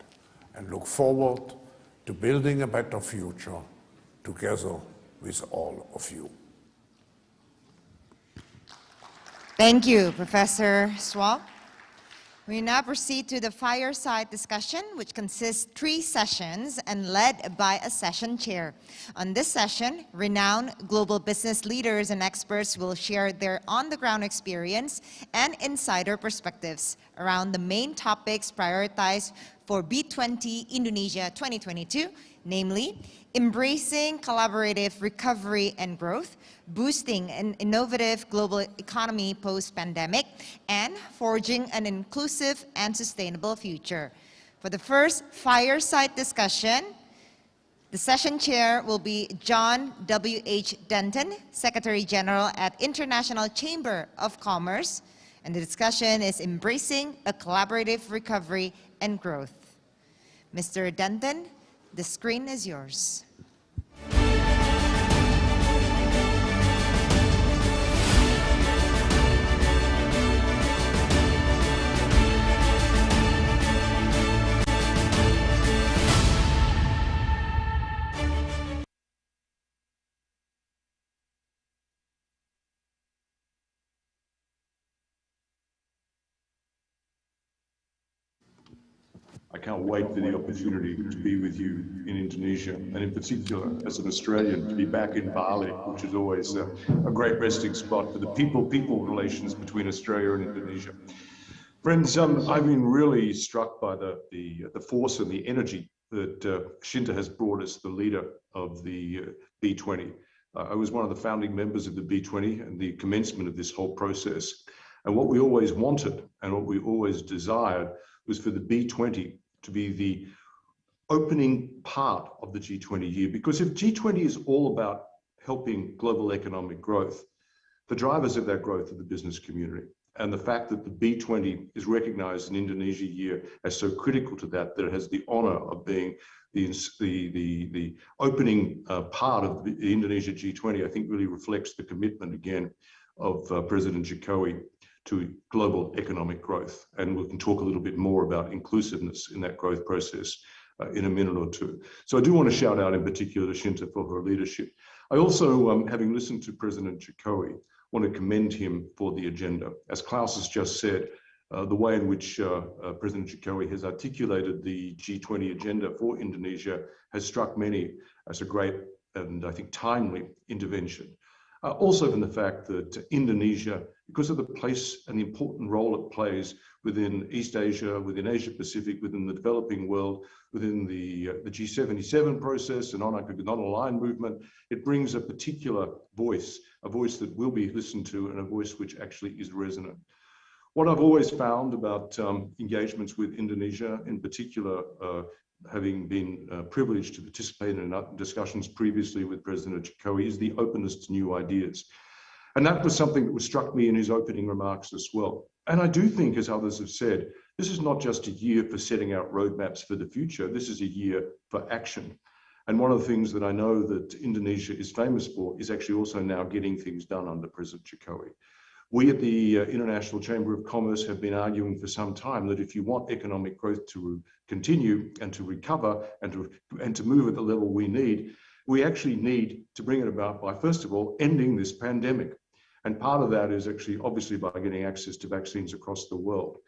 and look forward to building a better future together with all of you. Thank you, Professor Swab. We now proceed to the fireside discussion, which consists 3 sessions and led by a session chair. On this session, renowned global business leaders and experts will share their on-the-ground experience and insider perspectives around the main topics prioritized for B20 Indonesia 2022, namely embracing collaborative recovery and growth, boosting an innovative global economy post-pandemic, and forging an inclusive and sustainable future. For the first fireside discussion, the session chair will be John W.H. Denton, Secretary General at International Chamber of Commerce, and the discussion is embracing a collaborative recovery and growth. Mr. Denton, the screen is yours. I can't wait for the opportunity to be with you in Indonesia, and in particular, as an Australian, to be back in Bali, which is always a great resting spot for the people-people relations between Australia and Indonesia. Friends, I've been really struck by the force and the energy that Shinta has brought as the leader of the B20. I was one of the founding members of the B20 and the commencement of this whole process. And what we always wanted and what we always desired was for the B20 to be the opening part of the G20 year. Because if G20 is all about helping global economic growth, the drivers of that growth are the business community. And the fact that the B20 is recognized in Indonesia year as so critical to that, that it has the honor of being the opening part of the Indonesia G20, I think really reflects the commitment again of President Jokowi to global economic growth. And we can talk a little bit more about inclusiveness in that growth process in a minute or two. So I do want to shout out in particular to Shinta for her leadership. I also, having listened to President Jokowi, want to commend him for the agenda. As Klaus has just said, the way in which President Jokowi has articulated the G20 agenda for Indonesia has struck many as a great and I think timely intervention. Also from the fact that Indonesia, because of the place and the important role it plays within East Asia, within Asia Pacific, within the developing world, within the G77 process and non-aligned movement, it brings a particular voice, a voice that will be listened to and a voice which actually is resonant. What I've always found about engagements with Indonesia, in particular, having been privileged to participate in discussions previously with President Jokowi, is the openness to new ideas. And that was something that struck me in his opening remarks as well. And I do think, as others have said, this is not just a year for setting out roadmaps for the future, this is a year for action. And one of the things that I know that Indonesia is famous for is actually also now getting things done under President Jokowi. We at the International Chamber of Commerce have been arguing for some time that if you want economic growth to continue and to recover and to move at the level we need, we actually need to bring it about by, first of all, ending this pandemic. And part of that is actually obviously by getting access to vaccines across the world.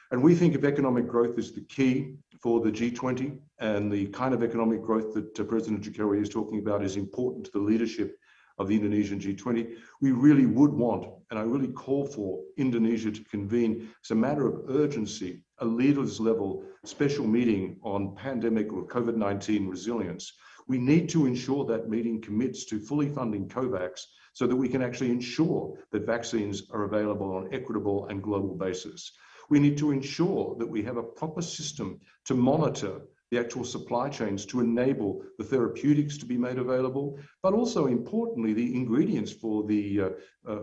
And we think if economic growth is the key for the G20 and the kind of economic growth that President Jokowi is talking about is important to the leadership of the Indonesian G20, we really would want, and I really call for Indonesia to convene as a matter of urgency, a leaders level special meeting on pandemic or COVID-19 resilience. We need to ensure that meeting commits to fully funding COVAX so that we can actually ensure that vaccines are available on an equitable and global basis. We need to ensure that we have a proper system to monitor the actual supply chains to enable the therapeutics to be made available, but also importantly, the ingredients for the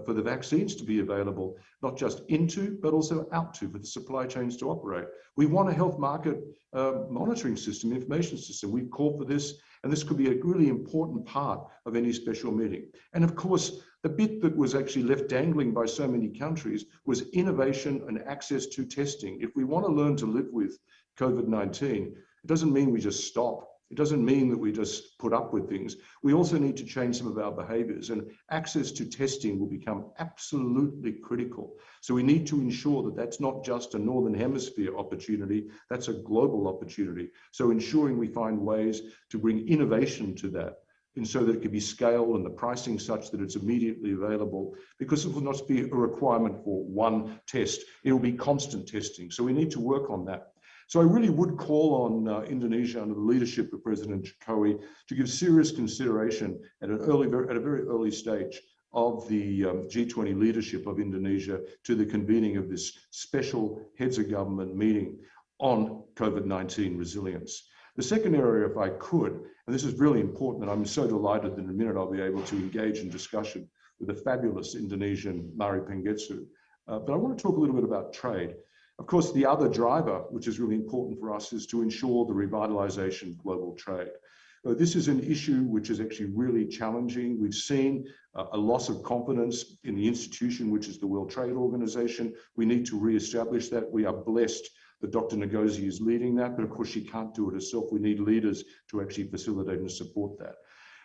vaccines to be available, not just into, but also out to, for the supply chains to operate. We want a health market monitoring system, information system. We've called for this, and this could be a really important part of any special meeting. And of course, the bit that was actually left dangling by so many countries was innovation and access to testing. If we want to learn to live with COVID-19, it doesn't mean we just stop. It doesn't mean that we just put up with things. We also need to change some of our behaviors, and access to testing will become absolutely critical. So we need to ensure that that's not just a Northern Hemisphere opportunity, that's a global opportunity. So ensuring we find ways to bring innovation to that, and so that it can be scaled and the pricing such that it's immediately available, because it will not be a requirement for one test, it will be constant testing. So we need to work on that. So I really would call on Indonesia under the leadership of President Jokowi to give serious consideration at a very early stage of the G20 leadership of Indonesia to the convening of this special heads of government meeting on COVID-19 resilience. The second area, if I could, and this is really important, and I'm so delighted that in a minute I'll be able to engage in discussion with the fabulous Indonesian Mari Pengetsu, but I want to talk a little bit about trade. Of course, the other driver, which is really important for us, is to ensure the revitalization of global trade. This is an issue which is actually really challenging. We've seen a loss of confidence in the institution, which is the World Trade Organization. We need to reestablish that. We are blessed that Dr. Ngozi is leading that, but of course she can't do it herself. We need leaders to actually facilitate and support that.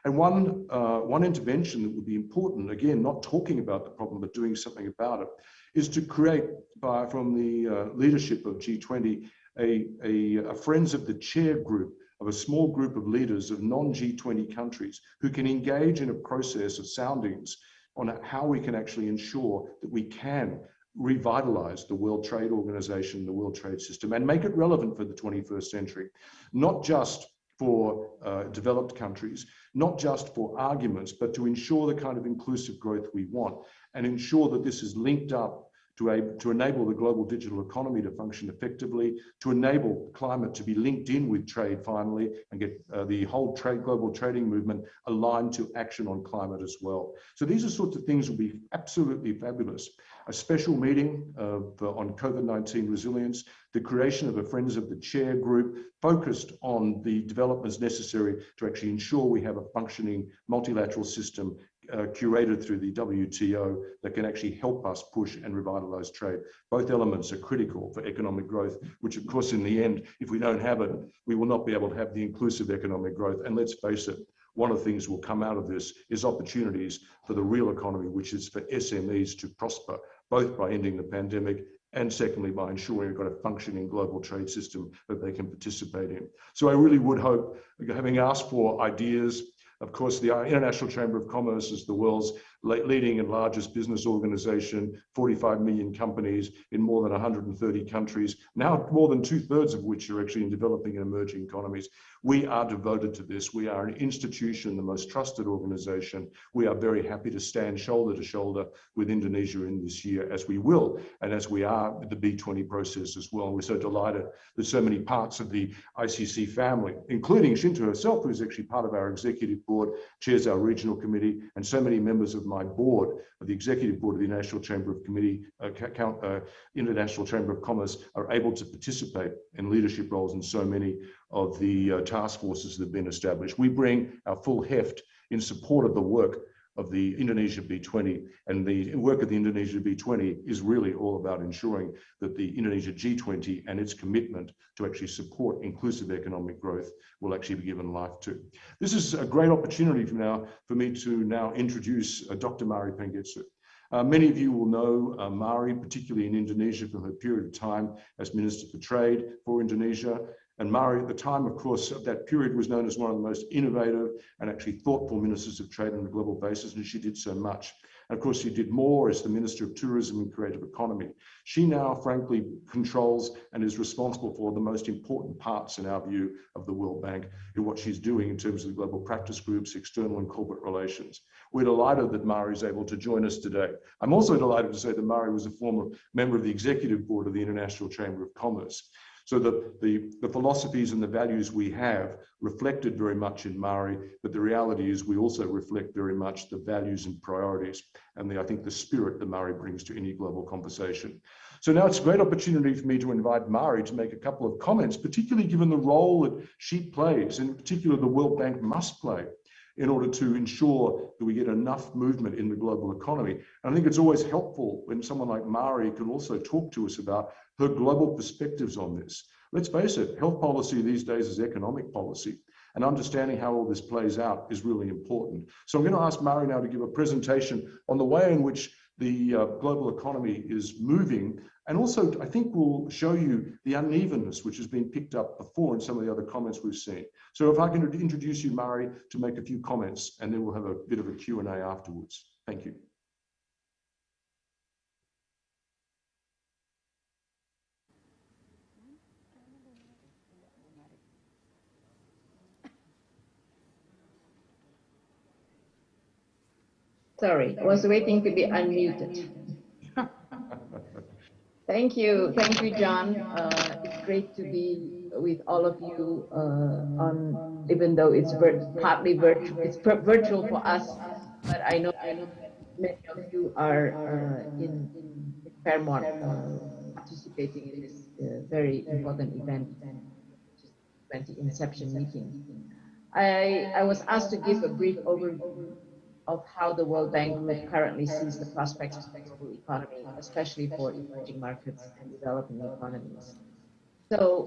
And one intervention that would be important, again, not talking about the problem, but doing something about it, is to create, from the leadership of G20, a Friends of the Chair group, of a small group of leaders of non-G20 countries who can engage in a process of soundings on how we can actually ensure that we can revitalize the World Trade Organization, the World Trade System, and make it relevant for the 21st century, not just for developed countries, not just for arguments, but to ensure the kind of inclusive growth we want and ensure that this is linked up to enable the global digital economy to function effectively, to enable climate to be linked in with trade finally, and get the whole global trading movement aligned to action on climate as well. So these are sorts of things will be absolutely fabulous. A special meeting on COVID-19 resilience, the creation of a Friends of the Chair group focused on the developments necessary to actually ensure we have a functioning multilateral system curated through the WTO that can actually help us push and revitalize trade. Both elements are critical for economic growth, which of course in the end, if we don't have it, we will not be able to have the inclusive economic growth. And let's face it, one of the things will come out of this is opportunities for the real economy, which is for SMEs to prosper, both by ending the pandemic and secondly, by ensuring we've got a functioning global trade system that they can participate in. So I really would hope, having asked for ideas, of course, the International Chamber of Commerce is the world's leading and largest business organization, 45 million companies in more than 130 countries, now more than 2/3 of which are actually in developing and emerging economies. We are devoted to this. We are an institution, the most trusted organization. We are very happy to stand shoulder to shoulder with Indonesia in this year, as we will, and as we are with the B20 process as well. We're so delighted that so many parts of the ICC family, including Shinta herself, who's actually part of our executive board, chairs our regional committee, and so many members of my board, of the executive board of the International Chamber of International Chamber of Commerce, are able to participate in leadership roles in so many of the task forces that have been established. We bring our full heft in support of the work of the Indonesia B20, and the work of the Indonesia B20 is really all about ensuring that the Indonesia G20 and its commitment to actually support inclusive economic growth will actually be given life to. This is a great opportunity for me to now introduce Dr. Mari Pengetsu. Many of you will know Mari, particularly in Indonesia, for her period of time as Minister for Trade for Indonesia. And Mari, at the time, of course, of that period, was known as one of the most innovative and actually thoughtful ministers of trade on a global basis, and she did so much. And of course, she did more as the Minister of Tourism and Creative Economy. She now, frankly, controls and is responsible for the most important parts, in our view, of the World Bank in what she's doing in terms of the global practice groups, external and corporate relations. We're delighted that Mari is able to join us today. I'm also delighted to say that Mari was a former member of the Executive Board of the International Chamber of Commerce. So the philosophies and the values we have reflected very much in Mari, but the reality is we also reflect very much the values and priorities and I think the spirit that Mari brings to any global conversation. So now it's a great opportunity for me to invite Mari to make a couple of comments, particularly given the role that she plays, and in particular the World Bank must play, in order to ensure that we get enough movement in the global economy. And I think it's always helpful when someone like Mari can also talk to us about her global perspectives on this. Let's face it, health policy these days is economic policy, and understanding how all this plays out is really important. So I'm going to ask Mari now to give a presentation on the way in which the global economy is moving, and also I think will show you the unevenness which has been picked up before in some of the other comments we've seen. So if I can introduce you, Mari, to make a few comments, and then we'll have a bit of a Q&A afterwards. Thank you. Sorry, I was waiting to be unmuted. Thank you, John. It's great to be with all of you even though it's partly virtual, virtual for us, but I know that many of you are in Fairmont participating in this very important event, which is 20 Inception meeting. I was asked to give a brief overview of how the World Bank Group currently sees the prospects of the global economy, especially for emerging markets and developing economies. So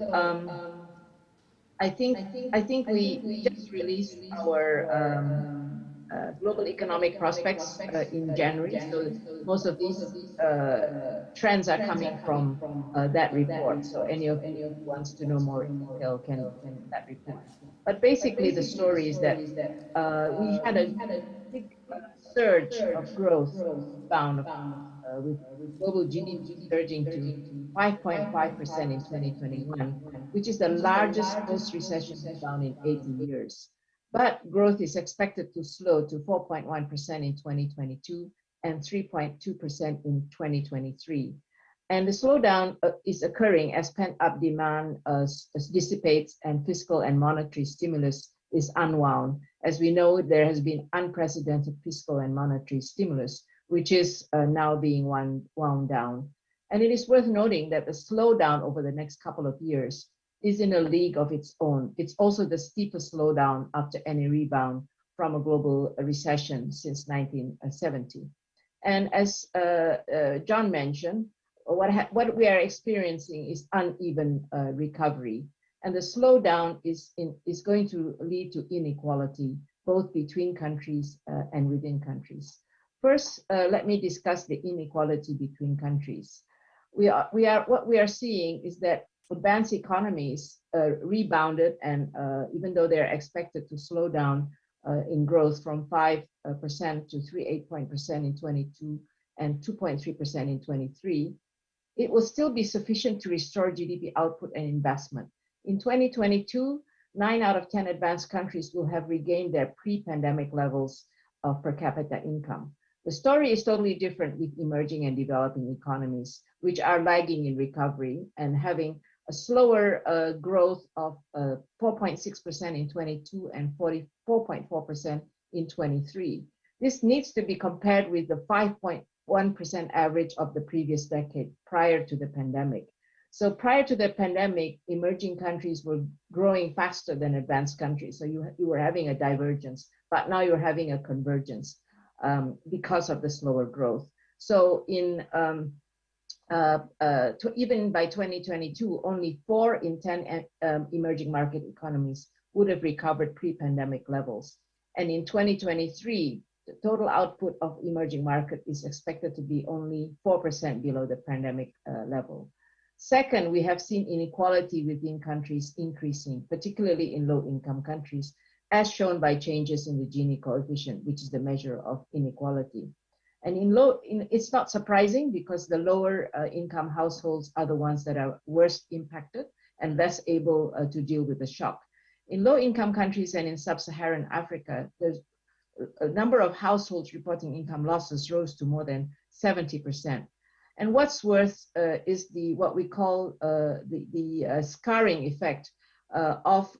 I think we just released our global economic prospects in January. So most of these trends are coming from that report. So any of you who wants to know more in detail can that report. But basically, the story is that we had a big surge of growth bound with global GDP surging to 5.5% in 2021, which is the largest post-recession rebound in 80 years. But growth is expected to slow to 4.1% in 2022 and 3.2% in 2023. And the slowdown is occurring as pent-up demand dissipates and fiscal and monetary stimulus is unwound. As we know, there has been unprecedented fiscal and monetary stimulus, which is now being wound down. And it is worth noting that the slowdown over the next couple of years is in a league of its own. It's also the steepest slowdown after any rebound from a global recession since 1970. And as John mentioned, what we are experiencing is uneven recovery. And the slowdown is going to lead to inequality, both between countries and within countries. First, let me discuss the inequality between countries. What we are seeing is that advanced economies rebounded, and even though they're expected to slow down in growth from 5% to 3.8% in 22 and 2.3% in 23, it will still be sufficient to restore GDP output and investment. In 2022, 9 out of 10 advanced countries will have regained their pre-pandemic levels of per capita income. The story is totally different with emerging and developing economies, which are lagging in recovery and having a slower growth of 4.6% in 22 and 44.4% in 23. This needs to be compared with the 5.1% average of the previous decade prior to the pandemic. So prior to the pandemic, emerging countries were growing faster than advanced countries. So you were having a divergence, but now you're having a convergence because of the slower growth. So in even by 2022, only 4 in 10 emerging market economies would have recovered pre-pandemic levels. And in 2023, the total output of emerging market is expected to be only 4% below the pandemic level. Second, we have seen inequality within countries increasing, particularly in low-income countries, as shown by changes in the Gini coefficient, which is the measure of inequality. And it's not surprising because the lower income households are the ones that are worst impacted and less able to deal with the shock. In low-income countries and in sub-Saharan Africa, there's a number of households reporting income losses rose to more than 70%. And what's worse is what we call the scarring effect of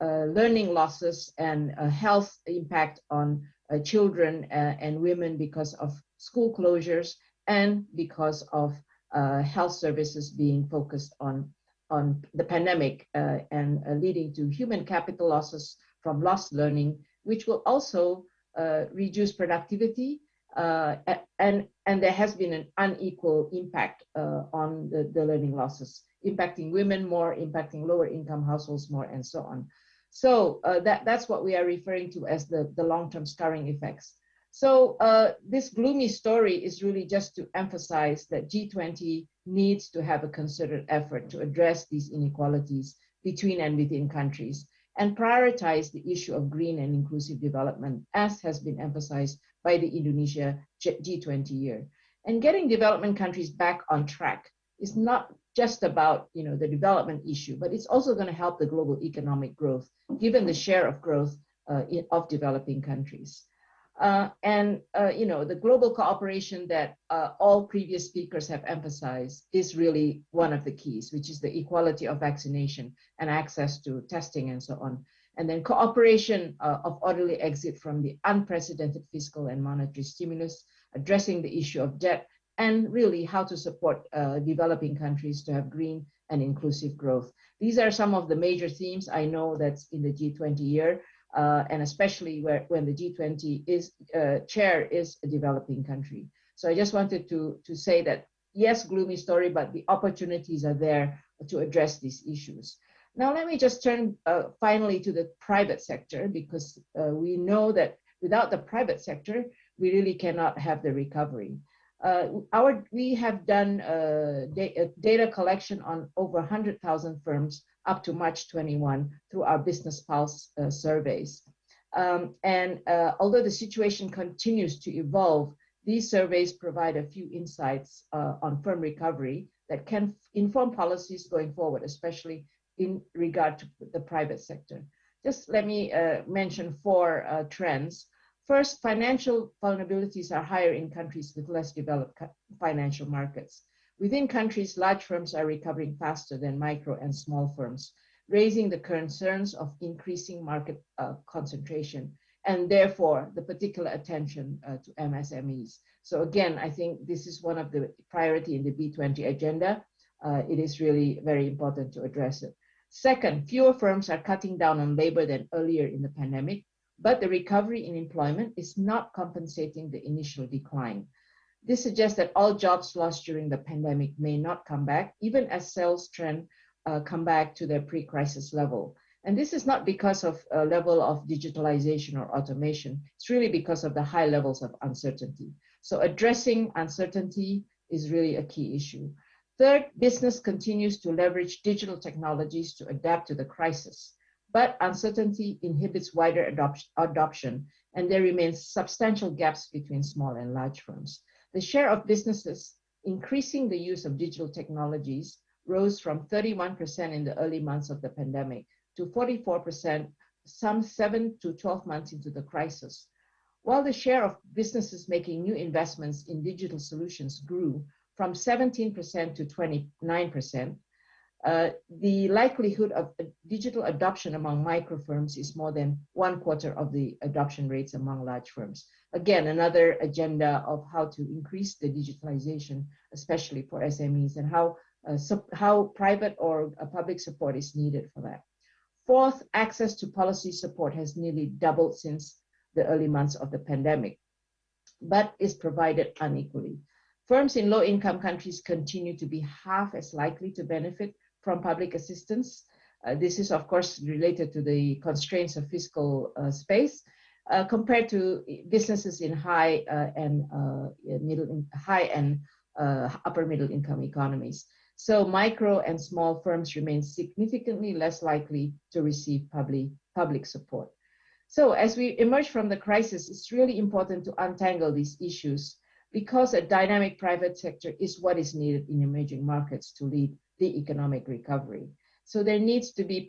learning losses and health impact on children and women because of school closures and because of health services being focused on the pandemic and leading to human capital losses from lost learning, which will also reduce productivity and there has been an unequal impact on the learning losses, impacting women more, impacting lower income households more, and so on. So that's what we are referring to as the long-term scarring effects. So this gloomy story is really just to emphasize that G20 needs to have a concerted effort to address these inequalities between and within countries and prioritize the issue of green and inclusive development, as has been emphasized by the Indonesia G20 year. And getting development countries back on track is not just about the development issue, but it's also going to help the global economic growth, given the share of growth of developing countries. The global cooperation that all previous speakers have emphasized is really one of the keys, which is the equality of vaccination and access to testing and so on. And then cooperation of orderly exit from the unprecedented fiscal and monetary stimulus, addressing the issue of debt, and really how to support developing countries to have green and inclusive growth. These are some of the major themes I know that's in the G20 year, and especially when the G20 chair is a developing country. So I just wanted to say that, yes, gloomy story, but the opportunities are there to address these issues. Now, let me just turn finally to the private sector, because we know that without the private sector, we really cannot have the recovery. We have done data collection on over 100,000 firms up to March 21 through our Business Pulse surveys. Although the situation continues to evolve, these surveys provide a few insights on firm recovery that can inform policies going forward, especially in regard to the private sector. Just let me mention 4 trends. First, financial vulnerabilities are higher in countries with less developed financial markets. Within countries, large firms are recovering faster than micro and small firms, raising the concerns of increasing market concentration, and therefore the particular attention to MSMEs. So again, I think this is one of the priority in the B20 agenda. It is really very important to address it. Second, fewer firms are cutting down on labor than earlier in the pandemic, but the recovery in employment is not compensating the initial decline. This suggests that all jobs lost during the pandemic may not come back, even as sales trend come back to their pre-crisis level. And this is not because of a level of digitalization or automation. It's really because of the high levels of uncertainty. So addressing uncertainty is really a key issue. Third, business continues to leverage digital technologies to adapt to the crisis. But uncertainty inhibits wider adoption, and there remains substantial gaps between small and large firms. The share of businesses increasing the use of digital technologies rose from 31% in the early months of the pandemic to 44% some 7 to 12 months into the crisis. While the share of businesses making new investments in digital solutions grew from 17% to 29%, the likelihood of digital adoption among micro firms is more than 1/4 of the adoption rates among large firms. Again, another agenda of how to increase the digitalization, especially for SMEs, and how private or public support is needed for that. Fourth, access to policy support has nearly doubled since the early months of the pandemic, but is provided unequally. Firms in low-income countries continue to be half as likely to benefit from public assistance. This is, of course, related to the constraints of fiscal space compared to businesses in high and upper middle income economies. So micro and small firms remain significantly less likely to receive public support. So as we emerge from the crisis, it's really important to untangle these issues, because a dynamic private sector is what is needed in emerging markets to lead the economic recovery. So there needs to be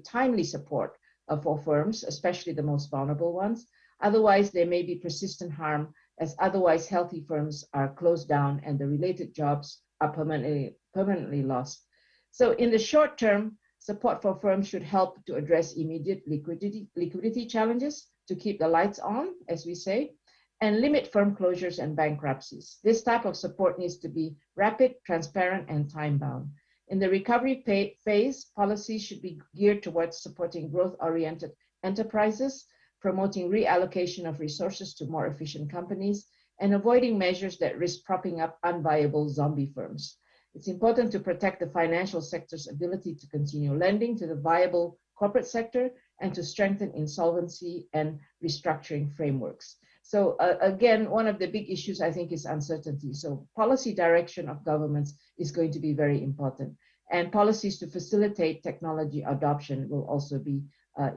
timely support for firms, especially the most vulnerable ones. Otherwise, there may be persistent harm, as otherwise healthy firms are closed down and the related jobs are permanently lost. So in the short term, support for firms should help to address immediate liquidity challenges, to keep the lights on, as we say, and limit firm closures and bankruptcies. This type of support needs to be rapid, transparent, and time-bound. In the recovery phase, policies should be geared towards supporting growth-oriented enterprises, promoting reallocation of resources to more efficient companies, and avoiding measures that risk propping up unviable zombie firms. It's important to protect the financial sector's ability to continue lending to the viable corporate sector and to strengthen insolvency and restructuring frameworks. So again, one of the big issues, I think, is uncertainty. So policy direction of governments is going to be very important. And policies to facilitate technology adoption will also be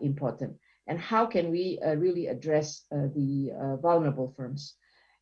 important. And how can we really address the vulnerable firms?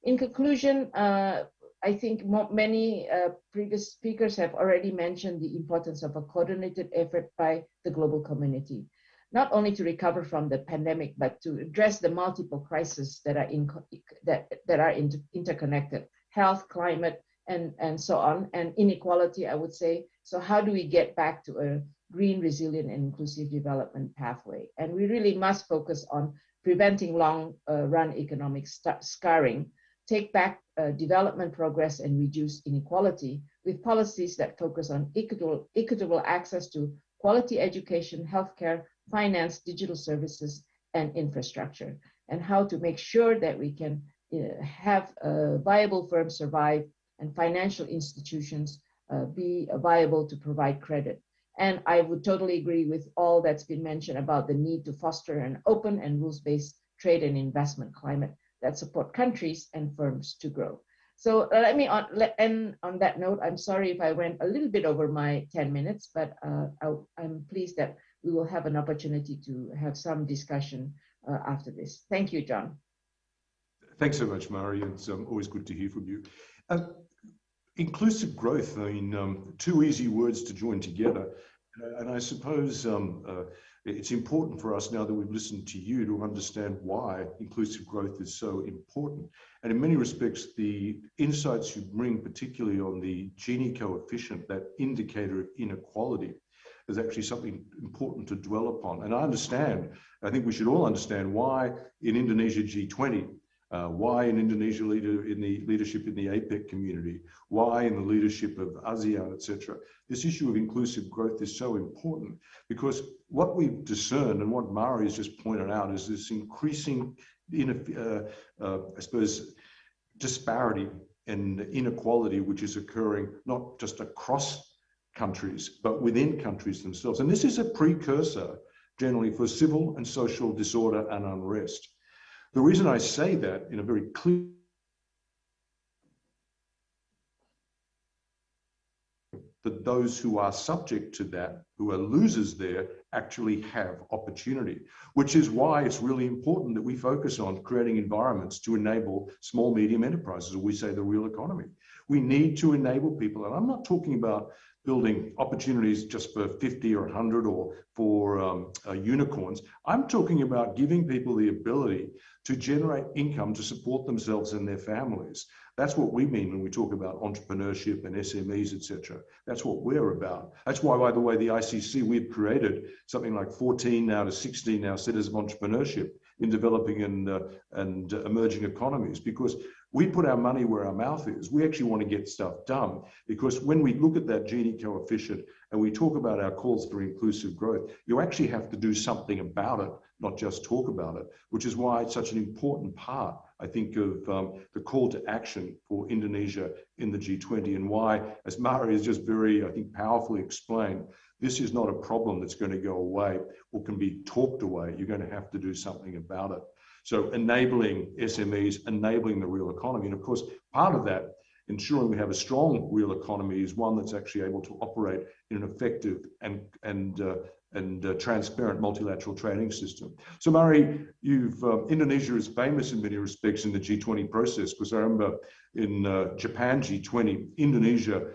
In conclusion, I think many previous speakers have already mentioned the importance of a coordinated effort by the global community. not only to recover from the pandemic, but to address the multiple crises that are interconnected: health, climate, and so on, and inequality, I would say. So how do we get back to a green, resilient, and inclusive development pathway? And we really must focus on preventing long-run economic scarring, take back development progress, and reduce inequality with policies that focus on equitable access to quality education, healthcare, finance, digital services, and infrastructure, and how to make sure that we can have viable firms survive and financial institutions be viable to provide credit. And I would totally agree with all that's been mentioned about the need to foster an open and rules-based trade and investment climate that support countries and firms to grow. So let me end on that note. I'm sorry if I went a little bit over my 10 minutes, but I'm pleased that we will have an opportunity to have some discussion after this. Thank you, John. Thanks so much, Mari. It's always good to hear from you. Inclusive growth, I mean, two easy words to join together. And I suppose it's important for us now that we've listened to you to understand why inclusive growth is so important. And in many respects, the insights you bring, particularly on the Gini coefficient, that indicator of inequality, is actually something important to dwell upon. And I think we should all understand why in Indonesia G20, why in Indonesia in the leadership in the APEC community, why in the leadership of ASEAN, etc. This issue of inclusive growth is so important because what we've discerned and what Mari has just pointed out is this increasing, I suppose, disparity and inequality which is occurring not just across countries, but within countries themselves. And this is a precursor generally for civil and social disorder and unrest. The reason I say that in a very clear that those who are subject to that, who are losers there, actually have opportunity, which is why it's really important that we focus on creating environments to enable small, medium enterprises, or we say the real economy. We need to enable people, and I'm not talking about building opportunities just for 50 or 100 or for unicorns. I'm talking about giving people the ability to generate income to support themselves and their families. That's what we mean when we talk about entrepreneurship and SMEs, etc. That's what we're about. That's why, by the way, the ICC, we've created something like 14 now to 16 now centers of entrepreneurship in developing and emerging economies, because we put our money where our mouth is. We actually want to get stuff done, because when we look at that Gini coefficient and we talk about our calls for inclusive growth, you actually have to do something about it, not just talk about it, which is why it's such an important part, I think, of the call to action for Indonesia in the G20, and why, as Mari has just very, I think, powerfully explained, this is not a problem that's going to go away or can be talked away. You're going to have to do something about it. So enabling SMEs, enabling the real economy. And of course, part of that, ensuring we have a strong real economy, is one that's actually able to operate in an effective and transparent multilateral trading system. So Mari, Indonesia is famous in many respects in the G20 process, because I remember in Japan G20, Indonesia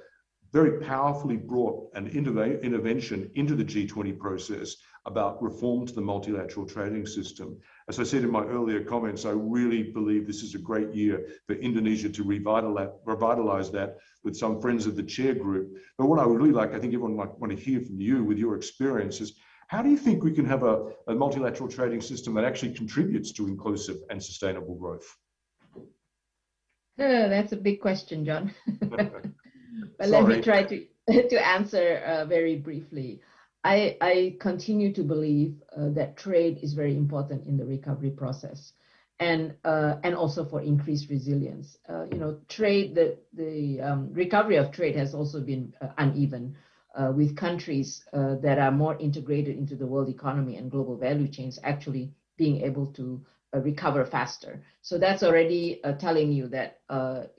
very powerfully brought an intervention into the G20 process about reform to the multilateral trading system. As I said in my earlier comments, I really believe this is a great year for Indonesia to revitalize that with some friends of the chair group. But what I would really like, I think everyone might want to hear from you with your experiences, how do you think we can have a multilateral trading system that actually contributes to inclusive and sustainable growth? That's a big question, John. But let me try to answer very briefly. I continue to believe that trade is very important in the recovery process, and also for increased resilience. Trade, the recovery of trade has also been uneven, with countries that are more integrated into the world economy and global value chains actually being able to recover faster. So that's already telling you that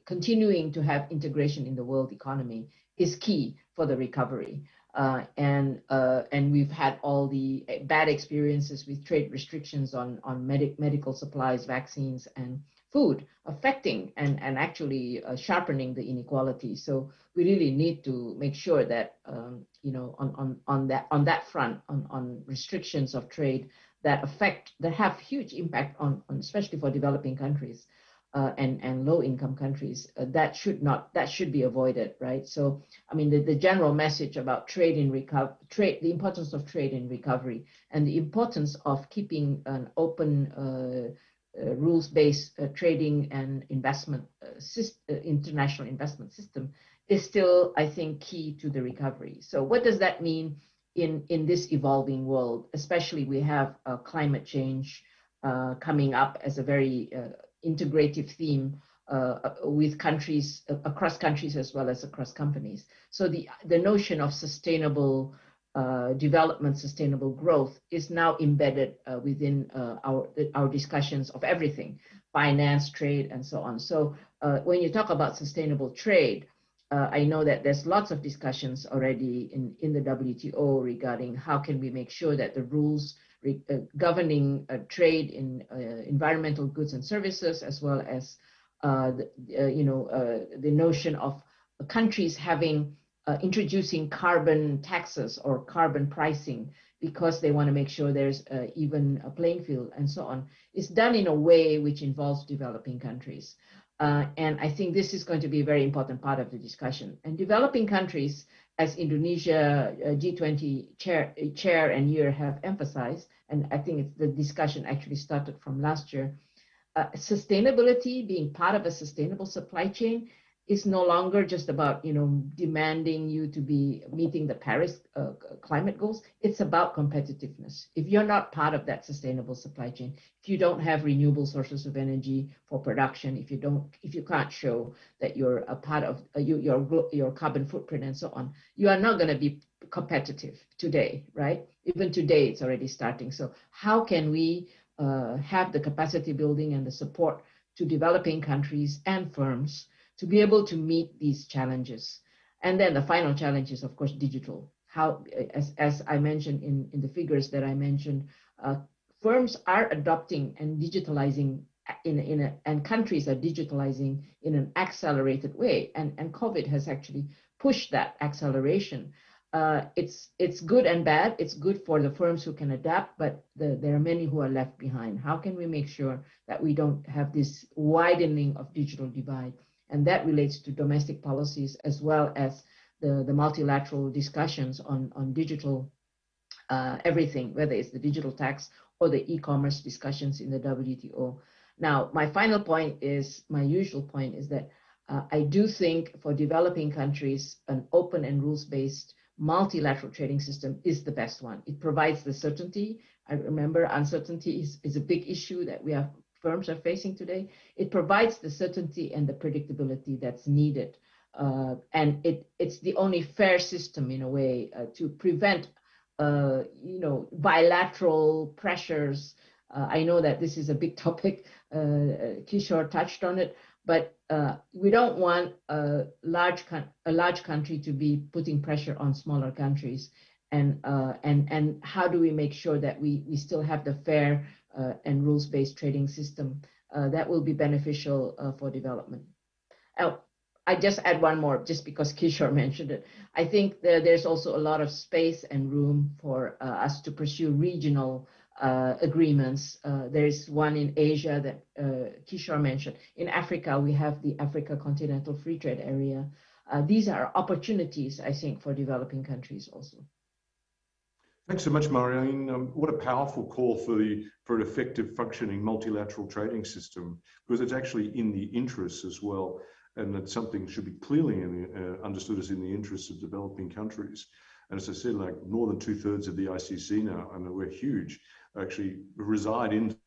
continuing to have integration in the world economy is key for the recovery. And we've had all the bad experiences with trade restrictions on medical supplies, vaccines, and food, affecting and actually sharpening the inequality. So we really need to make sure that on that front, on restrictions of trade that have huge impact on especially for developing countries and low-income countries, that should be avoided, right? So I mean the general message about the importance of trade in recovery, and the importance of keeping an open rules-based trading and investment international investment system is still, I think, key to the recovery. So what does that mean in this evolving world? Especially we have climate change coming up as a very integrative theme with countries, across countries as well as across companies. So the notion of sustainable development, sustainable growth is now embedded within our discussions of everything, finance, trade, and so on. So when you talk about sustainable trade, I know that there's lots of discussions already in the WTO regarding how can we make sure that the rules governing trade in environmental goods and services, as well as the notion of countries having introducing carbon taxes or carbon pricing because they want to make sure there's even a playing field and so on, is done in a way which involves developing countries. And I think this is going to be a very important part of the discussion. And developing countries, as Indonesia G20 chair and year have emphasized, and I think the discussion actually started from last year, sustainability, being part of a sustainable supply chain, is no longer just about demanding you to be meeting the Paris climate goals. It's about competitiveness. If you're not part of that sustainable supply chain, if you don't have renewable sources of energy for production, if you can't show that you're a part of your carbon footprint and so on, you are not going to be competitive today, right? Even today, it's already starting. So how can we have the capacity building and the support to developing countries and firms to be able to meet these challenges? And then the final challenge is, of course, digital. How, as I mentioned in the figures that I mentioned, firms are adopting and digitalizing and countries are digitalizing in an accelerated way. And COVID has actually pushed that acceleration. It's good and bad. It's good for the firms who can adapt, but there are many who are left behind. How can we make sure that we don't have this widening of digital divide? And that relates to domestic policies as well as the multilateral discussions on digital everything, whether it's the digital tax or the e-commerce discussions in the WTO. Now, my final point is, my usual point is that I do think for developing countries, an open and rules-based multilateral trading system is the best one. It provides the certainty. I remember uncertainty is a big issue that firms are facing today. It provides the certainty and the predictability that's needed. And it's the only fair system in a way to prevent bilateral pressures. I know that this is a big topic. Kishore touched on it, but we don't want a large country to be putting pressure on smaller countries. And how do we make sure that we still have the fair and rules-based trading system that will be beneficial for development? I just add one more, just because Kishore mentioned it. I think there's also a lot of space and room for us to pursue regional agreements. There's one in Asia that Kishore mentioned. In Africa, we have the Africa Continental Free Trade Area. These are opportunities, I think, for developing countries also. Thanks so much, Marianne. What a powerful call for an effective functioning multilateral trading system, because it's actually in the interests as well, and that something should be clearly understood as in the interests of developing countries. And as I said, like more than 2/3 of the ICC now, I mean, we're huge, actually reside in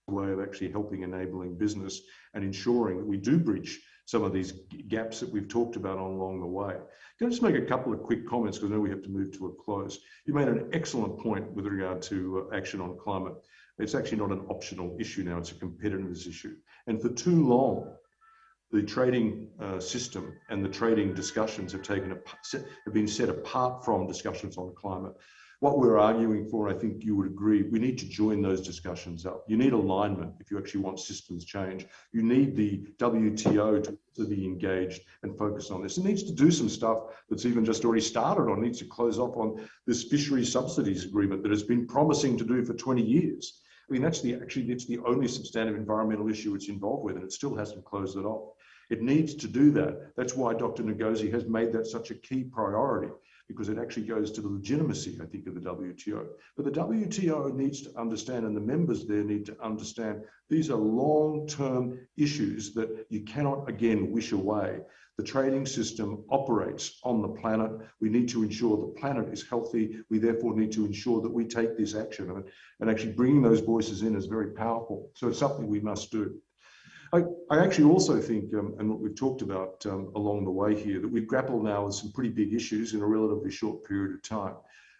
a way of actually helping enabling business and ensuring that we do breach some of these gaps that we've talked about along the way. Can I just make a couple of quick comments, because I know we have to move to a close. You made an excellent point with regard to action on climate. It's actually not an optional issue now, it's a competitiveness issue. And for too long, the trading system and the trading discussions have been set apart from discussions on climate. What we're arguing for, I think you would agree, we need to join those discussions up. You need alignment if you actually want systems change. You need the WTO to be engaged and focus on this. It needs to do some stuff that's even just already started on, needs to close off on this fishery subsidies agreement that has been promising to do for 20 years. I mean, it's the only substantive environmental issue it's involved with, and it still hasn't closed it off. It needs to do that. That's why Dr. Ngozi has made that such a key priority, because it actually goes to the legitimacy, I think, of the WTO. But the WTO needs to understand, and the members there need to understand, these are long-term issues that you cannot, again, wish away. The trading system operates on the planet. We need to ensure the planet is healthy. We therefore need to ensure that we take this action. And actually bringing those voices in is very powerful. So it's something we must do. I actually also think, and what we've talked about along the way here, that we've grappled now with some pretty big issues in a relatively short period of time.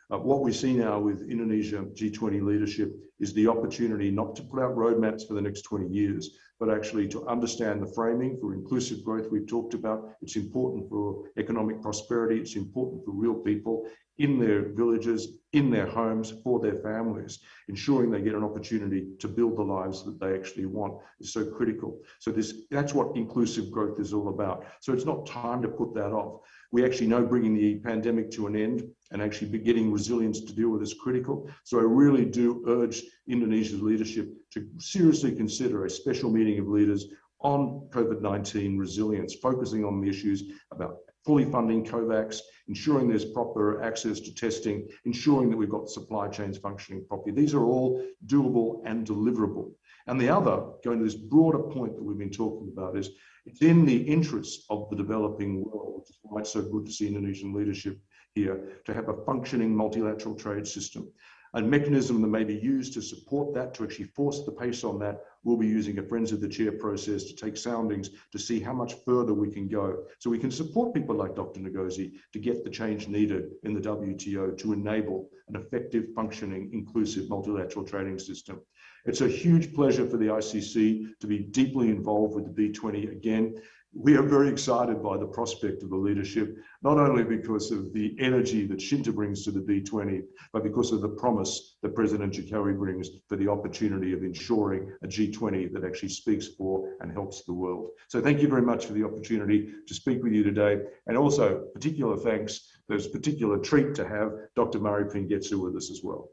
What we see now with Indonesia G20 leadership is the opportunity not to put out roadmaps for the next 20 years, but actually to understand the framing for inclusive growth we've talked about. It's important for economic prosperity. It's important for real people in their villages, in their homes, for their families. Ensuring they get an opportunity to build the lives that they actually want is so critical. So that's what inclusive growth is all about. So it's not time to put that off. We actually know bringing the pandemic to an end and actually getting resilience to deal with is critical. So I really do urge Indonesia's leadership to seriously consider a special meeting of leaders on COVID-19 resilience, focusing on the issues about fully funding COVAX, ensuring there's proper access to testing, ensuring that we've got supply chains functioning properly. These are all doable and deliverable. And the other, going to this broader point that we've been talking about, is it's in the interests of the developing world, which is why it's so good to see Indonesian leadership here, to have a functioning multilateral trade system. A mechanism that may be used to support that, to actually force the pace on that, we'll be using a Friends of the Chair process to take soundings to see how much further we can go. So we can support people like Dr. Ngozi to get the change needed in the WTO to enable an effective, functioning, inclusive multilateral trading system. It's a huge pleasure for the ICC to be deeply involved with the B20 again. We are very excited by the prospect of the leadership, not only because of the energy that Shinta brings to the B20, but because of the promise that President Jokowi brings for the opportunity of ensuring a G20 that actually speaks for and helps the world. So thank you very much for the opportunity to speak with you today. And also particular thanks, there's a particular treat to have Dr. Murray Pingetsu with us as well.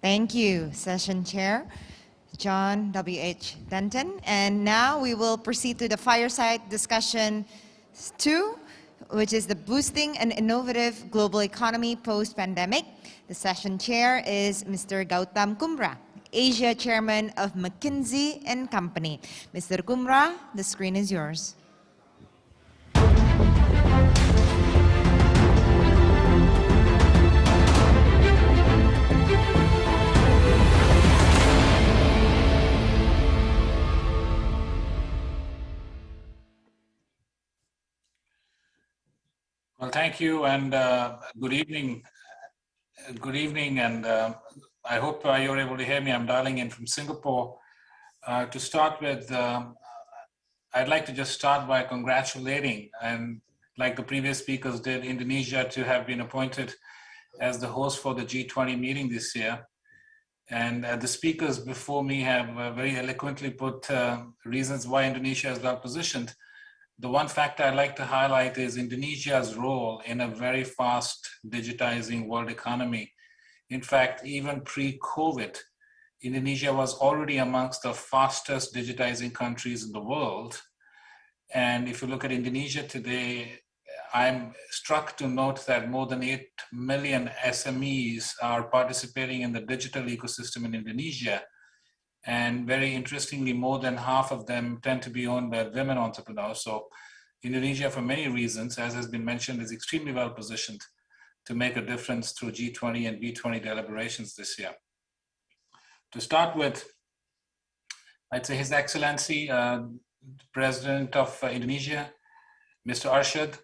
Thank you, Session Chair John W.H. Denton. And now we will proceed to the fireside discussion 2, which is the boosting an innovative global economy post-pandemic. The session chair is Mr. Gautam Kumra, Asia Chairman of McKinsey & Company. Mr. Kumra, the screen is yours. Well, thank you, and good evening. Good evening, and I hope you're able to hear me. I'm dialing in from Singapore. To start with, I'd like to just start by congratulating, and like the previous speakers did, Indonesia to have been appointed as the host for the G20 meeting this year. And the speakers before me have very eloquently put reasons why Indonesia is well positioned. The one factor I'd like to highlight is Indonesia's role in a very fast digitizing world economy. In fact, even pre-COVID, Indonesia was already amongst the fastest digitizing countries in the world. And if you look at Indonesia today, I'm struck to note that more than 8 million SMEs are participating in the digital ecosystem in Indonesia. And very interestingly, more than half of them tend to be owned by women entrepreneurs. So Indonesia, for many reasons, as has been mentioned, is extremely well positioned to make a difference through G20 and B20 deliberations this year. To start with, I'd say His Excellency, President of Indonesia, Mr. Arshad,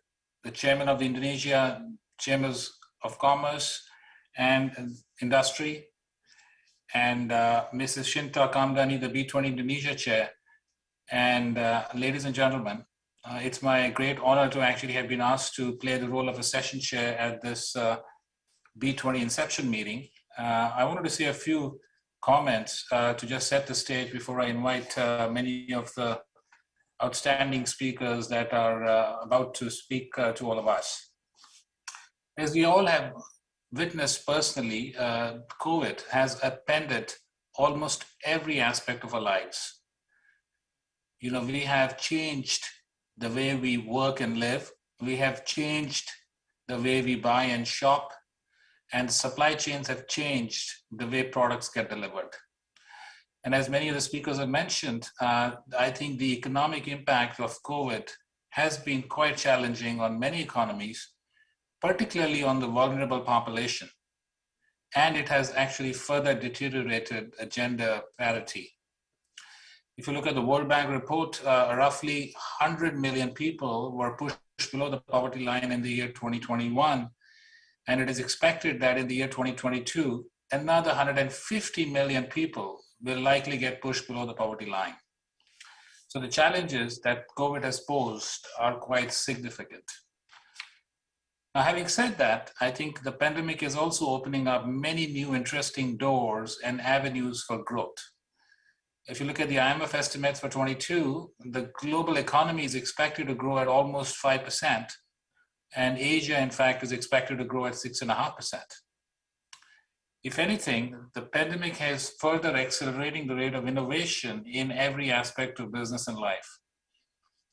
the Chairman of the Indonesia Chambers of Commerce and Industry, and Mrs. Shinta Kamdani, the B20 Indonesia Chair, And ladies and gentlemen, it's my great honor to actually have been asked to play the role of a session chair at this B20 Inception meeting. I wanted to say a few comments to just set the stage before I invite many of the outstanding speakers that are about to speak to all of us. As we all have witnessed personally, COVID has upended almost every aspect of our lives. You know, we have changed the way we work and live. We have changed the way we buy and shop, and supply chains have changed the way products get delivered. And as many of the speakers have mentioned, I think the economic impact of COVID has been quite challenging on many economies, particularly on the vulnerable population. And it has actually further deteriorated gender parity. If you look at the World Bank report, roughly 100 million people were pushed below the poverty line in the year 2021. And it is expected that in the year 2022, another 150 million people will likely get pushed below the poverty line. So the challenges that COVID has posed are quite significant. Now, having said that, I think the pandemic is also opening up many new interesting doors and avenues for growth. If you look at the IMF estimates for 22, the global economy is expected to grow at almost 5%, and Asia, in fact, is expected to grow at 6.5%. If anything, the pandemic has further accelerating the rate of innovation in every aspect of business and life.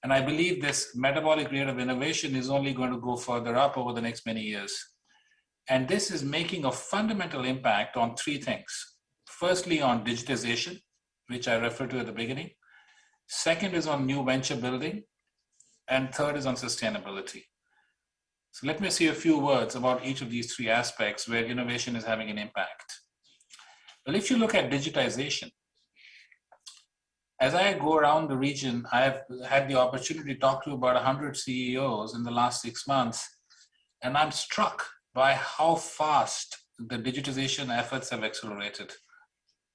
And I believe this metabolic rate of innovation is only going to go further up over the next many years. And this is making a fundamental impact on three things. Firstly, on digitization, which I referred to at the beginning. Second is on new venture building. And third is on sustainability. So let me say a few words about each of these three aspects where innovation is having an impact. Well, if you look at digitization, as I go around the region, I have had the opportunity to talk to about 100 CEOs in the last 6 months, and I'm struck by how fast the digitization efforts have accelerated.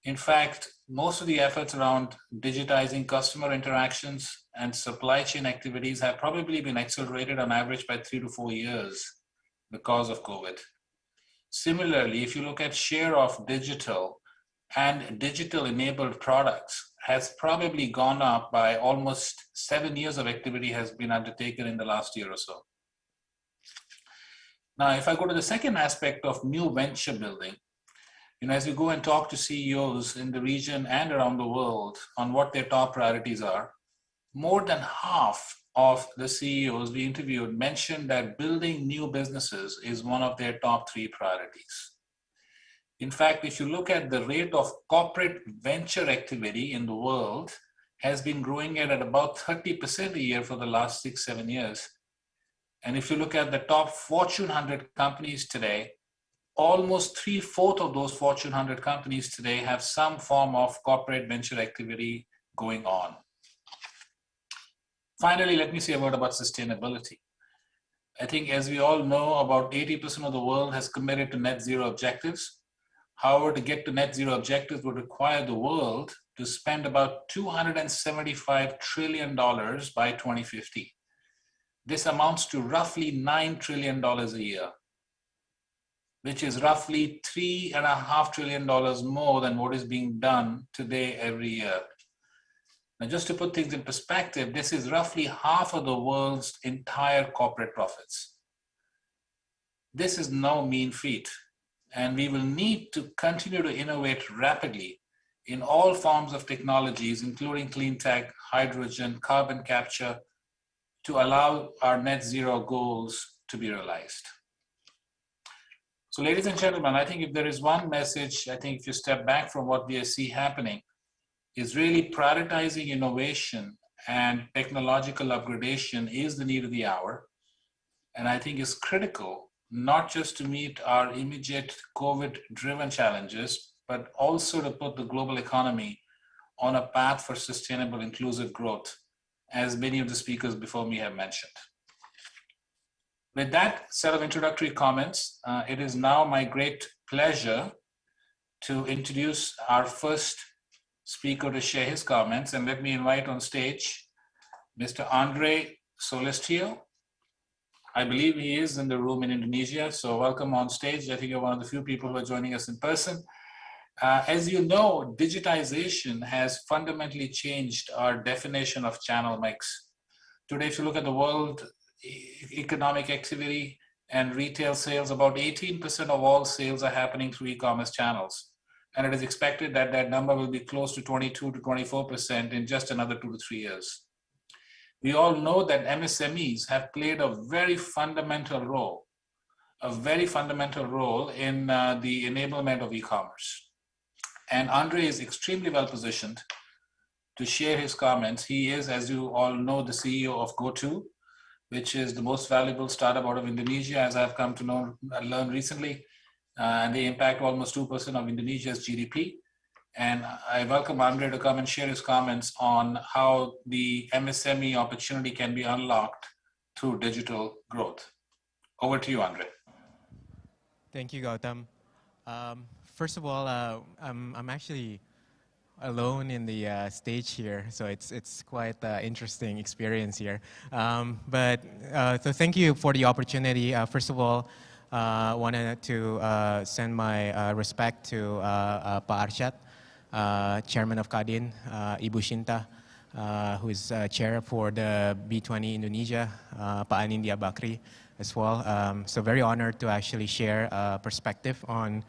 In fact, most of the efforts around digitizing customer interactions and supply chain activities have probably been accelerated on average by 3 to 4 years because of COVID. Similarly, if you look at share of digital and digital enabled products has probably gone up by almost 7 years of activity has been undertaken in the last year or so. Now, if I go to the second aspect of new venture building, you know, as you go and talk to CEOs in the region and around the world on what their top priorities are, more than half of the CEOs we interviewed mentioned that building new businesses is one of their top 3 priorities. In fact, if you look at the rate of corporate venture activity in the world has been growing at about 30% a year for the last 6-7 years. And if you look at the top Fortune 100 companies today, almost 3/4 of those Fortune 100 companies today have some form of corporate venture activity going on. Finally, let me say a word about sustainability. I think as we all know, about 80% of the world has committed to net zero objectives. However, to get to net zero objectives would require the world to spend about $275 trillion by 2050. This amounts to roughly $9 trillion a year, which is roughly $3.5 trillion more than what is being done today every year. Now, just to put things in perspective, this is roughly half of the world's entire corporate profits. This is no mean feat, and we will need to continue to innovate rapidly in all forms of technologies, including clean tech, hydrogen, carbon capture, to allow our net zero goals to be realized. So ladies and gentlemen, I think if there is one message, I think if you step back from what we see happening, is really prioritizing innovation and technological upgradation is the need of the hour. And I think is critical, not just to meet our immediate COVID-driven challenges, but also to put the global economy on a path for sustainable, inclusive growth, as many of the speakers before me have mentioned. With that set of introductory comments, it is now my great pleasure to introduce our first speaker to share his comments. And let me invite on stage Mr. Andre Solestio. I believe he is in the room in Indonesia, so welcome on stage. I think you're one of the few people who are joining us in person. As you know, digitization has fundamentally changed our definition of channel mix. Today, if you look at the world economic activity and retail sales, about 18% of all sales are happening through e-commerce channels. And it is expected that that number will be close to 22 to 24% in just another 2 to 3 years. We all know that MSMEs have played a very fundamental role in the enablement of e-commerce. And Andre is extremely well positioned to share his comments. He is, as you all know, the CEO of GoTo, which is the most valuable startup out of Indonesia, as I've come to learn recently. And they impact almost 2% of Indonesia's GDP. And I welcome Andre to come and share his comments on how the MSME opportunity can be unlocked through digital growth. Over to you, Andre. Thank you, Gautam. First of all, I'm actually alone in the stage here, so it's quite an interesting experience here. So thank you for the opportunity. First of all, wanted to send my respect to Pak Arsyad, Chairman of Kadin, Ibu Shinta, who is Chair for the B20 Indonesia, Pak Anindya Bakri as well. So very honored to actually share a perspective on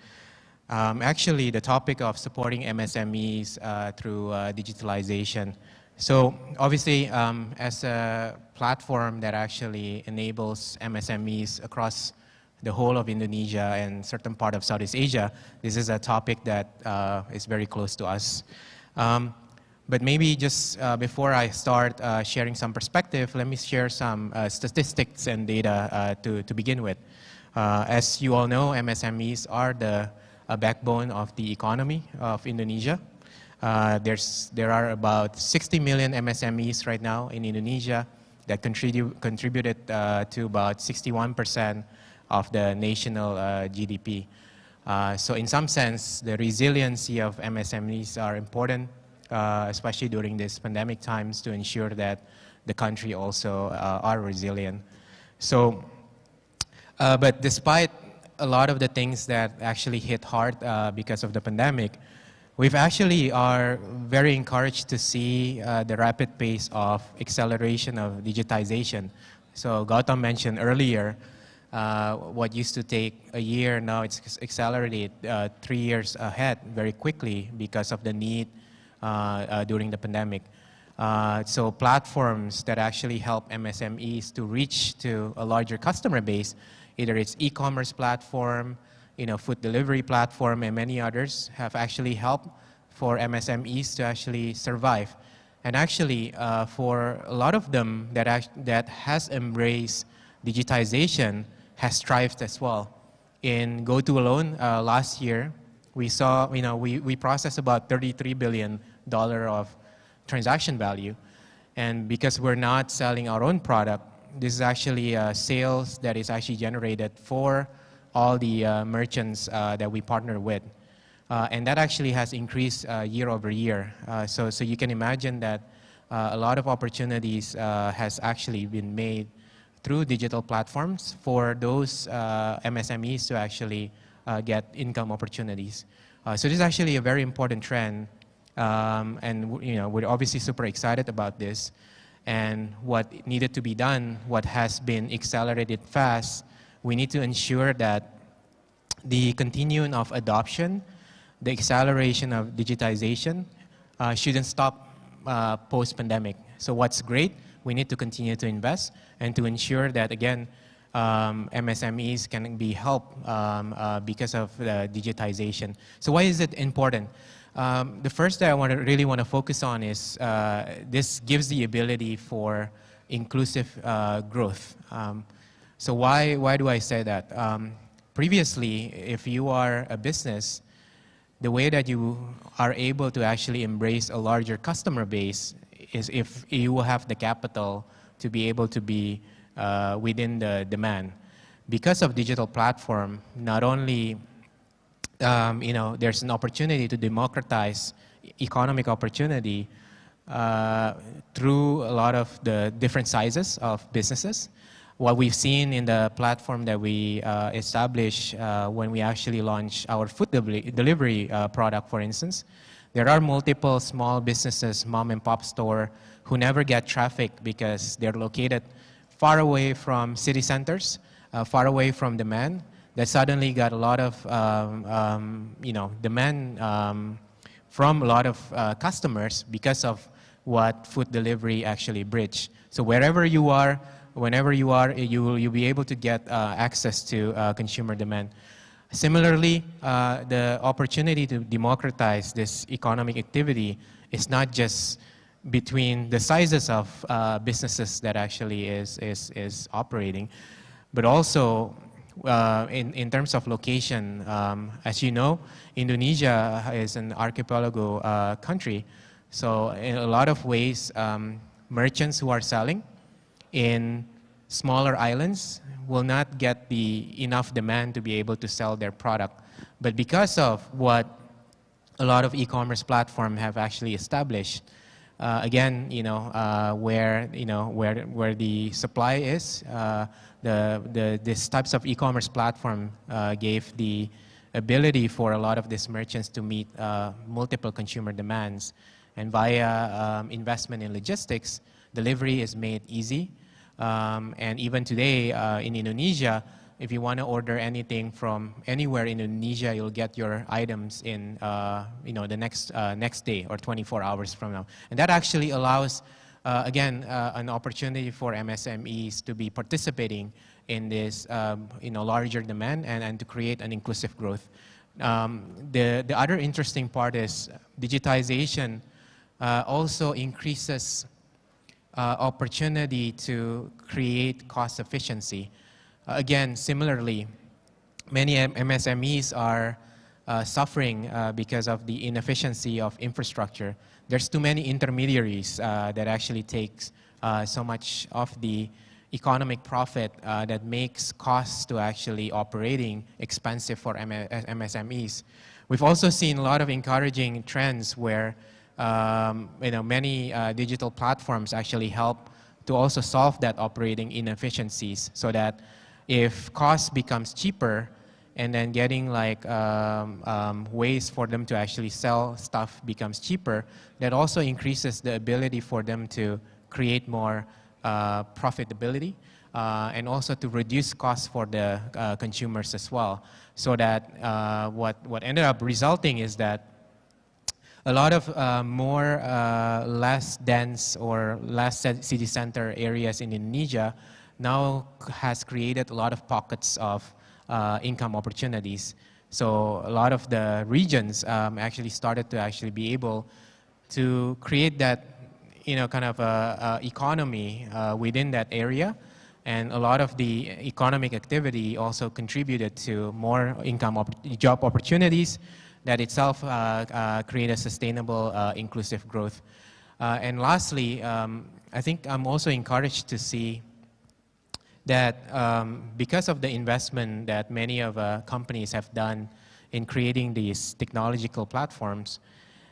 actually the topic of supporting MSMEs through digitalization. So obviously, as a platform that actually enables MSMEs across the whole of Indonesia and certain part of Southeast Asia, this is a topic that is very close to us. But maybe just before I start sharing some perspective, let me share some statistics and data to begin with. As you all know, MSMEs are the backbone of the economy of Indonesia. There are about 60 million MSMEs right now in Indonesia that contributed to about 61% of the national GDP. So in some sense, the resiliency of MSMEs are important, especially during this pandemic times, to ensure that the country also are resilient. So, but despite a lot of the things that actually hit hard because of the pandemic, we've actually are very encouraged to see the rapid pace of acceleration of digitization. So Gautam mentioned earlier, what used to take a year, now it's accelerated 3 years ahead very quickly because of the need during the pandemic. So platforms that actually help MSMEs to reach to a larger customer base, either it's e-commerce platform, food delivery platform, and many others have actually helped for MSMEs to actually survive. And actually, for a lot of them that has embraced digitization, has thrived as well. In GoTo alone, last year, we saw, we processed about $33 billion of transaction value. And because we're not selling our own product, this is actually sales that is actually generated for all the merchants that we partner with. And that actually has increased year over year. So you can imagine that a lot of opportunities has actually been made through digital platforms for those MSMEs to actually get income opportunities. So this is actually a very important trend, and we're obviously super excited about this. And what needed to be done, what has been accelerated fast, we need to ensure that the continuing of adoption, the acceleration of digitization shouldn't stop post-pandemic. So what's great, we need to continue to invest and to ensure that, again, MSMEs can be helped because of the digitization. So why is it important? The first that I really want to focus on is this gives the ability for inclusive growth. So why do I say that? Previously, if you are a business, the way that you are able to actually embrace a larger customer base is if you have the capital to be able to be within the demand. Because of digital platform, not only there's an opportunity to democratize economic opportunity through a lot of the different sizes of businesses. What we've seen in the platform that we established when we actually launched our food delivery product, for instance, there are multiple small businesses, mom and pop store, who never get traffic because they're located far away from city centers, far away from demand, that suddenly got a lot of demand from a lot of customers because of what food delivery actually bridge. So wherever you are, whenever you are, you'll be able to get access to consumer demand. Similarly, the opportunity to democratize this economic activity is not just between the sizes of businesses that actually is operating, but also in terms of location. As you know, Indonesia is an archipelago country, so in a lot of ways, merchants who are selling in smaller islands will not get enough demand to be able to sell their product. But because of what a lot of e-commerce platforms have actually established, again, where the supply is, these types of e-commerce platform gave the ability for a lot of these merchants to meet multiple consumer demands. And via investment in logistics, delivery is made easy. And even today in Indonesia, if you want to order anything from anywhere in Indonesia, you'll get your items in the next day or 24 hours from now. And that actually allows, again, an opportunity for MSMEs to be participating in this larger demand and to create an inclusive growth. The other interesting part is digitization also increases opportunity to create cost efficiency. Again, similarly, many MSMEs are suffering because of the inefficiency of infrastructure. There's too many intermediaries that actually takes so much of the economic profit that makes costs to actually operating expensive for MSMEs. We've also seen a lot of encouraging trends where many digital platforms actually help to also solve that operating inefficiencies, so that if cost becomes cheaper and then getting ways for them to actually sell stuff becomes cheaper, that also increases the ability for them to create more profitability and also to reduce costs for the consumers as well. So that what ended up resulting is that a lot of less dense or less city center areas in Indonesia now has created a lot of pockets of income opportunities. So a lot of the regions actually started to actually be able to create that kind of economy within that area. And a lot of the economic activity also contributed to more job opportunities that itself create a sustainable, inclusive growth. And lastly, I think I'm also encouraged to see that because of the investment that many of companies have done in creating these technological platforms,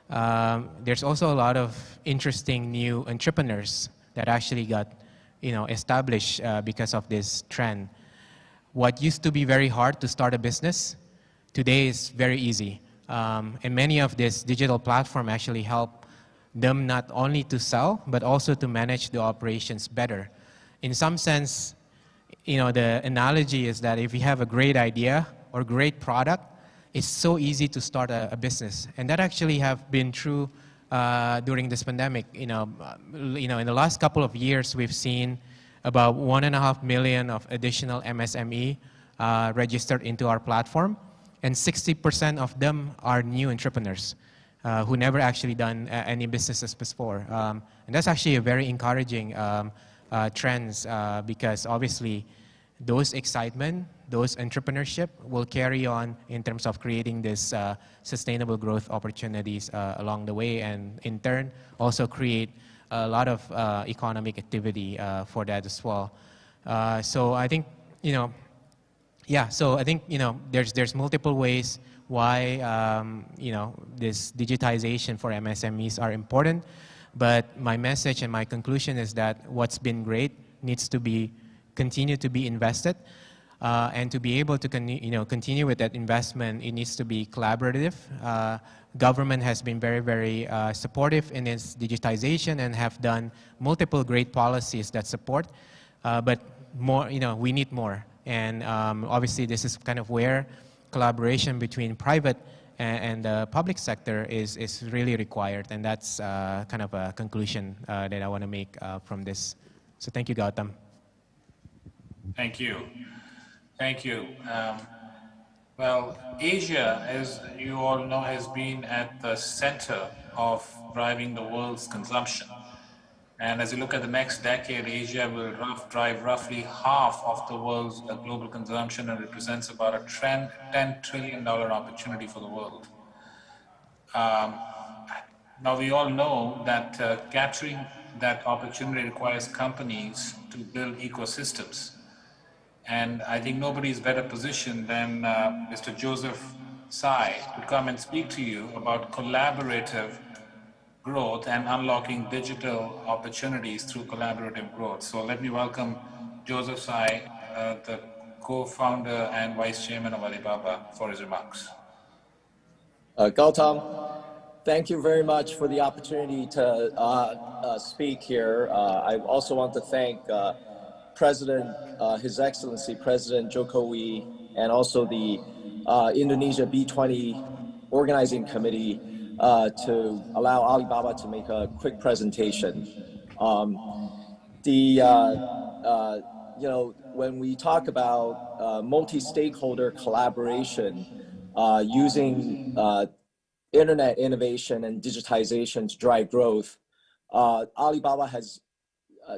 there's also a lot of interesting new entrepreneurs that actually got established because of this trend. What used to be very hard to start a business, today is very easy. And many of these digital platforms actually help them not only to sell, but also to manage the operations better. In some sense, the analogy is that if you have a great idea or great product, it's so easy to start a business. And that actually have been true during this pandemic. In the last couple of years, we've seen about 1.5 million of additional MSME registered into our platform. And 60% of them are new entrepreneurs who never actually done any businesses before. And that's actually a very encouraging trends because obviously those excitement, those entrepreneurship will carry on in terms of creating this sustainable growth opportunities along the way, and in turn also create a lot of economic activity for that as well. So I think, yeah, so I think, there's multiple ways why, this digitization for MSMEs are important. But my message and my conclusion is that what's been great needs to be continue to be invested. And to be able to continue with that investment, it needs to be collaborative. Government has been very, very supportive in its digitization and have done multiple great policies that support. But more, we need more. And obviously, this is kind of where collaboration between private and the public sector is really required. And that's kind of a conclusion that I want to make from this. So thank you, Gautam. Thank you. Thank you. Well, Asia, as you all know, has been at the center of driving the world's consumption. And as you look at the next decade, Asia will drive roughly half of the world's global consumption and represents about a $10 trillion opportunity for the world. Now, we all know that capturing that opportunity requires companies to build ecosystems. And I think nobody is better positioned than Mr. Joseph Tsai to come and speak to you about collaborative growth and unlocking digital opportunities through collaborative growth. So let me welcome Joseph Tsai, the co-founder and vice chairman of Alibaba, for his remarks. Gautam, thank you very much for the opportunity to speak here. I also want to thank His Excellency President Jokowi, and also the Indonesia B20 Organizing Committee to allow Alibaba to make a quick presentation. When we talk about multi-stakeholder collaboration using internet innovation and digitization to drive growth, Alibaba has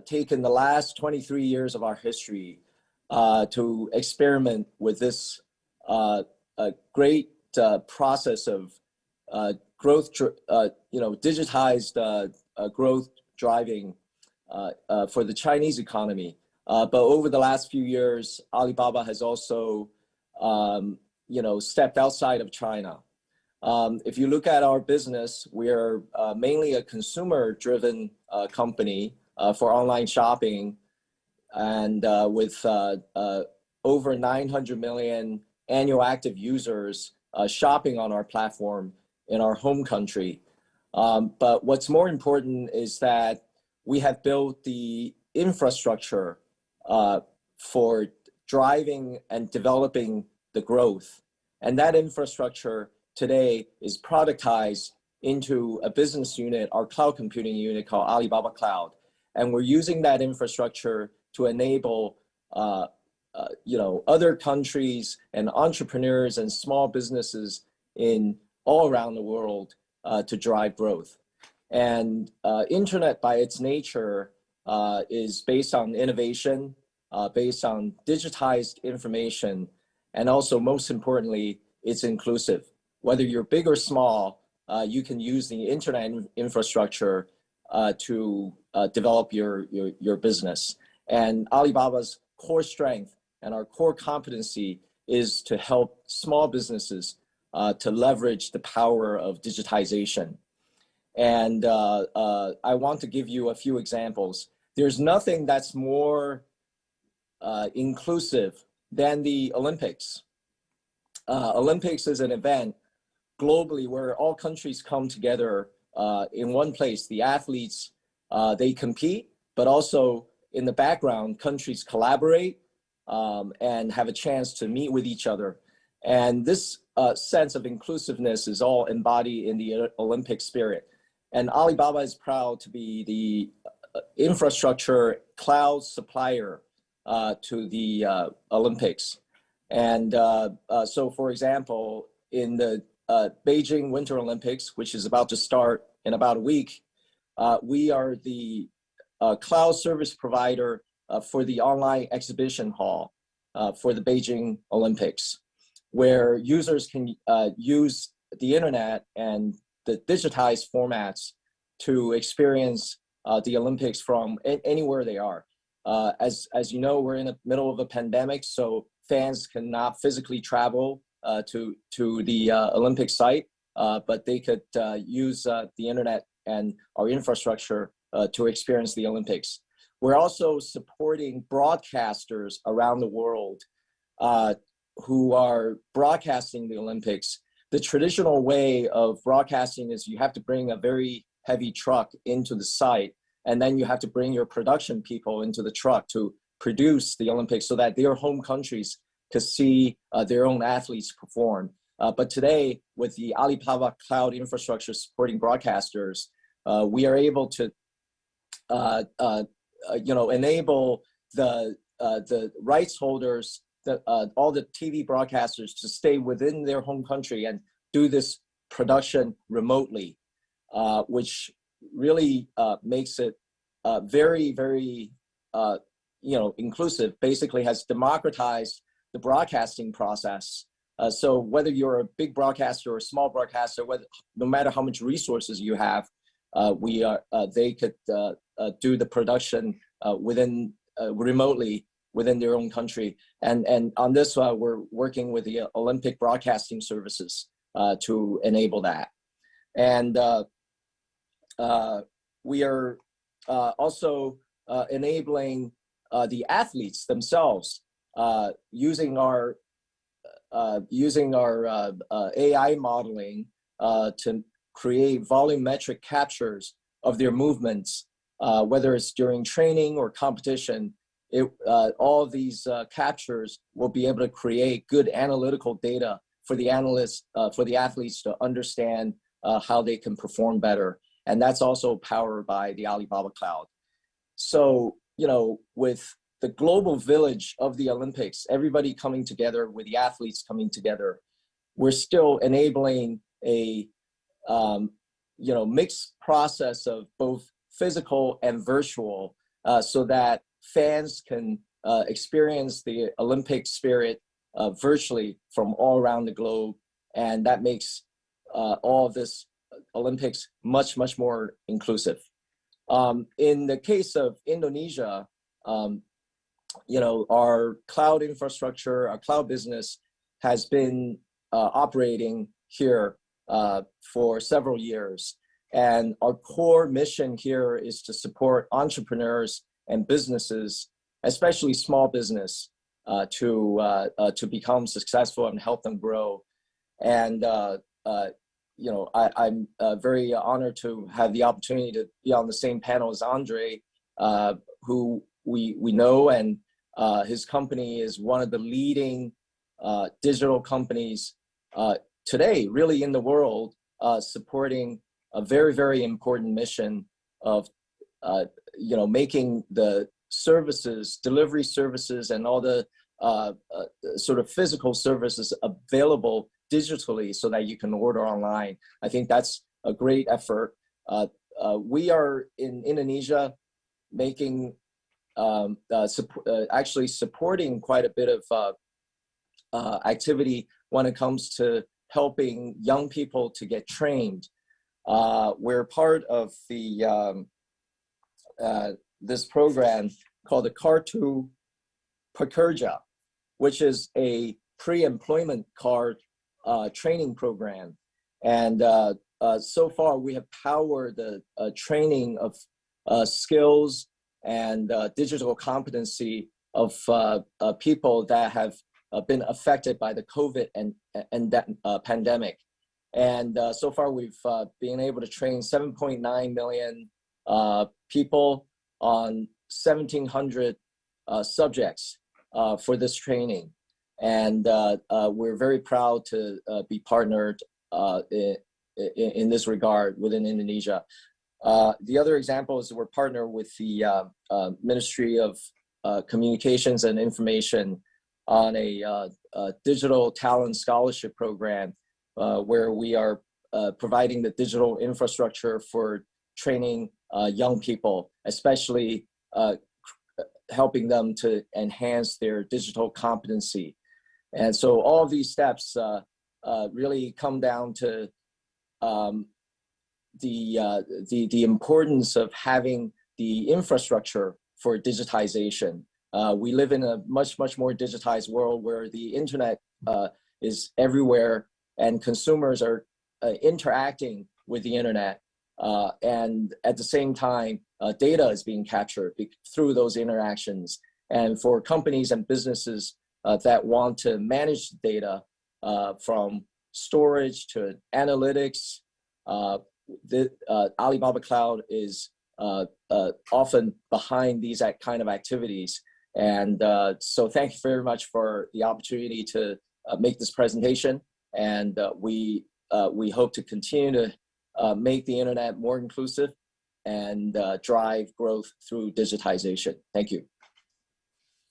taken the last 23 years of our history to experiment with this great process of growth, digitized growth driving for the Chinese economy. But over the last few years, Alibaba has also, stepped outside of China. If you look at our business, we are mainly a consumer-driven company for online shopping, and with over 900 million annual active users shopping on our platform in our home country. But what's more important is that we have built the infrastructure for driving and developing the growth. And that infrastructure today is productized into a business unit, our cloud computing unit called Alibaba Cloud. And we're using that infrastructure to enable other countries and entrepreneurs and small businesses in all around the world to drive growth. And internet by its nature is based on innovation, based on digitized information, and also most importantly, it's inclusive. Whether you're big or small, you can use the internet infrastructure to develop your business. And Alibaba's core strength and our core competency is to help small businesses to leverage the power of digitization. And I want to give you a few examples. There's nothing that's more inclusive than the Olympics. Olympics is an event globally where all countries come together in one place. The athletes, they compete, but also in the background, countries collaborate and have a chance to meet with each other. And this sense of inclusiveness is all embodied in the Olympic spirit. And Alibaba is proud to be the infrastructure cloud supplier to the Olympics. And so, for example, in the Beijing Winter Olympics, which is about to start in about a week, we are the cloud service provider for the online exhibition hall for the Beijing Olympics, where users can use the internet and the digitized formats to experience the Olympics from anywhere they are. As you know, we're in the middle of a pandemic, so fans cannot physically travel to the Olympic site, but they could use the internet and our infrastructure to experience the Olympics. We're also supporting broadcasters around the world who are broadcasting the Olympics. The traditional way of broadcasting is you have to bring a very heavy truck into the site, and then you have to bring your production people into the truck to produce the Olympics so that their home countries could see their own athletes perform. But today, with the Alibaba cloud infrastructure supporting broadcasters, we are able to enable the rights holders, all the TV broadcasters, to stay within their home country and do this production remotely, which really makes it very, very inclusive. Basically, has democratized the broadcasting process. So whether you're a big broadcaster or a small broadcaster, no matter how much resources you have, they could do the production remotely within their own country. And on this, we're working with the Olympic Broadcasting Services to enable that. And we are also enabling the athletes themselves using our AI modeling to create volumetric captures of their movements, whether it's during training or competition. All of these captures will be able to create good analytical data for the analysts, for the athletes to understand how they can perform better. And that's also powered by the Alibaba Cloud. So, with the global village of the Olympics, everybody coming together, with the athletes coming together, we're still enabling a mixed process of both physical and virtual, so that fans can experience the Olympic spirit virtually from all around the globe. And that makes all of this Olympics much, much more inclusive. In the case of Indonesia, our cloud infrastructure, our cloud business has been operating here for several years. And our core mission here is to support entrepreneurs and businesses, especially small business, to become successful and help them grow. And I'm very honored to have the opportunity to be on the same panel as Andre, who we know, and his company is one of the leading digital companies today, really in the world, supporting a very, very important mission of making the services, delivery services, and all the sort of physical services available digitally so that you can order online. I think that's a great effort. We are in Indonesia making, actually supporting quite a bit of activity when it comes to helping young people to get trained. We're part of the this program called the Kartu Pekerja, which is a pre-employment card training program. And so far we have powered the training of skills and digital competency of people that have been affected by the COVID and pandemic. And so far we've been able to train 7.9 million people on 1,700 subjects for this training. And we're very proud to be partnered in this regard within Indonesia. The other example is we're partnered with the Ministry of Communications and Information on a digital talent scholarship program where we are providing the digital infrastructure for training young people, especially helping them to enhance their digital competency. And so all of these steps really come down to the importance of having the infrastructure for digitization. We live in a much more digitized world where the internet is everywhere and consumers are interacting with the internet. And at the same time, data is being captured through those interactions. And for companies and businesses that want to manage data from storage to analytics, Alibaba Cloud is often behind these kind of activities. And so thank you very much for the opportunity to make this presentation. And we hope to continue to make the internet more inclusive and drive growth through digitization. Thank you.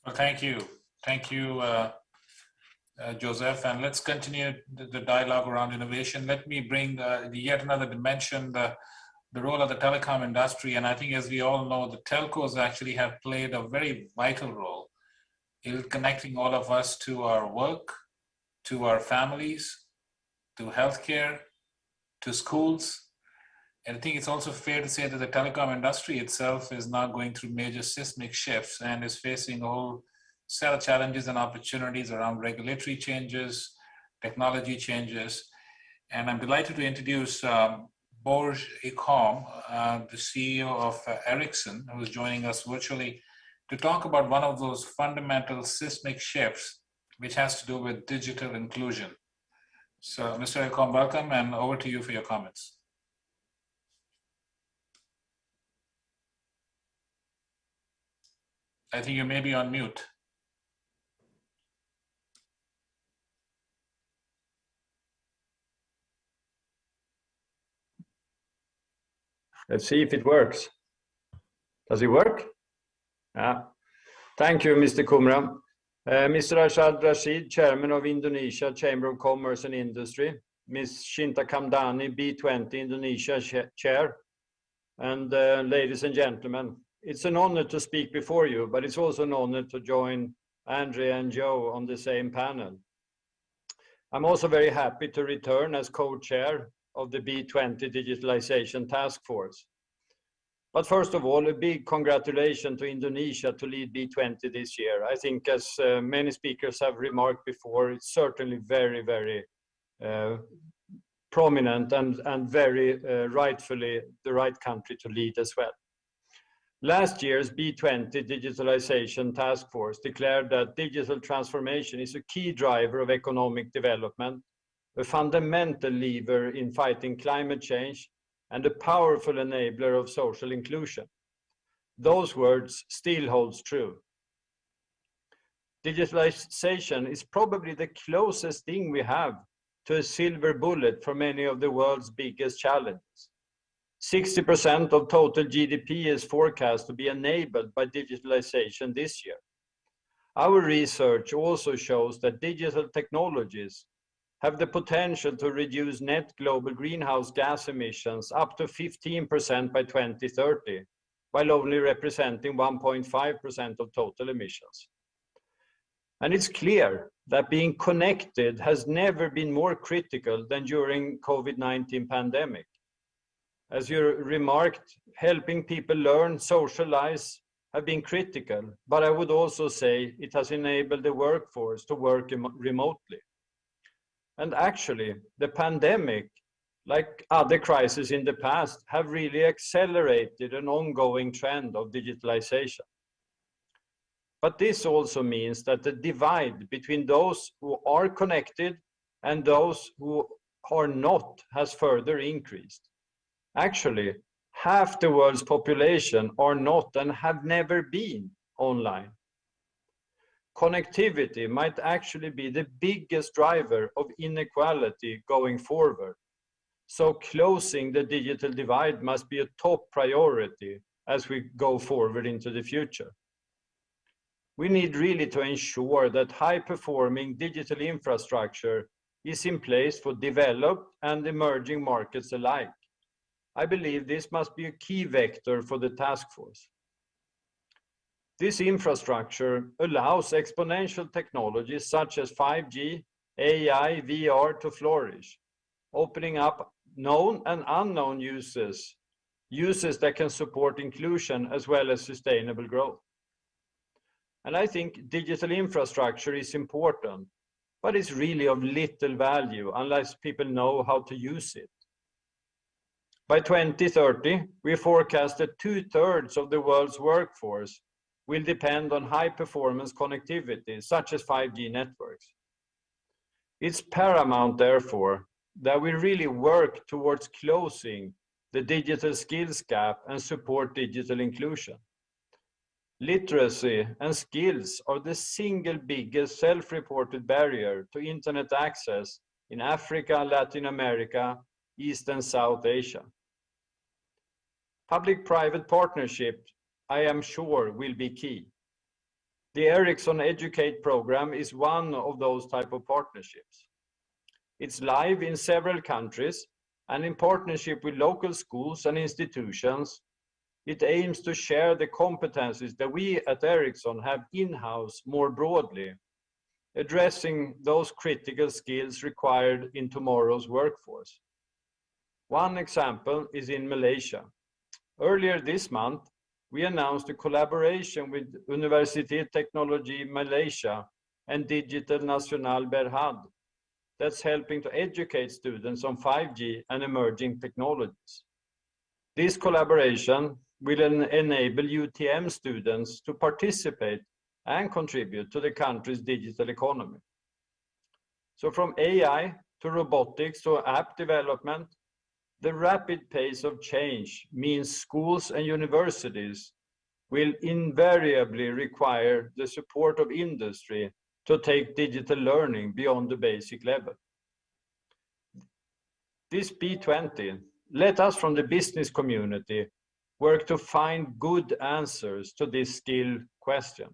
Well, thank you. Thank you, Joseph. And let's continue the dialogue around innovation. Let me bring yet another dimension, the role of the telecom industry. And I think, as we all know, the telcos actually have played a very vital role in connecting all of us to our work, to our families, to healthcare, to schools. And I think it's also fair to say that the telecom industry itself is now going through major seismic shifts and is facing a whole set of challenges and opportunities around regulatory changes, technology changes. And I'm delighted to introduce Borge Ekholm, the CEO of Ericsson, who is joining us virtually to talk about one of those fundamental seismic shifts, which has to do with digital inclusion. So, Mr. Ekholm, welcome, and over to you for your comments. I think you may be on mute. Let's see if it works. Does it work? Yeah. Thank you, Mr. Kumra. Mr. Arshad Rashid, Chairman of Indonesia Chamber of Commerce and Industry, Ms. Shinta Kamdani, B20 Indonesia Chair, and ladies and gentlemen, it's an honor to speak before you, but it's also an honor to join Andre and Joe on the same panel. I'm also very happy to return as co-chair of the B20 Digitalization Task Force. But first of all, a big congratulations to Indonesia to lead B20 this year. I think, as many speakers have remarked before, it's certainly very, very prominent and very rightfully the right country to lead as well. Last year's B20 Digitalization Task Force declared that digital transformation is a key driver of economic development, a fundamental lever in fighting climate change, and a powerful enabler of social inclusion. Those words still holds true. Digitalization is probably the closest thing we have to a silver bullet for many of the world's biggest challenges. 60% of total GDP is forecast to be enabled by digitalization this year. Our research also shows that digital technologies have the potential to reduce net global greenhouse gas emissions up to 15% by 2030, while only representing 1.5% of total emissions. And it's clear that being connected has never been more critical than during COVID-19 pandemic. As you remarked, helping people learn, socialize have been critical, but I would also say it has enabled the workforce to work remotely. And actually, the pandemic, like other crises in the past, have really accelerated an ongoing trend of digitalization. But this also means that the divide between those who are connected and those who are not has further increased. Actually, half the world's population are not and have never been online. Connectivity might actually be the biggest driver of inequality going forward. So closing the digital divide must be a top priority as we go forward into the future. We need really to ensure that high-performing digital infrastructure is in place for developed and emerging markets alike. I believe this must be a key vector for the task force. This infrastructure allows exponential technologies such as 5G, AI, VR to flourish, opening up known and unknown uses that can support inclusion as well as sustainable growth. And I think digital infrastructure is important, but it's really of little value unless people know how to use it. By 2030, we forecast that 2/3 of the world's workforce will depend on high-performance connectivity, such as 5G networks. It's paramount, therefore, that we really work towards closing the digital skills gap and support digital inclusion. Literacy and skills are the single biggest self-reported barrier to internet access in Africa, Latin America, East and South Asia. Public-private partnership, I am sure, will be key. The Ericsson Educate program is one of those type of partnerships. It's live in several countries, and in partnership with local schools and institutions, it aims to share the competencies that we at Ericsson have in-house more broadly, addressing those critical skills required in tomorrow's workforce. One example is in Malaysia. Earlier this month, we announced a collaboration with University Technology Malaysia and Digital Nasional Berhad that's helping to educate students on 5G and emerging technologies. This collaboration will enable UTM students to participate and contribute to the country's digital economy. So from AI to robotics to app development, the rapid pace of change means schools and universities will invariably require the support of industry to take digital learning beyond the basic level. This B20, let us from the business community work to find good answers to this skill question.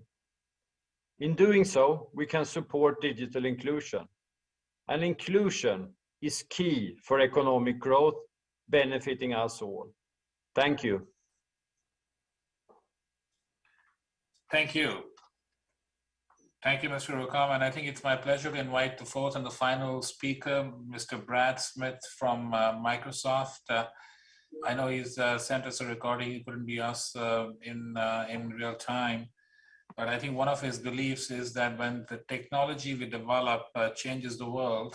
In doing so, we can support digital inclusion. And inclusion is key for economic growth, benefiting us all. Thank you. Thank you. Thank you, Mr. Rukam. And I think it's my pleasure to invite the fourth and the final speaker, Mr. Brad Smith from Microsoft. I know he's sent us a recording. He couldn't be us in real time. But I think one of his beliefs is that when the technology we develop changes the world,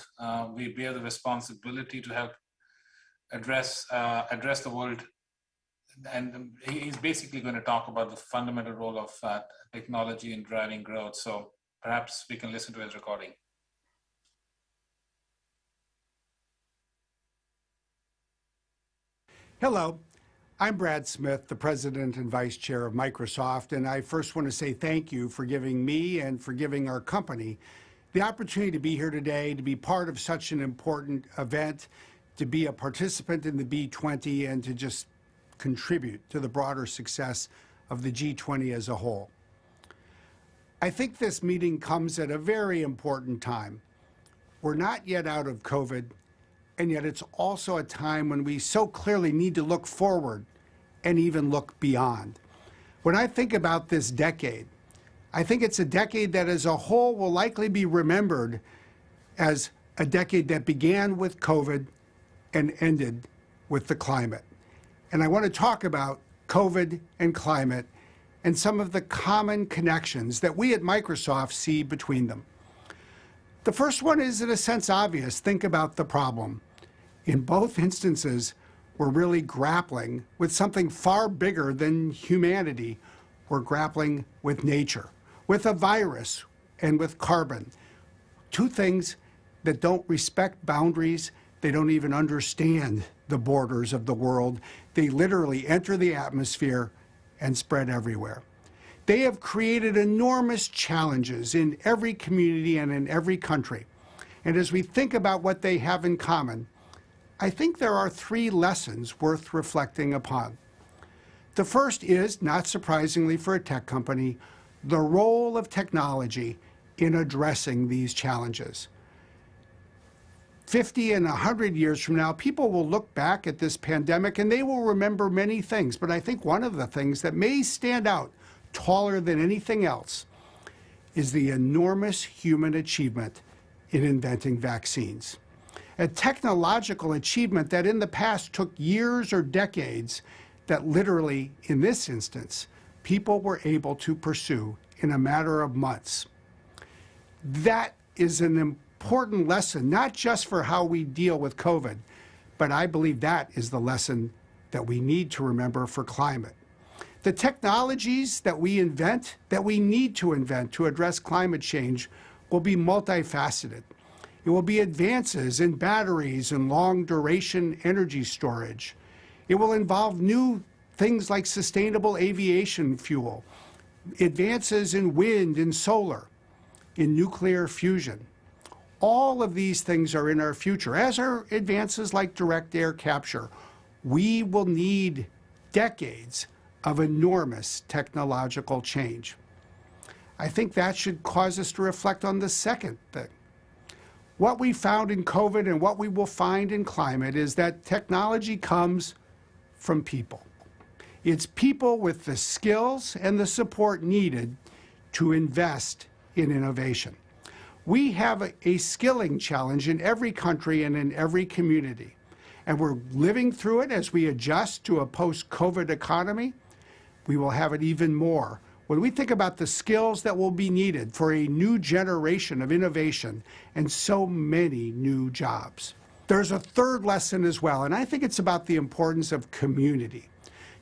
we bear the responsibility to help address the world. And he's basically going to talk about the fundamental role of technology in driving growth. So perhaps we can listen to his recording. Hello, I'm Brad Smith, the President and Vice Chair of Microsoft, and I first want to say thank you for giving me and for giving our company the opportunity to be here today, to be part of such an important event, to be a participant in the B20, and to just contribute to the broader success of the G20 as a whole. I think this meeting comes at a very important time. We're not yet out of COVID, and yet it's also a time when we so clearly need to look forward and even look beyond. When I think about this decade, I think it's a decade that as a whole will likely be remembered as a decade that began with COVID and ended with the climate. And I want to talk about COVID and climate and some of the common connections that we at Microsoft see between them. The first one is, in a sense, obvious. Think about the problem. In both instances, we're really grappling with something far bigger than humanity. We're grappling with nature, with a virus, and with carbon. Two things that don't respect boundaries. They don't even understand the borders of the world. They literally enter the atmosphere and spread everywhere. They have created enormous challenges in every community and in every country. And as we think about what they have in common, I think there are three lessons worth reflecting upon. The first is, not surprisingly for a tech company, the role of technology in addressing these challenges. 50 and 100 years from now, people will look back at this pandemic and they will remember many things. But I think one of the things that may stand out taller than anything else is the enormous human achievement in inventing vaccines. A technological achievement that in the past took years or decades, that literally, in this instance, people were able to pursue in a matter of months. That is an important lesson, not just for how we deal with COVID, but I believe that is the lesson that we need to remember for climate. The technologies that we invent, that we need to invent to address climate change, will be multifaceted. It will be advances in batteries and long-duration energy storage. It will involve new things like sustainable aviation fuel, advances in wind and solar, in nuclear fusion. All of these things are in our future, as are advances like direct air capture. We will need decades of enormous technological change. I think that should cause us to reflect on the second thing. What we found in COVID and what we will find in climate is that technology comes from people. It's people with the skills and the support needed to invest in innovation. We have a skilling challenge in every country and in every community, and we're living through it as we adjust to a post-COVID economy. We will have it even more when we think about the skills that will be needed for a new generation of innovation and so many new jobs. There's a third lesson as well, and I think it's about the importance of community.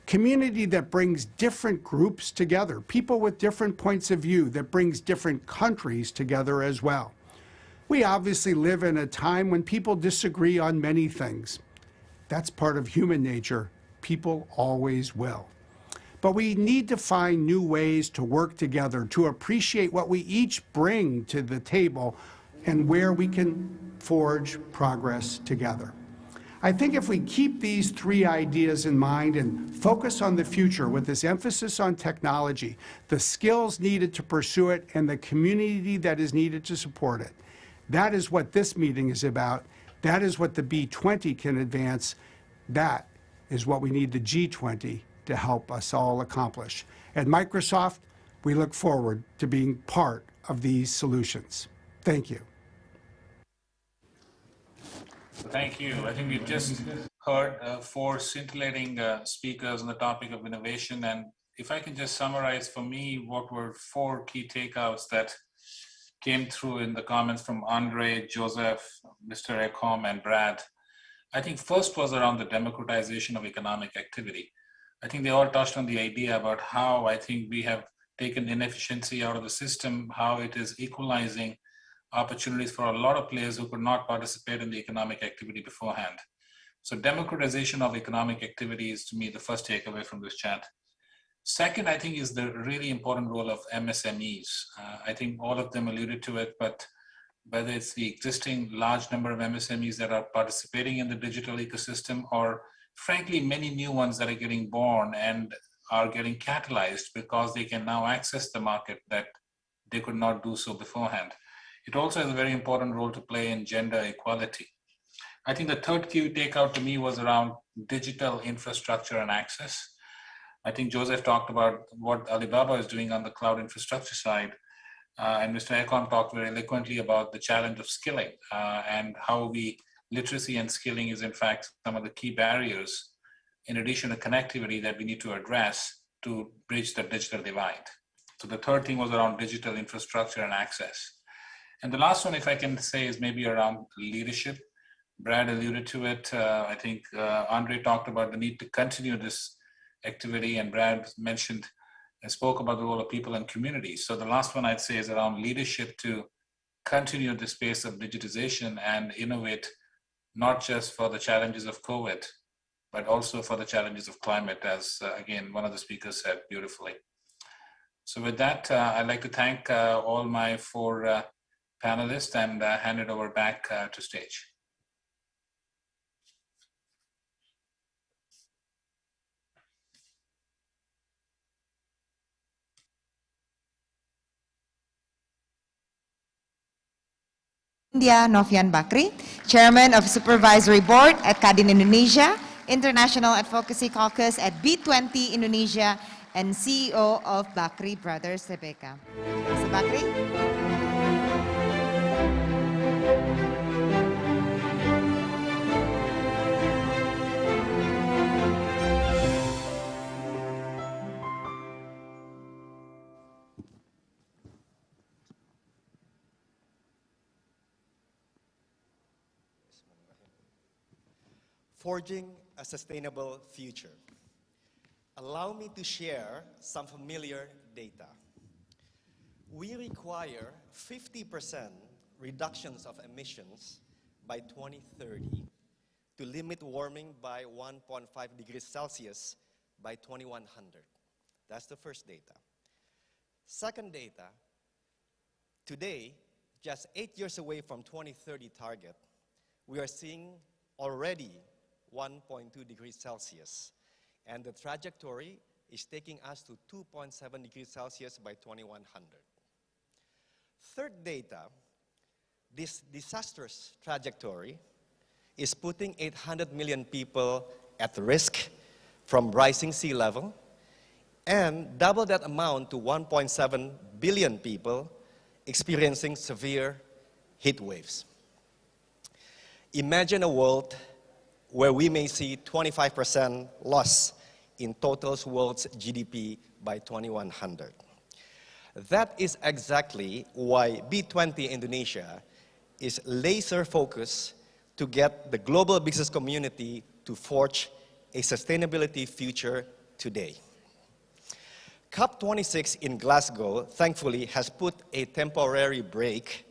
Community that brings different groups together, people with different points of view, that brings different countries together as well. We obviously live in a time when people disagree on many things. That's part of human nature. People always will. But we need to find new ways to work together, to appreciate what we each bring to the table and where we can forge progress together. I think if we keep these three ideas in mind and focus on the future with this emphasis on technology, the skills needed to pursue it, and the community that is needed to support it, that is what this meeting is about. That is what the B20 can advance. That is what we need the G20 to help us all accomplish. At Microsoft, we look forward to being part of these solutions. Thank you. Thank you. I think we've just heard four scintillating speakers on the topic of innovation. And if I can just summarize for me, what were four key takeouts that came through in the comments from Andre, Joseph, Mr. Ecom, and Brad. I think first was around the democratization of economic activity. I think they all touched on the idea about how I think we have taken inefficiency out of the system, how it is equalizing opportunities for a lot of players who could not participate in the economic activity beforehand. So democratization of economic activity is, to me, the first takeaway from this chat. Second, I think, is the really important role of MSMEs. I think all of them alluded to it, but whether it's the existing large number of MSMEs that are participating in the digital ecosystem, or frankly, many new ones that are getting born and are getting catalyzed because they can now access the market that they could not do so beforehand. It also has a very important role to play in gender equality. I think the third key takeout to me was around digital infrastructure and access. I think Joseph talked about what Alibaba is doing on the cloud infrastructure side. And Mr. Econ talked very eloquently about the challenge of skilling and how literacy and skilling is in fact some of the key barriers, in addition to connectivity, that we need to address to bridge the digital divide. So the third thing was around digital infrastructure and access. And the last one, if I can say, is maybe around leadership. Brad alluded to it. I think Andre talked about the need to continue this activity, and Brad mentioned and spoke about the role of people and communities. So the last one I'd say is around leadership to continue the space of digitization and innovate, not just for the challenges of COVID, but also for the challenges of climate, as again, one of the speakers said beautifully. So with that, I'd like to thank all my four panelists and hand it over back to stage. India Novian Bakri, Chairman of Supervisory Board at Kadin Indonesia, International Advocacy Caucus at B20 Indonesia, and CEO of Bakri Brothers Tbk. Mr. Bakri. Forging a Sustainable Future. Allow me to share some familiar data. We require 50% reductions of emissions by 2030 to limit warming by 1.5 degrees Celsius by 2100. That's the first data. Second data, today, just 8 years away from 2030 target, we are seeing already 1.2 degrees Celsius, and the trajectory is taking us to 2.7 degrees Celsius by 2100. Third data, this disastrous trajectory is putting 800 million people at risk from rising sea level, and double that amount to 1.7 billion people experiencing severe heat waves. Imagine a world where we may see 25% loss in total world's GDP by 2100. That is exactly why B20 Indonesia is laser focused to get the global business community to forge a sustainability future today. COP26 in Glasgow, thankfully, has put a temporary break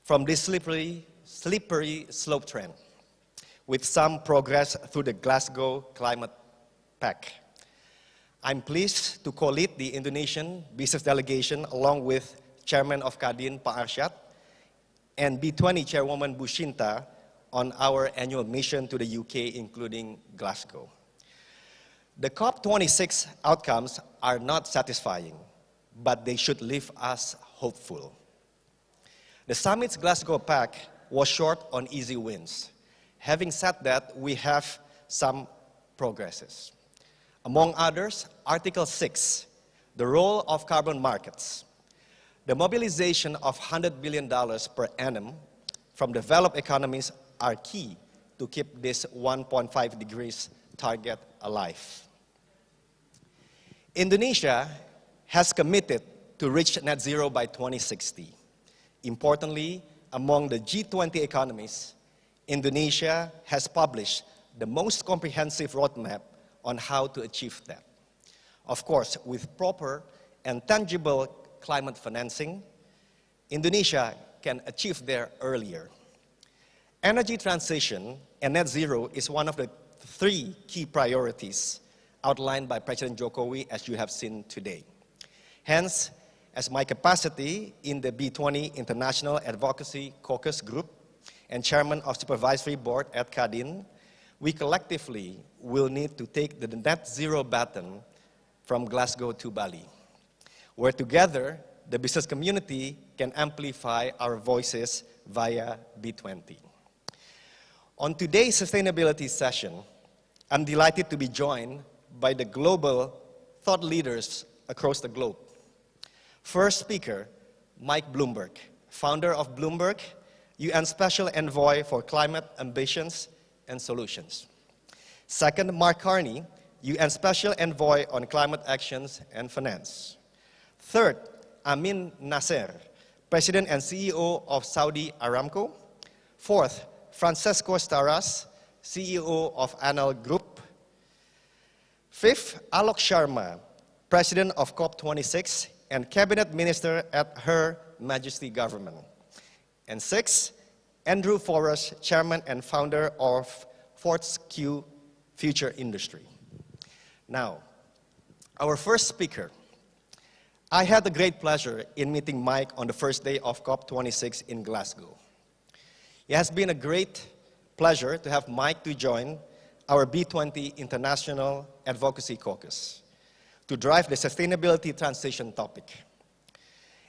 from this slippery slope trend, with some progress through the Glasgow Climate Pact. I'm pleased to co-lead the Indonesian business delegation along with Chairman of Kadin, Pak Arsyad, and B20 Chairwoman Bushinta on our annual mission to the UK, including Glasgow. The COP26 outcomes are not satisfying, but they should leave us hopeful. The summit's Glasgow Pact was short on easy wins. Having said that, we have some progresses. Among others, Article 6, the role of carbon markets. The mobilization of $100 billion per annum from developed economies are key to keep this 1.5 degrees target alive. Indonesia has committed to reach net zero by 2060. Importantly, among the G20 economies, Indonesia has published the most comprehensive roadmap on how to achieve that. Of course, with proper and tangible climate financing, Indonesia can achieve there earlier. Energy transition and net zero is one of the 3 key priorities outlined by President Jokowi, as you have seen today. Hence, as my capacity in the B20 International Advocacy Caucus Group and Chairman of Supervisory Board at Kadin, we collectively will need to take the net zero baton from Glasgow to Bali, where together the business community can amplify our voices via B20. On today's sustainability session, I'm delighted to be joined by the global thought leaders across the globe. First speaker, Mike Bloomberg, founder of Bloomberg, UN Special Envoy for Climate Ambitions and Solutions. Second, Mark Carney, UN Special Envoy on Climate Actions and Finance. Third, Amin Nasser, President and CEO of Saudi Aramco. Fourth, Francesco Staras, CEO of Anal Group. Fifth, Alok Sharma, President of COP26 and Cabinet Minister at Her Majesty Government. And sixth, Andrew Forrest, Chairman and Founder of Fortescue Future Industry. Now, our first speaker. I had the great pleasure in meeting Mike on the first day of COP26 in Glasgow. It has been a great pleasure to have Mike to join our B20 International Advocacy Caucus to drive the sustainability transition topic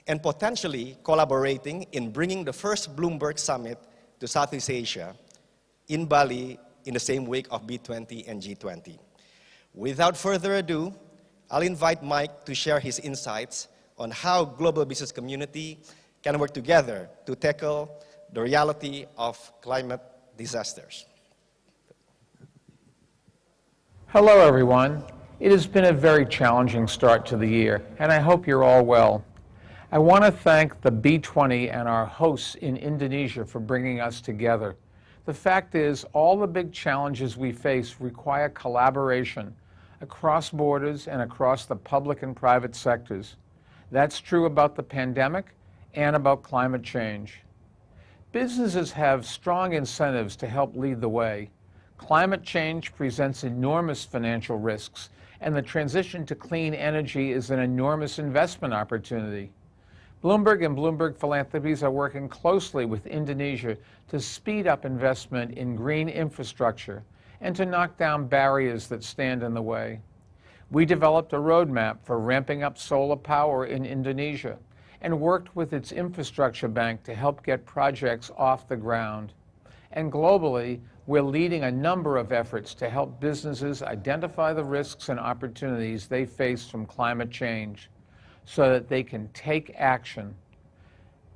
and potentially collaborating in bringing the first Bloomberg Summit to Southeast Asia in Bali in the same week of B20 and G20. Without further ado, I'll invite Mike to share his insights on how global business community can work together to tackle the reality of climate disasters. Hello, everyone. It has been a very challenging start to the year, and I hope you're all well. I want to thank the B20 and our hosts in Indonesia for bringing us together. The fact is, all the big challenges we face require collaboration across borders and across the public and private sectors. That's true about the pandemic and about climate change. Businesses have strong incentives to help lead the way. Climate change presents enormous financial risks, and the transition to clean energy is an enormous investment opportunity. Bloomberg and Bloomberg Philanthropies are working closely with Indonesia to speed up investment in green infrastructure and to knock down barriers that stand in the way. We developed a roadmap for ramping up solar power in Indonesia and worked with its infrastructure bank to help get projects off the ground. And globally, we're leading a number of efforts to help businesses identify the risks and opportunities they face from climate change so that they can take action.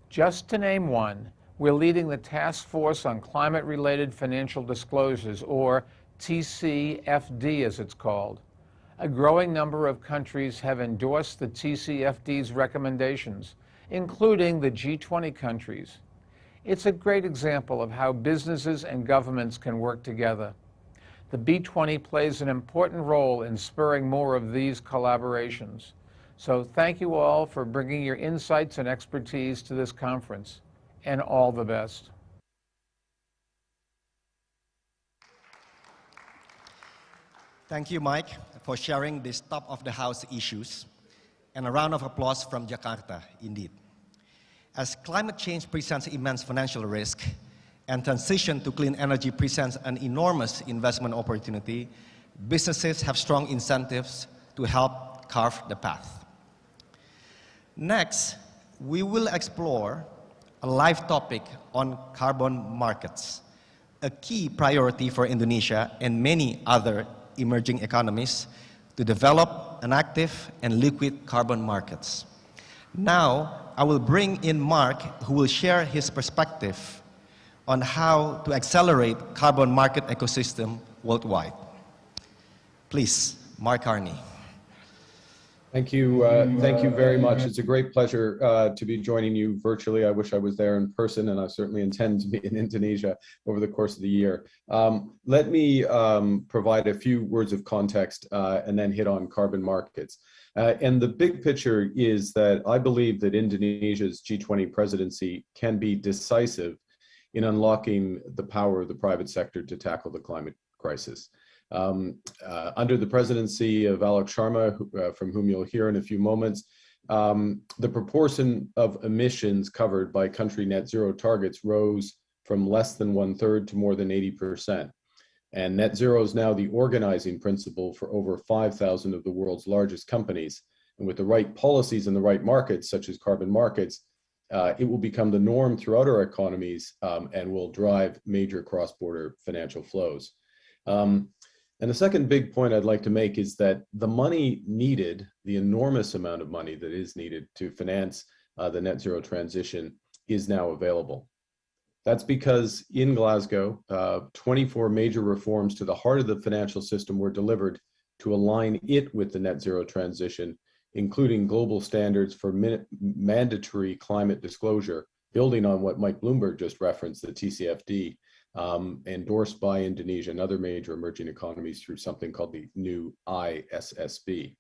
Just to name one, we're leading the Task Force on Climate-Related Financial Disclosures, or TCFD as it's called. A growing number of countries have endorsed the TCFD's recommendations, including the G20 countries. It's a great example of how businesses and governments can work together. The B20 plays an important role in spurring more of these collaborations. So thank you all for bringing your insights and expertise to this conference, and all the best. Thank you, Mike, for sharing these top-of-the-house issues, and a round of applause from Jakarta, indeed. As climate change presents immense financial risk, and transition to clean energy presents an enormous investment opportunity, businesses have strong incentives to help carve the path. Next, we will explore a live topic on carbon markets, a key priority for Indonesia and many other emerging economies to develop an active and liquid carbon markets. Now, I will bring in Mark, who will share his perspective on how to accelerate carbon market ecosystem worldwide. Please, Mark Carney. Thank you very much. It's a great pleasure to be joining you virtually. I wish I was there in person, and I certainly intend to be in Indonesia over the course of the year. Let me provide a few words of context and then hit on carbon markets. And the big picture is that I believe that Indonesia's G20 presidency can be decisive in unlocking the power of the private sector to tackle the climate crisis. Under the presidency of Alex Sharma, from whom you'll hear in a few moments, the proportion of emissions covered by country net zero targets rose from less than 1/3 to more than 80%. And net zero is now the organizing principle for over 5,000 of the world's largest companies. And with the right policies in the right markets, such as carbon markets, it will become the norm throughout our economies and will drive major cross-border financial flows. And the second big point I'd like to make is that the money needed, the enormous amount of money that is needed to finance the net zero transition is now available. That's because in Glasgow, 24 major reforms to the heart of the financial system were delivered to align it with the net zero transition, including global standards for mandatory climate disclosure, building on what Mike Bloomberg just referenced, the TCFD, endorsed by Indonesia and other major emerging economies through something called the new ISSB.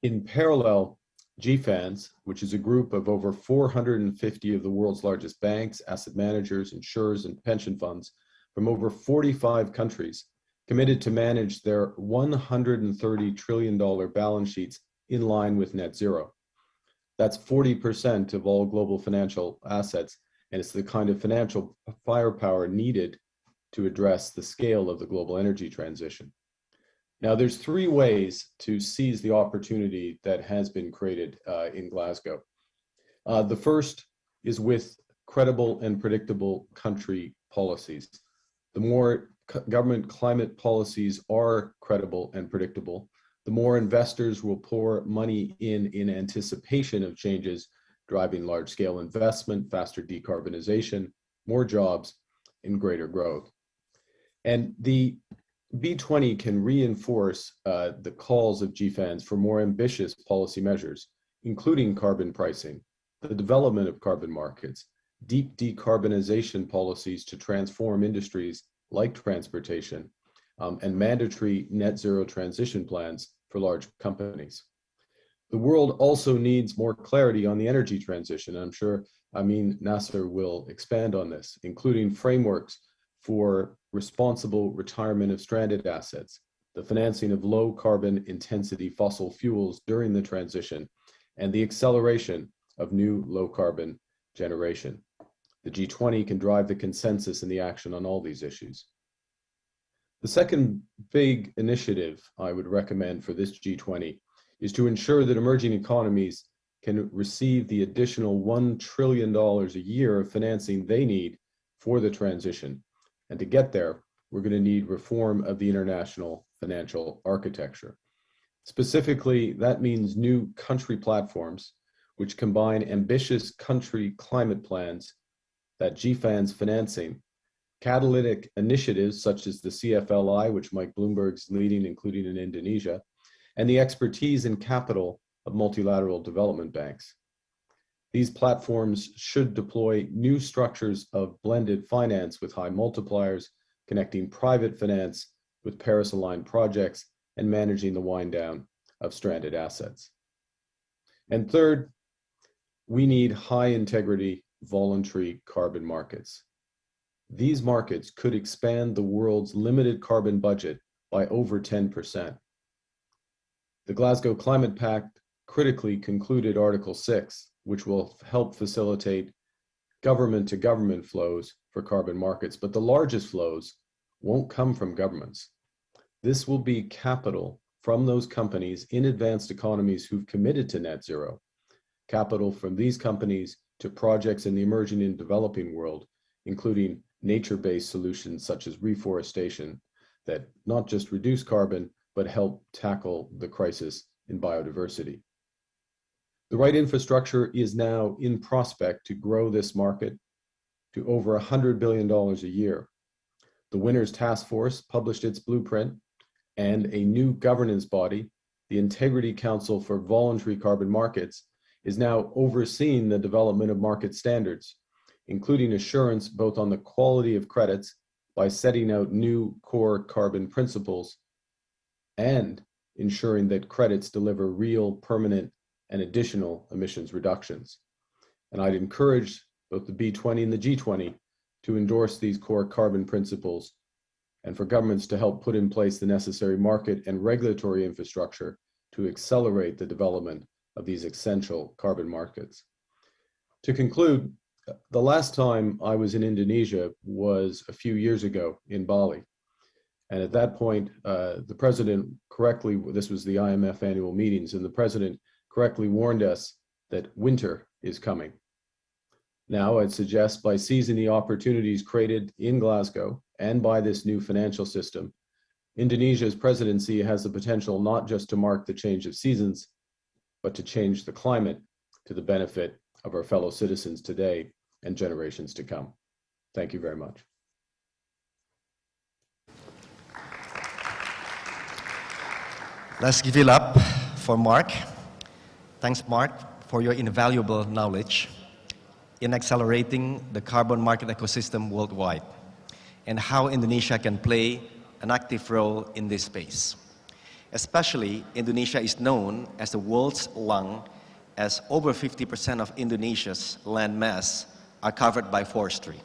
In parallel, GFANZ, which is a group of over 450 of the world's largest banks, asset managers, insurers, and pension funds from over 45 countries, committed to manage their $130 trillion balance sheets in line with net zero. That's 40% of all global financial assets, and it's the kind of financial firepower needed to address the scale of the global energy transition. Now, there's three ways to seize the opportunity that has been created in Glasgow. The first is with credible and predictable country policies. The more government climate policies are credible and predictable, the more investors will pour money in anticipation of changes, driving large-scale investment, faster decarbonization, more jobs, and greater growth. And the B20 can reinforce the calls of GFANZ for more ambitious policy measures, including carbon pricing, the development of carbon markets, deep decarbonization policies to transform industries like transportation, and mandatory net zero transition plans for large companies. The world also needs more clarity on the energy transition. I'm sure Amin Nasser will expand on this, including frameworks for responsible retirement of stranded assets, the financing of low carbon intensity fossil fuels during the transition, and the acceleration of new low carbon generation. The G20 can drive the consensus and the action on all these issues. The second big initiative I would recommend for this G20 is to ensure that emerging economies can receive the additional $1 trillion a year of financing they need for the transition. And to get there, we're going to need reform of the international financial architecture. Specifically, that means new country platforms which combine ambitious country climate plans, that GFANZ financing, catalytic initiatives such as the CFLI, which Mike Bloomberg's leading, including in Indonesia, and the expertise and capital of multilateral development banks. These platforms should deploy new structures of blended finance with high multipliers, connecting private finance with Paris-aligned projects and managing the wind down of stranded assets. And third, we need high integrity voluntary carbon markets. These markets could expand the world's limited carbon budget by over 10%. The Glasgow Climate Pact critically concluded Article 6, which will help facilitate government-to-government flows for carbon markets, but the largest flows won't come from governments. This will be capital from those companies in advanced economies who've committed to net zero, capital from these companies to projects in the emerging and developing world, including nature-based solutions such as reforestation that not just reduce carbon, but help tackle the crisis in biodiversity. The right infrastructure is now in prospect to grow this market to over $100 billion a year. The Winners Task Force published its blueprint, and a new governance body, the Integrity Council for Voluntary Carbon Markets, is now overseeing the development of market standards, including assurance both on the quality of credits by setting out new core carbon principles and ensuring that credits deliver real, permanent, and additional emissions reductions. And I'd encourage both the B20 and the G20 to endorse these core carbon principles and for governments to help put in place the necessary market and regulatory infrastructure to accelerate the development of these essential carbon markets. To conclude, the last time I was in Indonesia was a few years ago in Bali. And at that point, the president correctly, this was the IMF annual meetings, and the president correctly warned us that winter is coming. Now, I'd suggest by seizing the opportunities created in Glasgow and by this new financial system, Indonesia's presidency has the potential not just to mark the change of seasons, but to change the climate to the benefit of our fellow citizens today and generations to come. Thank you very much. Let's give it up for Mark. Thanks, Mark, for your invaluable knowledge in accelerating the carbon market ecosystem worldwide and how Indonesia can play an active role in this space. Especially, Indonesia is known as the world's lung, as over 50% of Indonesia's land mass are covered by forestry.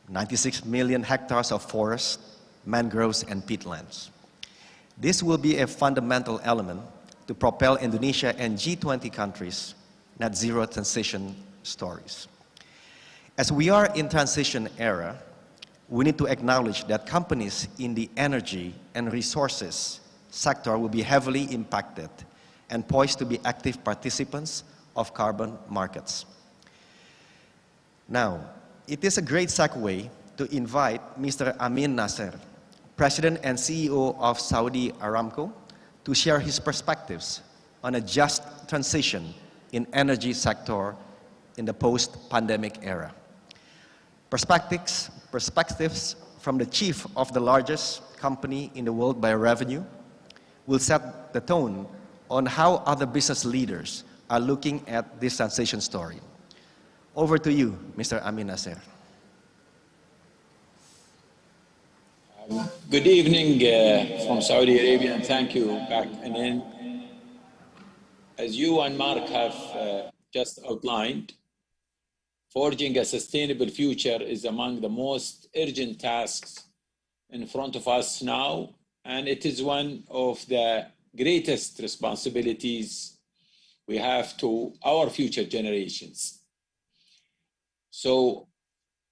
96 million hectares of forest, mangroves, and peatlands. This will be a fundamental element to propel Indonesia and G20 countries' net zero transition stories. As we are in transition era, we need to acknowledge that companies in the energy and resources sector will be heavily impacted and poised to be active participants of carbon markets. Now, it is a great segue to invite Mr. Amin Nasser, President and CEO of Saudi Aramco, to share his perspectives on a just transition in energy sector in the post-pandemic era. Perspectives from the chief of the largest company in the world by revenue will set the tone on how other business leaders are looking at this transition story. Over to you, Mr. Amin Nasser. Good evening from Saudi Arabia, and thank you, Pak Anin. As you and Mark have just outlined, forging a sustainable future is among the most urgent tasks in front of us now, and it is one of the greatest responsibilities we have to our future generations. So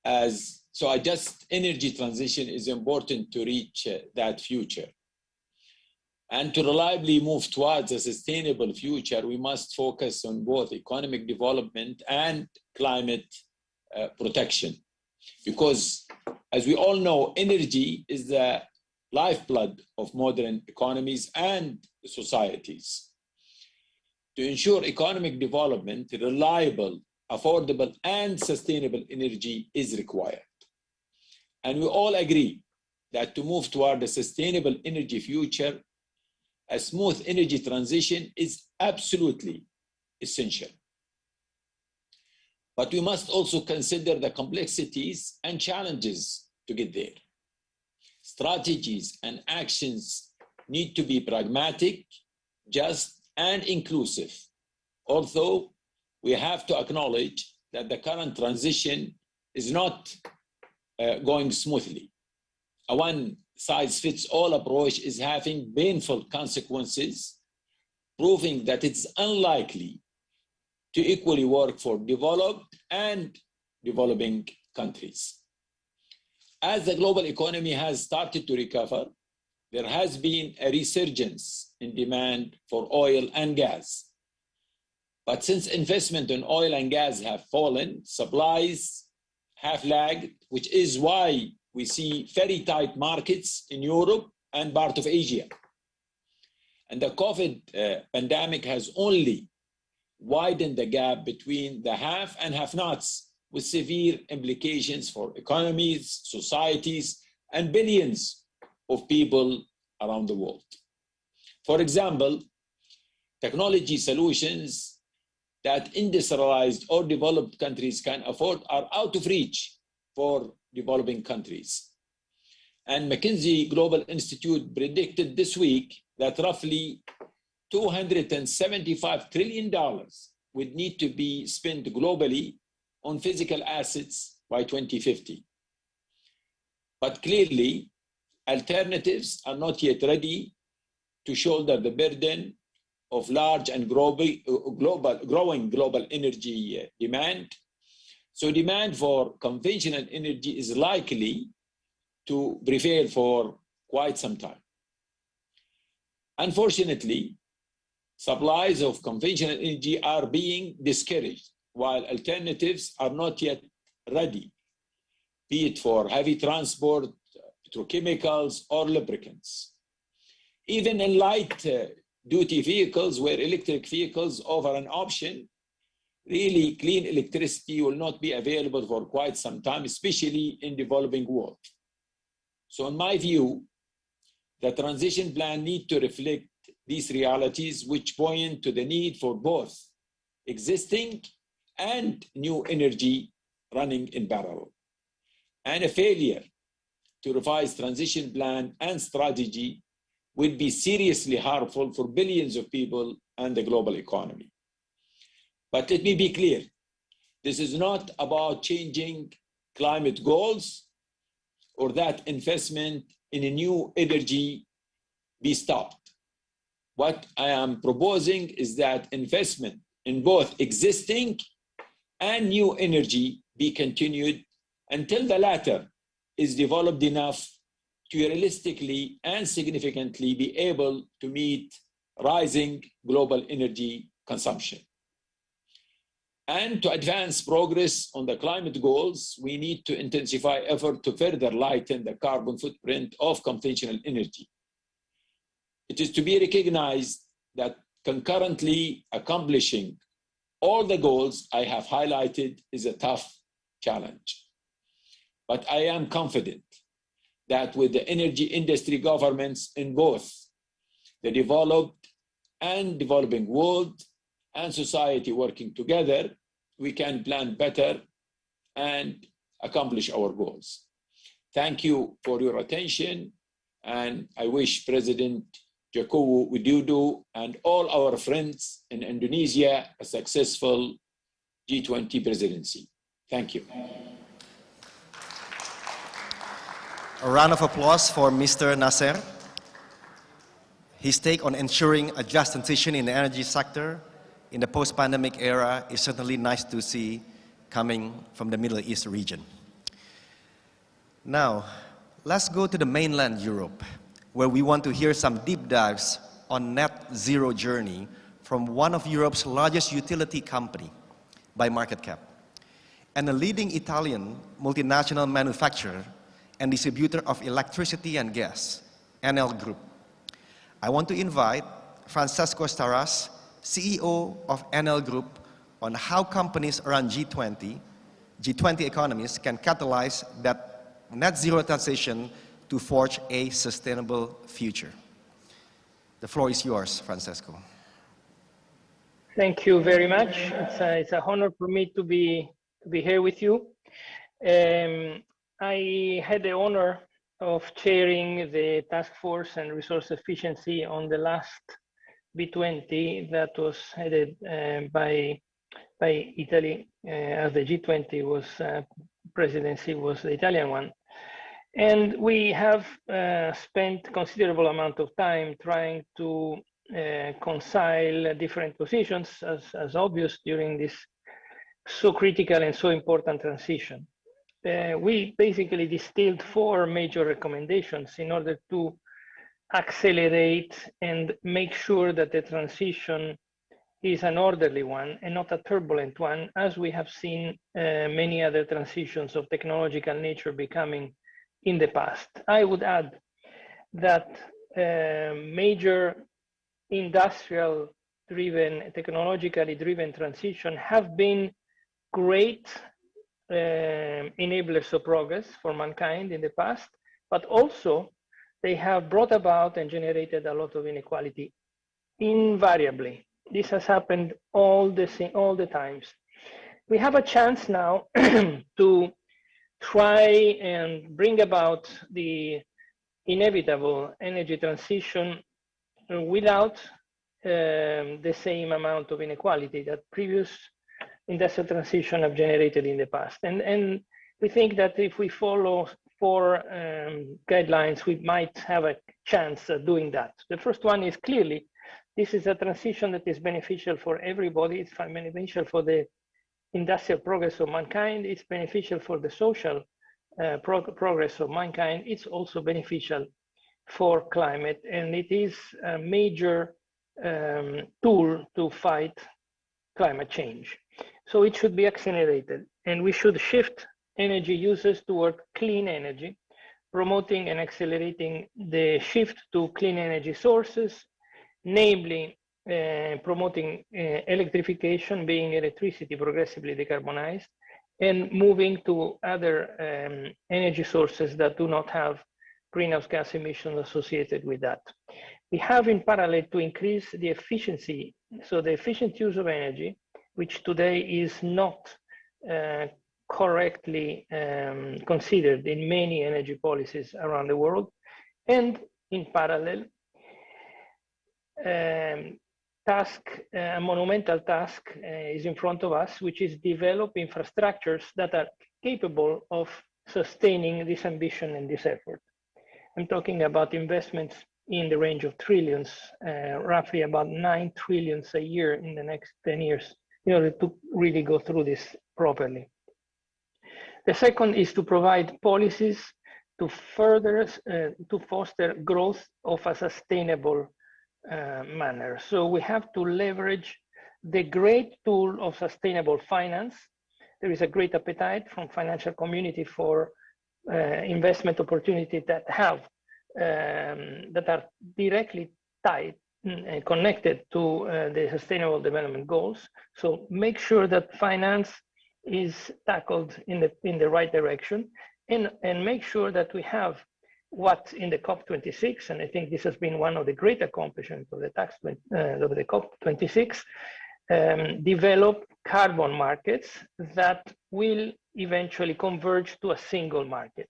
energy transition is important to reach that future. And to reliably move towards a sustainable future, we must focus on both economic development and climate protection. Because as we all know, energy is the lifeblood of modern economies and societies. To ensure economic development, reliable, affordable, and sustainable energy is required. And we all agree that to move toward a sustainable energy future, a smooth energy transition is absolutely essential. But we must also consider the complexities and challenges to get there. Strategies and actions need to be pragmatic, just, and inclusive. Although we have to acknowledge that the current transition is not going smoothly. A one-size-fits-all approach is having painful consequences, proving that it's unlikely to equally work for developed and developing countries. As the global economy has started to recover, there has been a resurgence in demand for oil and gas. But since investment in oil and gas have fallen, supplies have lagged, which is why we see very tight markets in Europe and part of Asia. And the COVID pandemic has only widened the gap between the have and have-nots, with severe implications for economies, societies, and billions of people around the world. For example, technology solutions that industrialized or developed countries can afford are out of reach for developing countries. And McKinsey Global Institute predicted this week that roughly $275 trillion would need to be spent globally on physical assets by 2050. But clearly, alternatives are not yet ready to shoulder the burden of large and growing global energy demand. So demand for conventional energy is likely to prevail for quite some time. Unfortunately, supplies of conventional energy are being discouraged, while alternatives are not yet ready, be it for heavy transport, petrochemicals, or lubricants. Even in light-duty vehicles, where electric vehicles offer an option, really clean electricity will not be available for quite some time, especially in developing world. So in my view, the transition plan needs to reflect these realities, which point to the need for both existing and new energy running in parallel. And a failure to revise transition plan and strategy would be seriously harmful for billions of people and the global economy. But let me be clear, this is not about changing climate goals or that investment in a new energy be stopped. What I am proposing is that investment in both existing and new energy be continued until the latter is developed enough to realistically and significantly be able to meet rising global energy consumption. And to advance progress on the climate goals, we need to intensify effort to further lighten the carbon footprint of conventional energy. It is to be recognized that concurrently accomplishing all the goals I have highlighted is a tough challenge. But I am confident that with the energy industry governments in both the developed and developing world and society working together, we can plan better and accomplish our goals. Thank you for your attention, and I wish President Joko Widodo and all our friends in Indonesia a successful G20 presidency. Thank you. A round of applause for Mr. Nasser. His take on ensuring a just transition in the energy sector in the post-pandemic era is certainly nice to see coming from the Middle East region. Now, let's go to the mainland Europe, where we want to hear some deep dives on net zero journey from one of Europe's largest utility company by market cap, and a leading Italian multinational manufacturer and distributor of electricity and gas, Enel Group. I want to invite Francesco Staras, CEO of Enel Group, on how companies around G20 economies can catalyze that net zero transition to forge a sustainable future. The floor is yours, Francesco. Thank you very much. It's an honor for me to be here with you. I had the honor of chairing the task force and resource efficiency on the last B20 that was headed by Italy, as the G20 was presidency was the Italian one. And we have spent considerable amount of time trying to reconcile different positions as obvious during this so critical and so important transition. We basically distilled 4 major recommendations in order to accelerate and make sure that the transition is an orderly one and not a turbulent one, as we have seen many other transitions of technological nature becoming in the past. I would add that major industrial-driven, technologically driven transition have been great enablers of progress for mankind in the past, but also they have brought about and generated a lot of inequality invariably. This has happened all the times. We have a chance now to try and bring about the inevitable energy transition without the same amount of inequality that previous industrial transition have generated in the past. And we think that if we follow 4 guidelines, we might have a chance of doing that. The first one is clearly, this is a transition that is beneficial for everybody. It's beneficial for the industrial progress of mankind. It's beneficial for the social progress of mankind. It's also beneficial for climate, and it is a major tool to fight climate change. So it should be accelerated, and we should shift energy uses toward clean energy, promoting and accelerating the shift to clean energy sources, namely promoting electrification, being electricity progressively decarbonized, and moving to other energy sources that do not have greenhouse gas emissions associated with that. We have in parallel to increase the efficiency, so the efficient use of energy, which today is not correctly considered in many energy policies around the world. And in parallel, a monumental task is in front of us, which is develop infrastructures that are capable of sustaining this ambition and this effort. I'm talking about investments in the range of trillions, roughly about 9 trillions a year in the next 10 years, in order to really go through this properly. The second is to provide policies to further, to foster growth of a sustainable manner. So we have to leverage the great tool of sustainable finance. There is a great appetite from financial community for investment opportunities that have that are directly tied and connected to the Sustainable Development Goals. So make sure that finance is tackled in the right direction, and make sure that we have what in the COP26, and I think this has been one of the great accomplishments of the COP26, develop carbon markets that will eventually converge to a single market.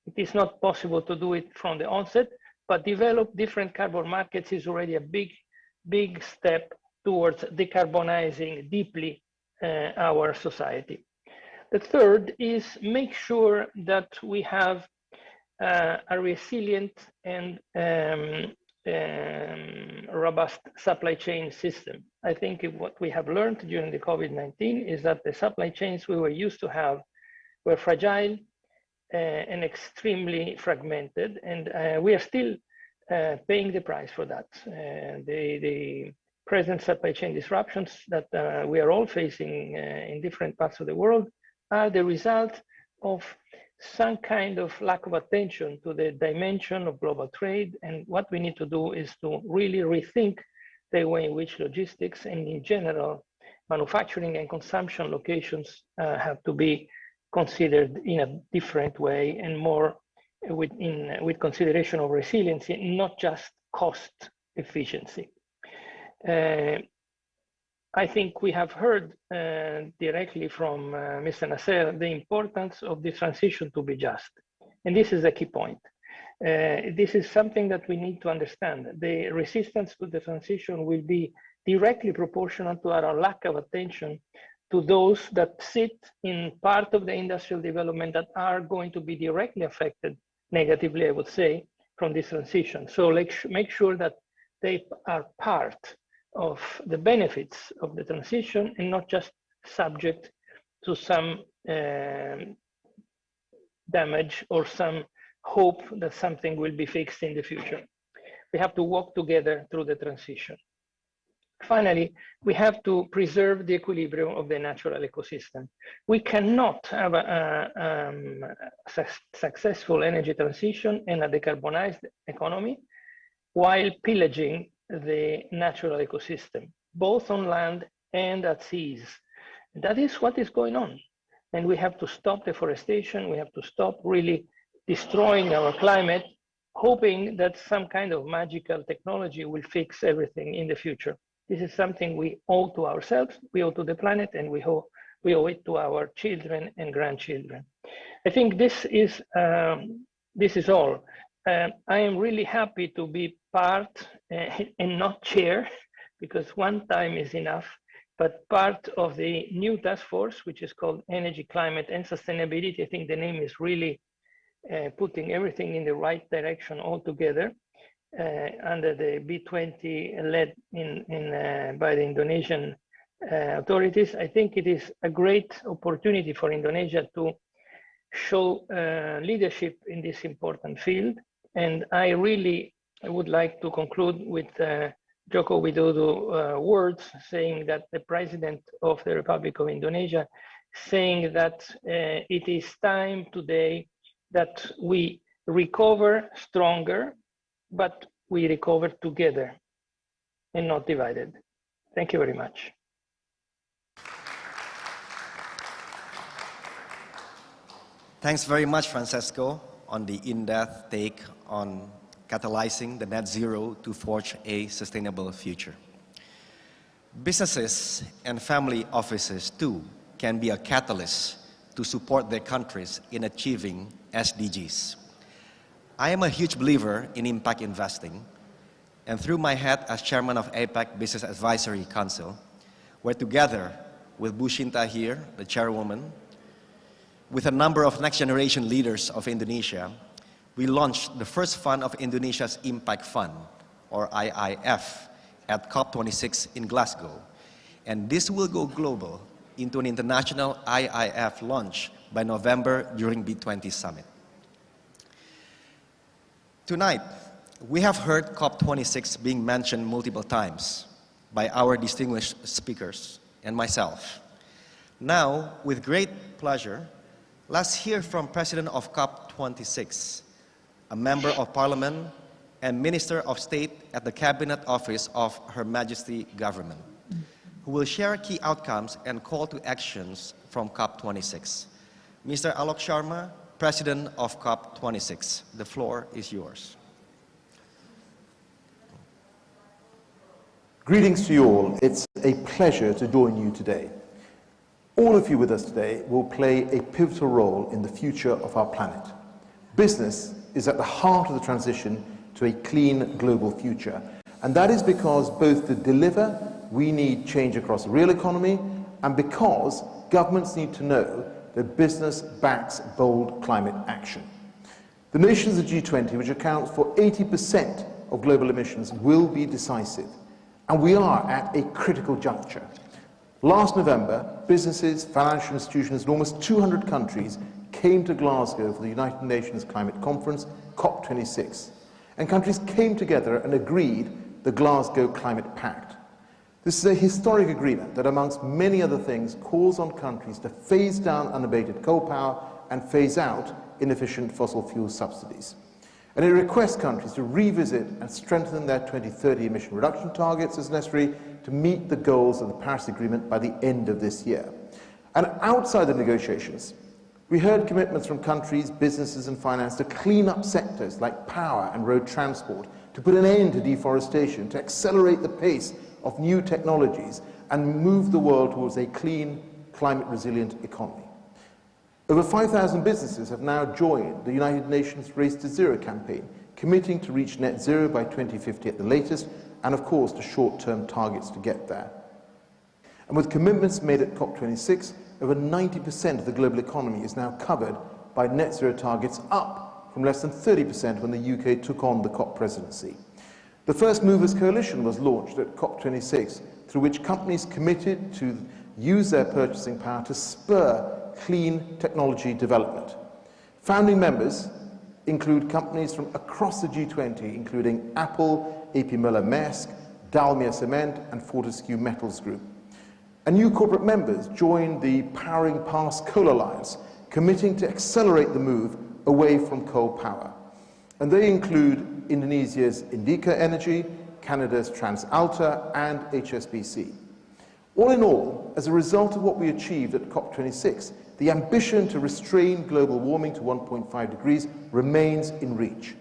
It is not possible to do it from the onset, but develop different carbon markets is already a big step towards decarbonizing deeply our society. The third is make sure that we have a resilient and robust supply chain system. I think what we have learned during the COVID-19 is that the supply chains we were used to have were fragile and extremely fragmented, and we are still paying the price for that. The present supply chain disruptions that we are all facing in different parts of the world are the result of some kind of lack of attention to the dimension of global trade. And what we need to do is to really rethink the way in which logistics and in general manufacturing and consumption locations have to be considered in a different way and more with consideration of resiliency, not just cost efficiency. I think we have heard directly from Mr. Nasser the importance of the transition to be just. And this is a key point. This is something that we need to understand. The resistance to the transition will be directly proportional to our lack of attention to those that sit in part of the industrial development that are going to be directly affected negatively, I would say, from this transition. So make sure that they are part of the benefits of the transition and not just subject to some damage or some hope that something will be fixed in the future. We have to walk together through the transition. Finally, we have to preserve the equilibrium of the natural ecosystem. We cannot have a successful energy transition and a decarbonized economy while pillaging the natural ecosystem, both on land and at seas. That is what is going on. And we have to stop deforestation. We have to stop really destroying our climate, hoping that some kind of magical technology will fix everything in the future. This is something we owe to ourselves, we owe to the planet, and we owe it to our children and grandchildren. I think this is all. I am really happy to be part and not chair, because one time is enough, but part of the new task force, which is called Energy, Climate and Sustainability. I think the name is really putting everything in the right direction altogether under the B20 led by the Indonesian authorities. I think it is a great opportunity for Indonesia to show leadership in this important field. And I would like to conclude with Joko Widodo words saying that the President of the Republic of Indonesia saying that it is time today that we recover stronger, but we recover together and not divided. Thank you very much. Thanks very much, Francesco, on the in-depth take on catalyzing the net zero to forge a sustainable future. Businesses and family offices, too, can be a catalyst to support their countries in achieving SDGs. I am a huge believer in impact investing, and through my hat as chairman of APEC Business Advisory Council, where together with Bu Shinta here, the chairwoman, with a number of next generation leaders of Indonesia, we launched the first fund of Indonesia's Impact Fund, or IIF, at COP26 in Glasgow. And this will go global into an international IIF launch by November during B20 summit. Tonight, we have heard COP26 being mentioned multiple times by our distinguished speakers and myself. Now, with great pleasure, let's hear from President of COP26, a Member of Parliament and Minister of State at the Cabinet Office of Her Majesty Government, who will share key outcomes and call to actions from COP26. Mr. Alok Sharma, President of COP26, the floor is yours. Greetings to you all. It's a pleasure to join you today. All of you with us today will play a pivotal role in the future of our planet. Business is at the heart of the transition to a clean global future. And that is because both to deliver, we need change across the real economy, and because governments need to know that business backs bold climate action. The nations of G20, which account for 80% of global emissions, will be decisive. And we are at a critical juncture. Last November, businesses, financial institutions in almost 200 countries came to Glasgow for the United Nations Climate Conference, COP26. And countries came together and agreed the Glasgow Climate Pact. This is a historic agreement that, amongst many other things, calls on countries to phase down unabated coal power and phase out inefficient fossil fuel subsidies. And it requests countries to revisit and strengthen their 2030 emission reduction targets as necessary to meet the goals of the Paris Agreement by the end of this year. And outside the negotiations, we heard commitments from countries, businesses and finance to clean up sectors like power and road transport, to put an end to deforestation, to accelerate the pace of new technologies and move the world towards a clean, climate-resilient economy. Over 5,000 businesses have now joined the United Nations Race to Zero campaign, committing to reach net zero by 2050 at the latest, and of course to short-term targets to get there. And with commitments made at COP26, over 90% of the global economy is now covered by net zero targets, up from less than 30% when the UK took on the COP presidency. The First Movers Coalition was launched at COP26, through which companies committed to use their purchasing power to spur clean technology development. Founding members include companies from across the G20, including Apple, AP Møller Maersk, Dalmia Cement and Fortescue Metals Group. And new corporate members joined the Powering Past Coal Alliance, committing to accelerate the move away from coal power. And they include Indonesia's Indica Energy, Canada's TransAlta and HSBC. All in all, as a result of what we achieved at COP26, the ambition to restrain global warming to 1.5 degrees remains in reach.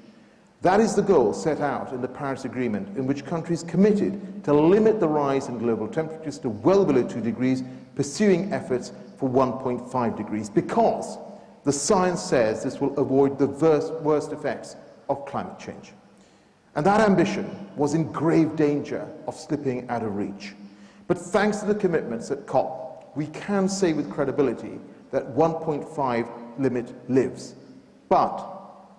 That is the goal set out in the Paris Agreement, in which countries committed to limit the rise in global temperatures to well below 2 degrees, pursuing efforts for 1.5 degrees, because the science says this will avoid the worst effects of climate change. And that ambition was in grave danger of slipping out of reach. But thanks to the commitments at COP, we can say with credibility that 1.5 limit lives. But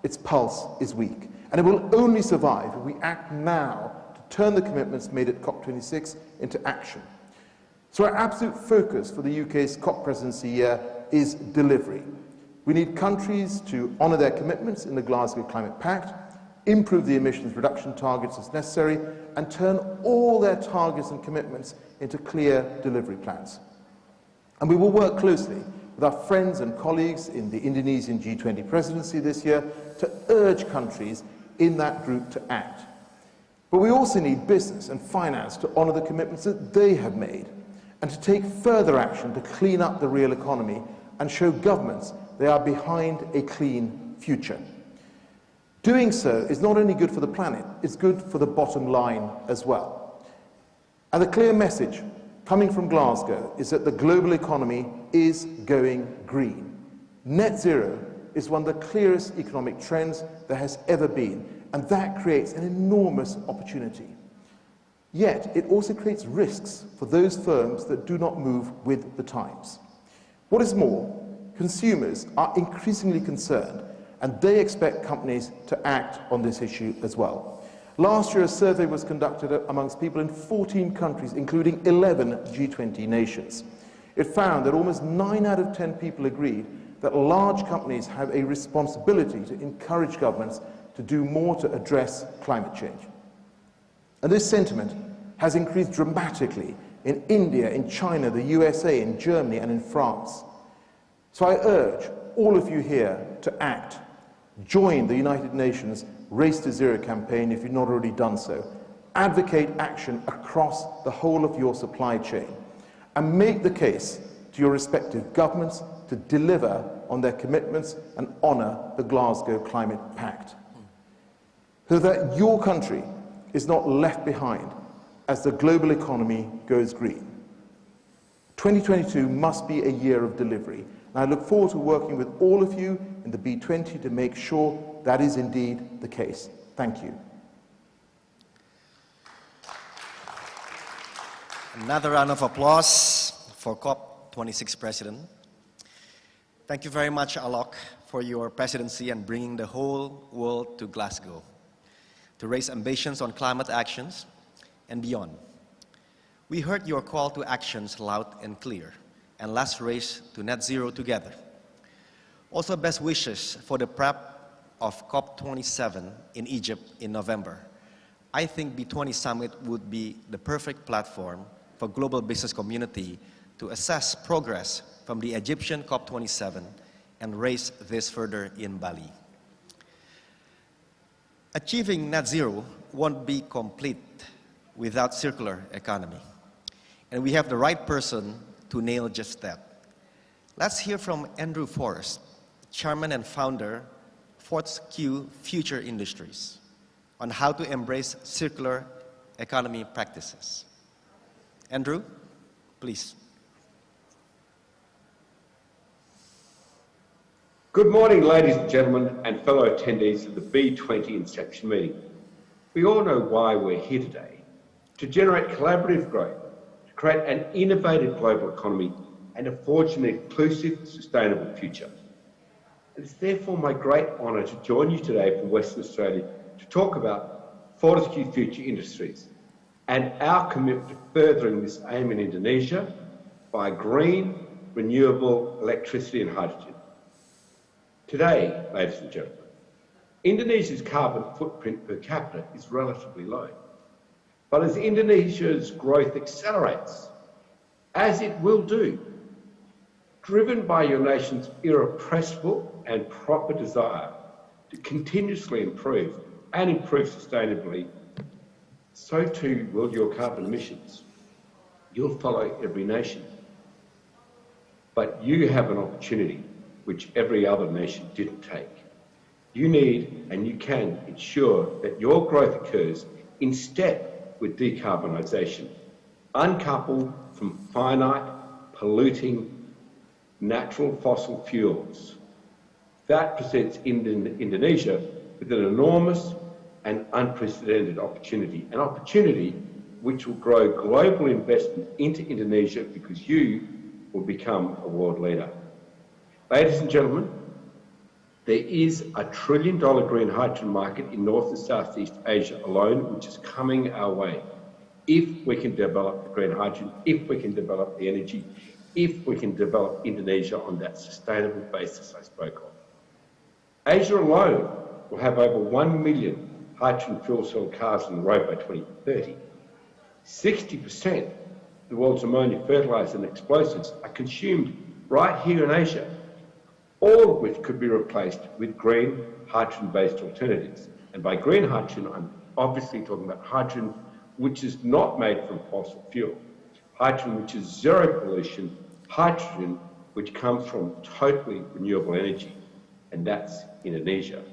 its pulse is weak, and it will only survive if we act now to turn the commitments made at COP26 into action. So our absolute focus for the UK's COP presidency year is delivery. We need countries to honour their commitments in the Glasgow Climate Pact, improve the emissions reduction targets as necessary, and turn all their targets and commitments into clear delivery plans. And we will work closely with our friends and colleagues in the Indonesian G20 presidency this year to urge countries in that group to act. But we also need business and finance to honour the commitments that they have made and to take further action to clean up the real economy and show governments they are behind a clean future. Doing so is not only good for the planet, it's good for the bottom line as well. And the clear message coming from Glasgow is that the global economy is going green. Net zero is one of the clearest economic trends there has ever been, and that creates an enormous opportunity. Yet, it also creates risks for those firms that do not move with the times. What is more, consumers are increasingly concerned, and they expect companies to act on this issue as well. Last year, a survey was conducted amongst people in 14 countries, including 11 G20 nations. It found that almost 9 out of 10 people agreed that large companies have a responsibility to encourage governments to do more to address climate change. And this sentiment has increased dramatically in India, in China, the USA, in Germany, and in France. So I urge all of you here to act. Join the United Nations Race to Zero campaign if you've not already done so. Advocate action across the whole of your supply chain and make the case to your respective governments to deliver on their commitments and honour the Glasgow Climate Pact, so that your country is not left behind as the global economy goes green. 2022 must be a year of delivery, and I look forward to working with all of you in the B20 to make sure that is indeed the case. Thank you. Another round of applause for COP26 President. Thank you very much, Alok, for your presidency and bringing the whole world to Glasgow to raise ambitions on climate actions and beyond. We heard your call to actions loud and clear, and let's race to net zero together. Also, best wishes for the prep of COP27 in Egypt in November. I think B20 Summit would be the perfect platform for global business community to assess progress from the Egyptian COP27 and raise this further in Bali. Achieving net zero won't be complete without circular economy. And we have the right person to nail just that. Let's hear from Andrew Forrest, Chairman and Founder, Fortescue Future Industries, on how to embrace circular economy practices. Andrew, please. Good morning, ladies and gentlemen, and fellow attendees of the B20 Inception meeting. We all know why we're here today: to generate collaborative growth, to create an innovative global economy, and to forge an inclusive, sustainable future. It's therefore my great honour to join you today from Western Australia to talk about Fortescue Future Industries and our commitment to furthering this aim in Indonesia by green, renewable electricity and hydrogen. Today, ladies and gentlemen, Indonesia's carbon footprint per capita is relatively low. But as Indonesia's growth accelerates, as it will do, driven by your nation's irrepressible and proper desire to continuously improve and improve sustainably, so too will your carbon emissions. You'll follow every nation. But you have an opportunity which every other nation didn't take. You need and you can ensure that your growth occurs in step with decarbonisation, uncoupled from finite, polluting, natural fossil fuels. That presents Indonesia with an enormous and unprecedented opportunity, an opportunity which will grow global investment into Indonesia because you will become a world leader. Ladies and gentlemen, there is a $1 trillion green hydrogen market in North and Southeast Asia alone, which is coming our way. If we can develop the green hydrogen, if we can develop the energy, if we can develop Indonesia on that sustainable basis I spoke of. Asia alone will have over 1 million hydrogen fuel cell cars on the road by 2030. 60% of the world's ammonia fertilizer and explosives are consumed right here in Asia, all of which could be replaced with green hydrogen-based alternatives. And by green hydrogen, I'm obviously talking about hydrogen which is not made from fossil fuel, hydrogen which is zero pollution, hydrogen which comes from totally renewable energy, and that's Indonesia.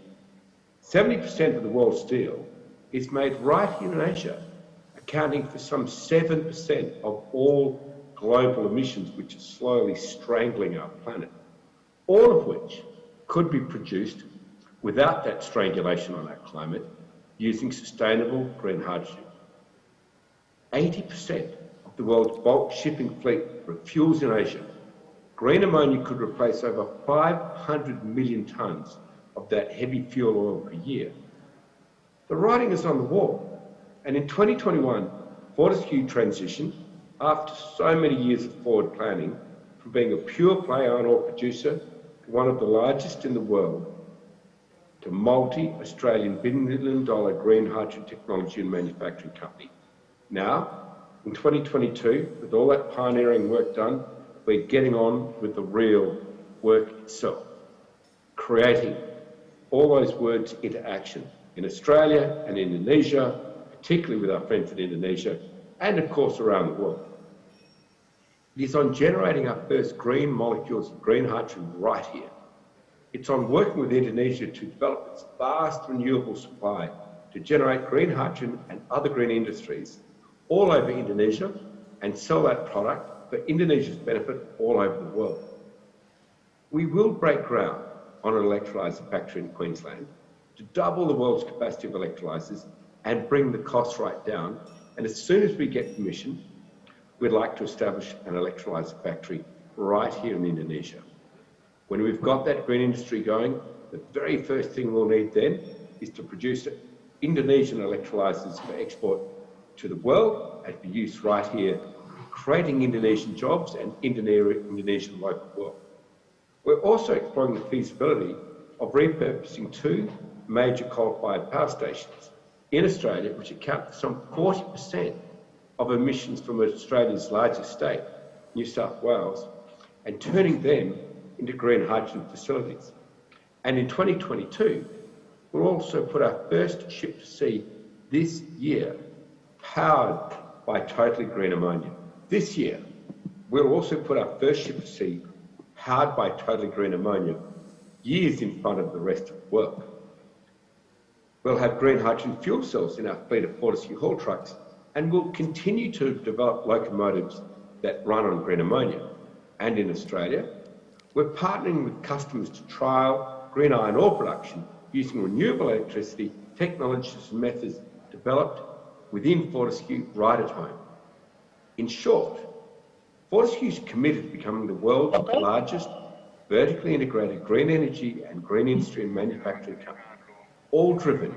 70% of the world's steel is made right here in Asia, accounting for some 7% of all global emissions, which is slowly strangling our planet, all of which could be produced without that strangulation on our climate using sustainable green hydrogen. 80% of the world's bulk shipping fleet refuels in Asia. Green ammonia could replace over 500 million tonnes of that heavy fuel oil per year. The writing is on the wall, and in 2021, Fortescue transitioned, after so many years of forward planning, from being a pure play iron ore producer to one of the largest in the world, to multi-Australian billion-dollar green hydrogen technology and manufacturing company. Now, in 2022, with all that pioneering work done, we're getting on with the real work itself, creating all those words into action in Australia and Indonesia, particularly with our friends in Indonesia, and of course around the world. It is on generating our first green molecules of green hydrogen right here. It's on working with Indonesia to develop its vast renewable supply to generate green hydrogen and other green industries, all over Indonesia and sell that product for Indonesia's benefit all over the world. We will break ground on an electrolyser factory in Queensland to double the world's capacity of electrolysers and bring the costs right down. And as soon as we get permission, we'd like to establish an electrolyser factory right here in Indonesia. When we've got that green industry going, the very first thing we'll need then is to produce Indonesian electrolysers for export to the world and for use right here, creating Indonesian jobs and Indonesian local work. We're also exploring the feasibility of repurposing 2 major coal-fired power stations in Australia, which account for some 40% of emissions from Australia's largest state, New South Wales, and turning them into green hydrogen facilities. And in 2022, we'll also put our first ship to sea this year, powered by totally green ammonia. This year, we'll also put our first ship to sea, powered by totally green ammonia, years in front of the rest of the world. We'll have green hydrogen fuel cells in our fleet of Fortescue haul trucks, and we'll continue to develop locomotives that run on green ammonia. And in Australia, we're partnering with customers to trial green iron ore production using renewable electricity, technologies and methods developed within Fortescue right at home. In short, Fortescue is committed to becoming the world's largest vertically integrated green energy and green industry and manufacturing company, all driven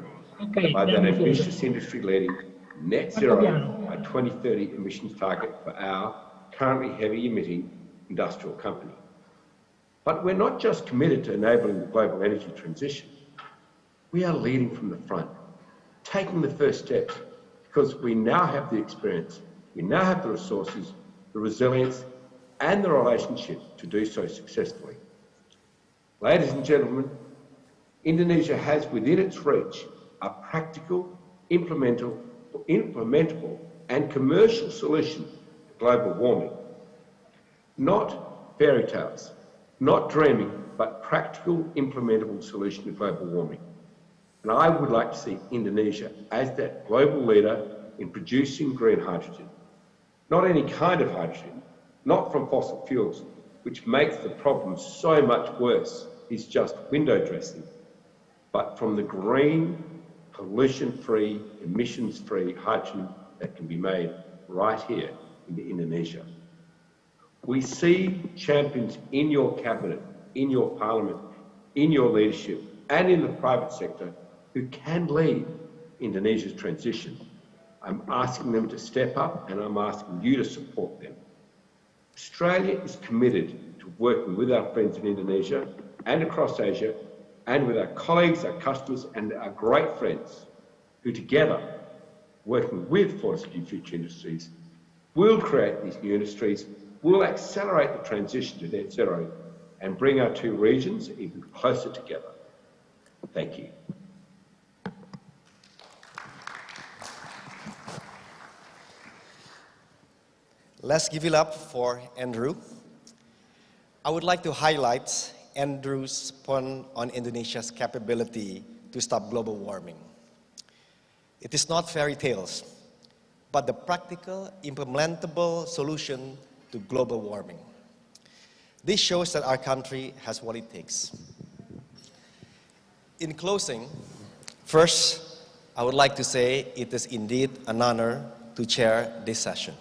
by that ambitious industry-leading net zero by 2030 emissions target for our currently heavy-emitting industrial company. But we're not just committed to enabling the global energy transition. We are leading from the front, taking the first steps, because we now have the experience, we now have the resources, the resilience, and the relationship to do so successfully. Ladies and gentlemen, Indonesia has within its reach a practical, implementable, and commercial solution to global warming. Not fairy tales, not dreaming, but practical, implementable solution to global warming. And I would like to see Indonesia as that global leader in producing green hydrogen. Not any kind of hydrogen, not from fossil fuels, which makes the problem so much worse, is just window dressing, but from the green, pollution-free, emissions-free hydrogen that can be made right here in Indonesia. We see champions in your cabinet, in your parliament, in your leadership, and in the private sector who can lead Indonesia's transition. I'm asking them to step up, and I'm asking you to support them. Australia is committed to working with our friends in Indonesia and across Asia, and with our colleagues, our customers, and our great friends who together, working with Fortescue Future Industries, will create these new industries, will accelerate the transition to net zero, and bring our 2 regions even closer together. Thank you. Let's give it up for Andrew. I would like to highlight Andrew's point on Indonesia's capability to stop global warming. It is not fairy tales, but the practical, implementable solution to global warming. This shows that our country has what it takes. In closing, first, I would like to say it is indeed an honor to chair this session.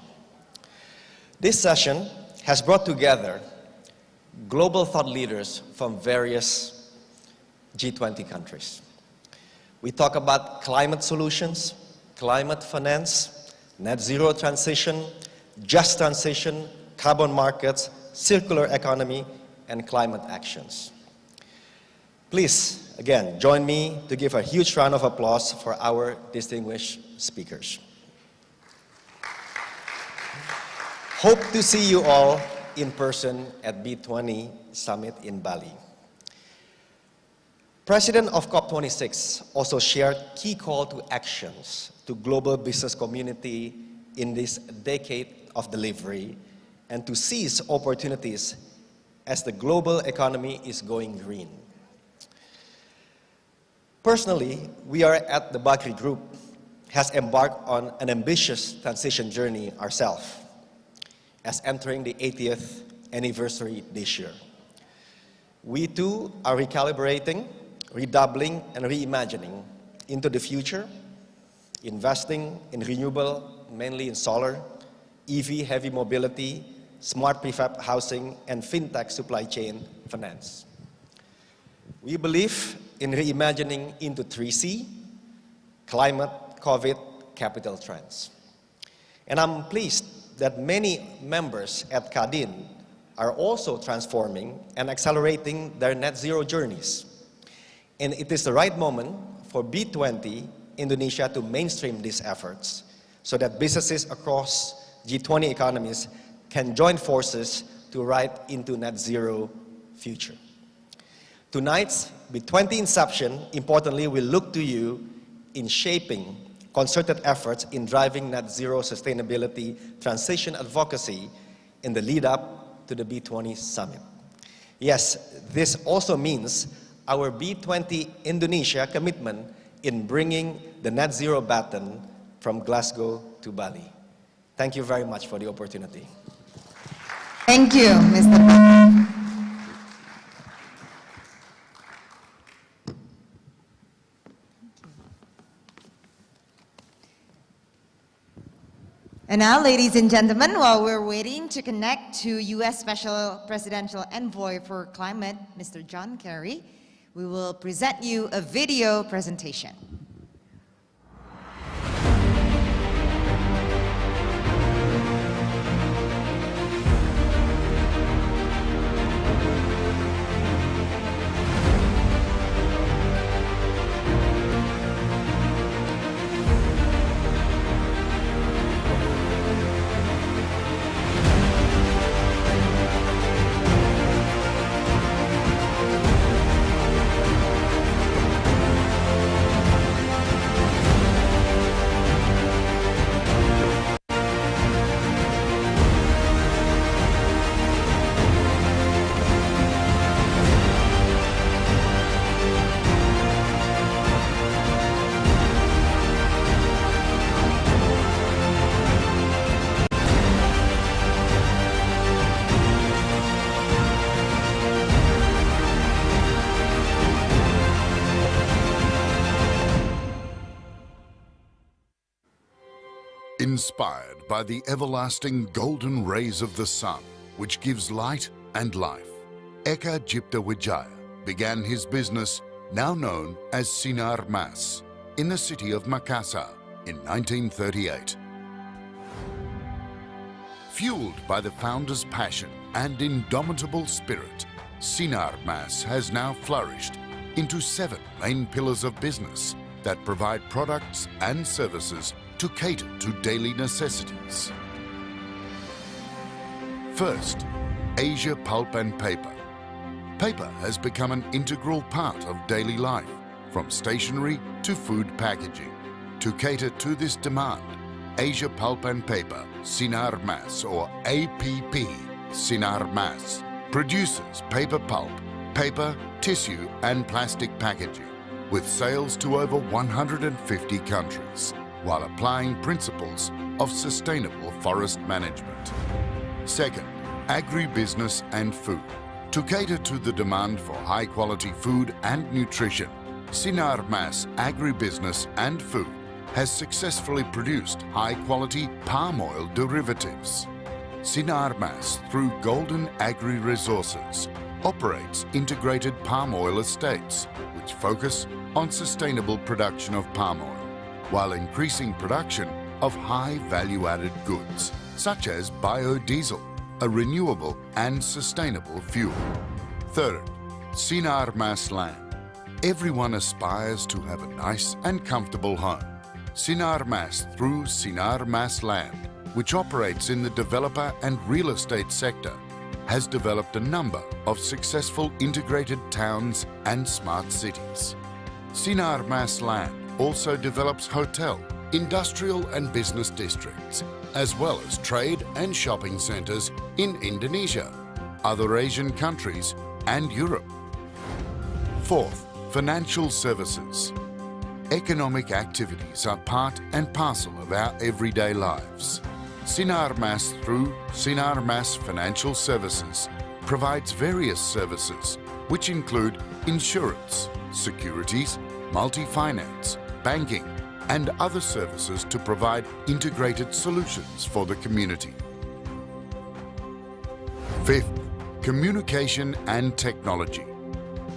This session has brought together global thought leaders from various G20 countries. We talk about climate solutions, climate finance, net zero transition, just transition, carbon markets, circular economy, and climate actions. Please, again, join me to give a huge round of applause for our distinguished speakers. Hope to see you all in person at B20 Summit in Bali. President of COP26 also shared key call to actions to global business community in this decade of delivery and to seize opportunities as the global economy is going green. Personally, we are at the Bakri Group has embarked on an ambitious transition journey ourselves, as entering the 80th anniversary this year. We too are recalibrating, redoubling, and reimagining into the future, investing in renewable, mainly in solar, EV heavy mobility, smart prefab housing, and fintech supply chain finance. We believe in reimagining into 3C, climate, COVID, capital trends. And I'm pleased that many members at CADIN are also transforming and accelerating their net zero journeys. And it is the right moment for B20 Indonesia to mainstream these efforts so that businesses across G20 economies can join forces to ride into net zero future. Tonight's B20 Inception, importantly, will look to you in shaping concerted efforts in driving net zero sustainability transition advocacy in the lead up to the B20 summit. Yes, this also means our B20 Indonesia commitment in bringing the net zero baton from Glasgow to Bali. Thank you very much for the opportunity. Thank you, Mr. And now, ladies and gentlemen, while we're waiting to connect to U.S. Special Presidential Envoy for Climate, Mr. John Kerry, we will present you a video presentation. Inspired by the everlasting golden rays of the sun, which gives light and life, Eka Cipta Wijaya began his business, now known as Sinar Mas, in the city of Makassar in 1938. Fueled by the founder's passion and indomitable spirit, Sinar Mas has now flourished into 7 main pillars of business that provide products and services to cater to daily necessities. First, Asia Pulp and Paper. Paper has become an integral part of daily life, from stationery to food packaging. To cater to this demand, Asia Pulp and Paper, Sinar Mas, or APP, Sinar Mas, produces paper pulp, paper, tissue and plastic packaging, with sales to over 150 countries, while applying principles of sustainable forest management. Second, agribusiness and food. To cater to the demand for high-quality food and nutrition, Sinar Mas Agribusiness and Food has successfully produced high-quality palm oil derivatives. Sinar Mas, through Golden Agri Resources, operates integrated palm oil estates, which focus on sustainable production of palm oil, while increasing production of high value-added goods, such as biodiesel, a renewable and sustainable fuel. Third, Sinar Mas Land. Everyone aspires to have a nice and comfortable home. Sinar Mas, through Sinar Mas Land, which operates in the developer and real estate sector, has developed a number of successful integrated towns and smart cities. Sinar Mas Land also develops hotel, industrial and business districts, as well as trade and shopping centres in Indonesia, other Asian countries and Europe. Fourth, financial services. economic activities are part and parcel of our everyday lives. Sinar Mas, through Sinar Mas Financial Services, provides various services which include insurance, securities, multi-finance, banking, and other services to provide integrated solutions for the community. Fifth, communication and technology.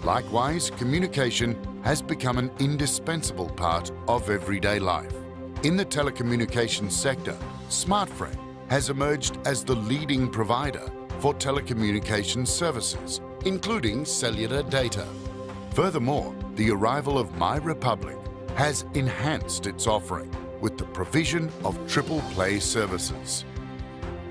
Likewise, communication has become an indispensable part of everyday life. In the telecommunications sector, SmartFrame has emerged as the leading provider for telecommunications services, including cellular data. Furthermore, the arrival of MyRepublic has enhanced its offering with the provision of triple play services.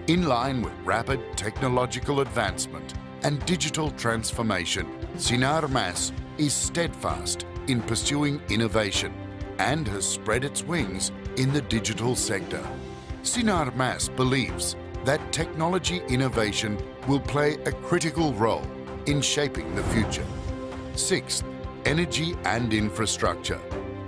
In line with rapid technological advancement and digital transformation, Sinar Mas is steadfast in pursuing innovation and has spread its wings in the digital sector. Sinar Mas believes that technology innovation will play a critical role in shaping the future. Sixth, energy and infrastructure.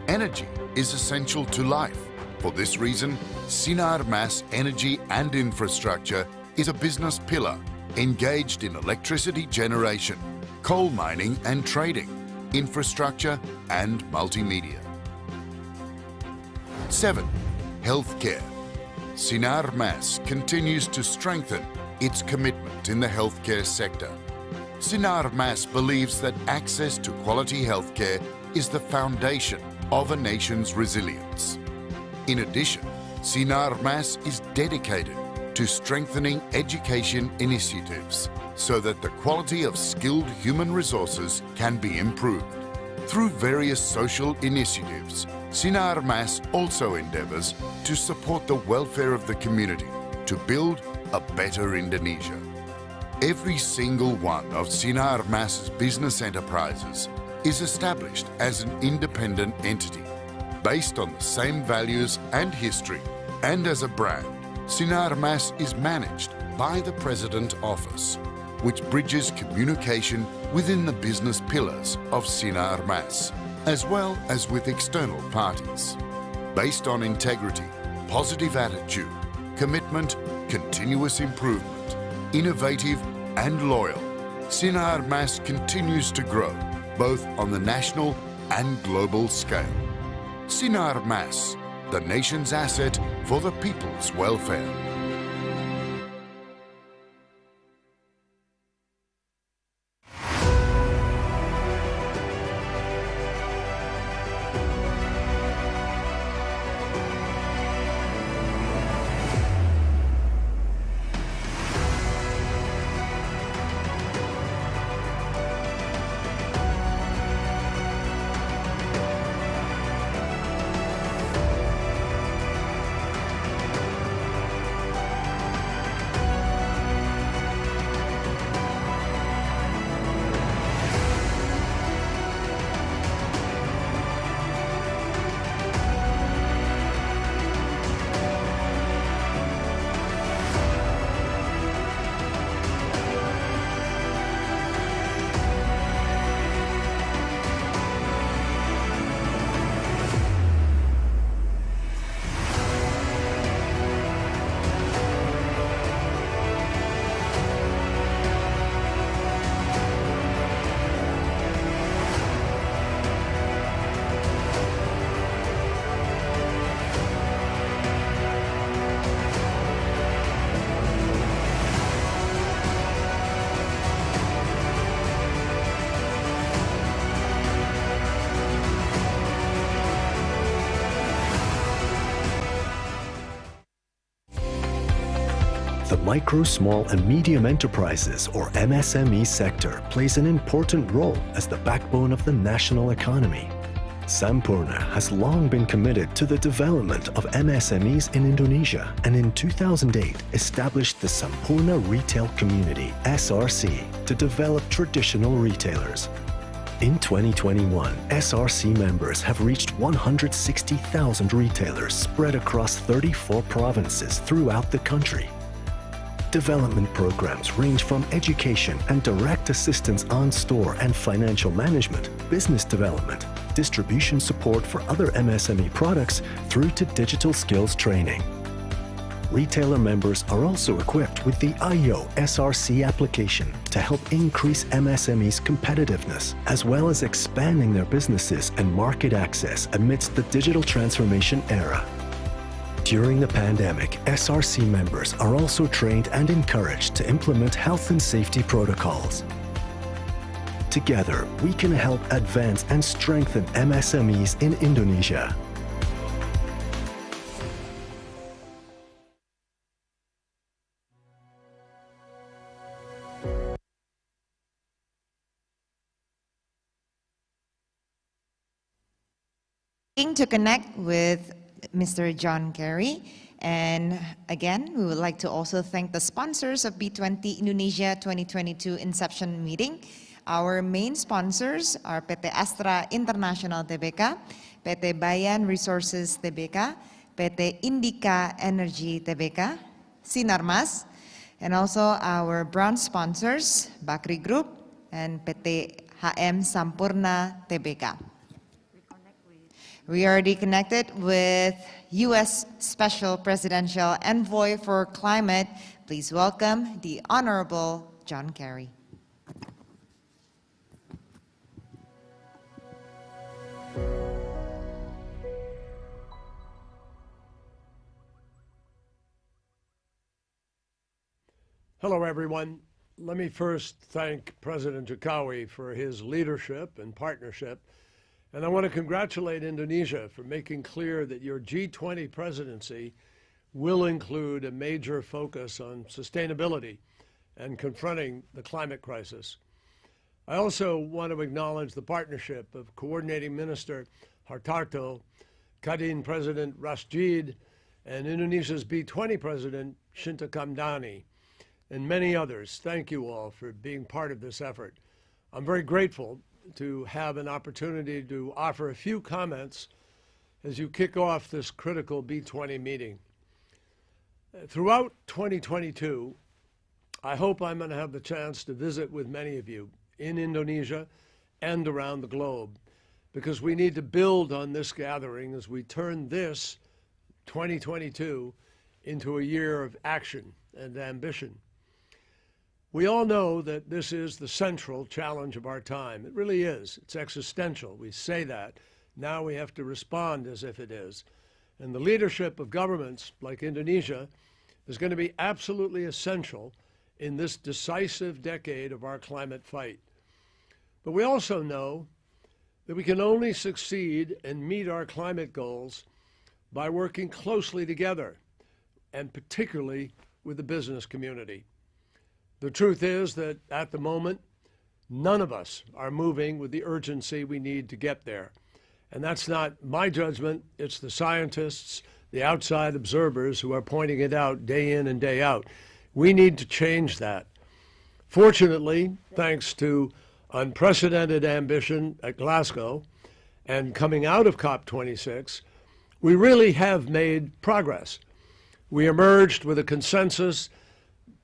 Energy is essential to life. For this reason, Sinar Mas Energy and Infrastructure is a business pillar engaged in electricity generation, coal mining and trading, infrastructure and multimedia. 7. Healthcare. Sinar Mas continues to strengthen its commitment in the healthcare sector. Sinar Mas believes that access to quality healthcare is the foundation of a nation's resilience. In addition, Sinar Mas is dedicated to strengthening education initiatives so that the quality of skilled human resources can be improved. Through various social initiatives, Sinar Mas also endeavours to support the welfare of the community to build a better Indonesia. Every single one of Sinar Mas's business enterprises is established as an independent entity based on the same values and history, and as a brand, Sinar Mas is managed by the President Office, which bridges communication within the business pillars of Sinar Mas, as well as with external parties. Based on integrity, positive attitude, commitment, continuous improvement, innovative and loyal, Sinar Mas continues to grow, both on the national and global scale. Sinar Mas, the nation's asset for the people's welfare. The micro, small and medium enterprises, or MSME sector, plays an important role as the backbone of the national economy. Sampurna has long been committed to the development of MSMEs in Indonesia, and in 2008 established the Sampurna Retail Community, SRC, to develop traditional retailers. In 2021, SRC members have reached 160,000 retailers spread across 34 provinces throughout the country. Development programs range from education and direct assistance on store and financial management, business development, distribution support for other MSME products through to digital skills training. Retailer members are also equipped with the IO SRC application to help increase MSMEs' competitiveness, as well as expanding their businesses and market access amidst the digital transformation era. During the pandemic, SRC members are also trained and encouraged to implement health and safety protocols. Together, we can help advance and strengthen MSMEs in Indonesia. To connect with Mr. John Kerry. And again, we would like to also thank the sponsors of B20 Indonesia 2022 Inception Meeting. Our main sponsors are PT Astra International Tbk, PT Bayan Resources Tbk, PT Indica Energy Tbk, Sinarmas, and also our brown sponsors, Bakri Group and PT HM Sampurna Tbk. We already connected with U.S. Special Presidential Envoy for Climate. Please welcome the Honorable John Kerry. Hello, everyone. Let me first thank President Jokowi for his leadership and partnership. And I want to congratulate Indonesia for making clear that your G20 presidency will include a major focus on sustainability and confronting the climate crisis. I also want to acknowledge the partnership of Coordinating Minister Hartarto, Kadin President Rashid, and Indonesia's B20 President Shinta Kamdani, and many others. Thank you all for being part of this effort. I'm very grateful to have an opportunity to offer a few comments as you kick off this critical B20 meeting. Throughout 2022, I hope I'm going to have the chance to visit with many of you in Indonesia and around the globe, because we need to build on this gathering as we turn this 2022 into a year of action and ambition. We all know that this is the central challenge of our time. It really is. It's existential. We say that. Now we have to respond as if it is. And the leadership of governments like Indonesia is going to be absolutely essential in this decisive decade of our climate fight. But we also know that we can only succeed and meet our climate goals by working closely together, and particularly with the business community. The truth is that at the moment, none of us are moving with the urgency we need to get there. And that's not my judgment, it's the scientists, the outside observers who are pointing it out day in and day out. We need to change that. Fortunately, thanks to unprecedented ambition at Glasgow and coming out of COP26, we really have made progress. We emerged with a consensus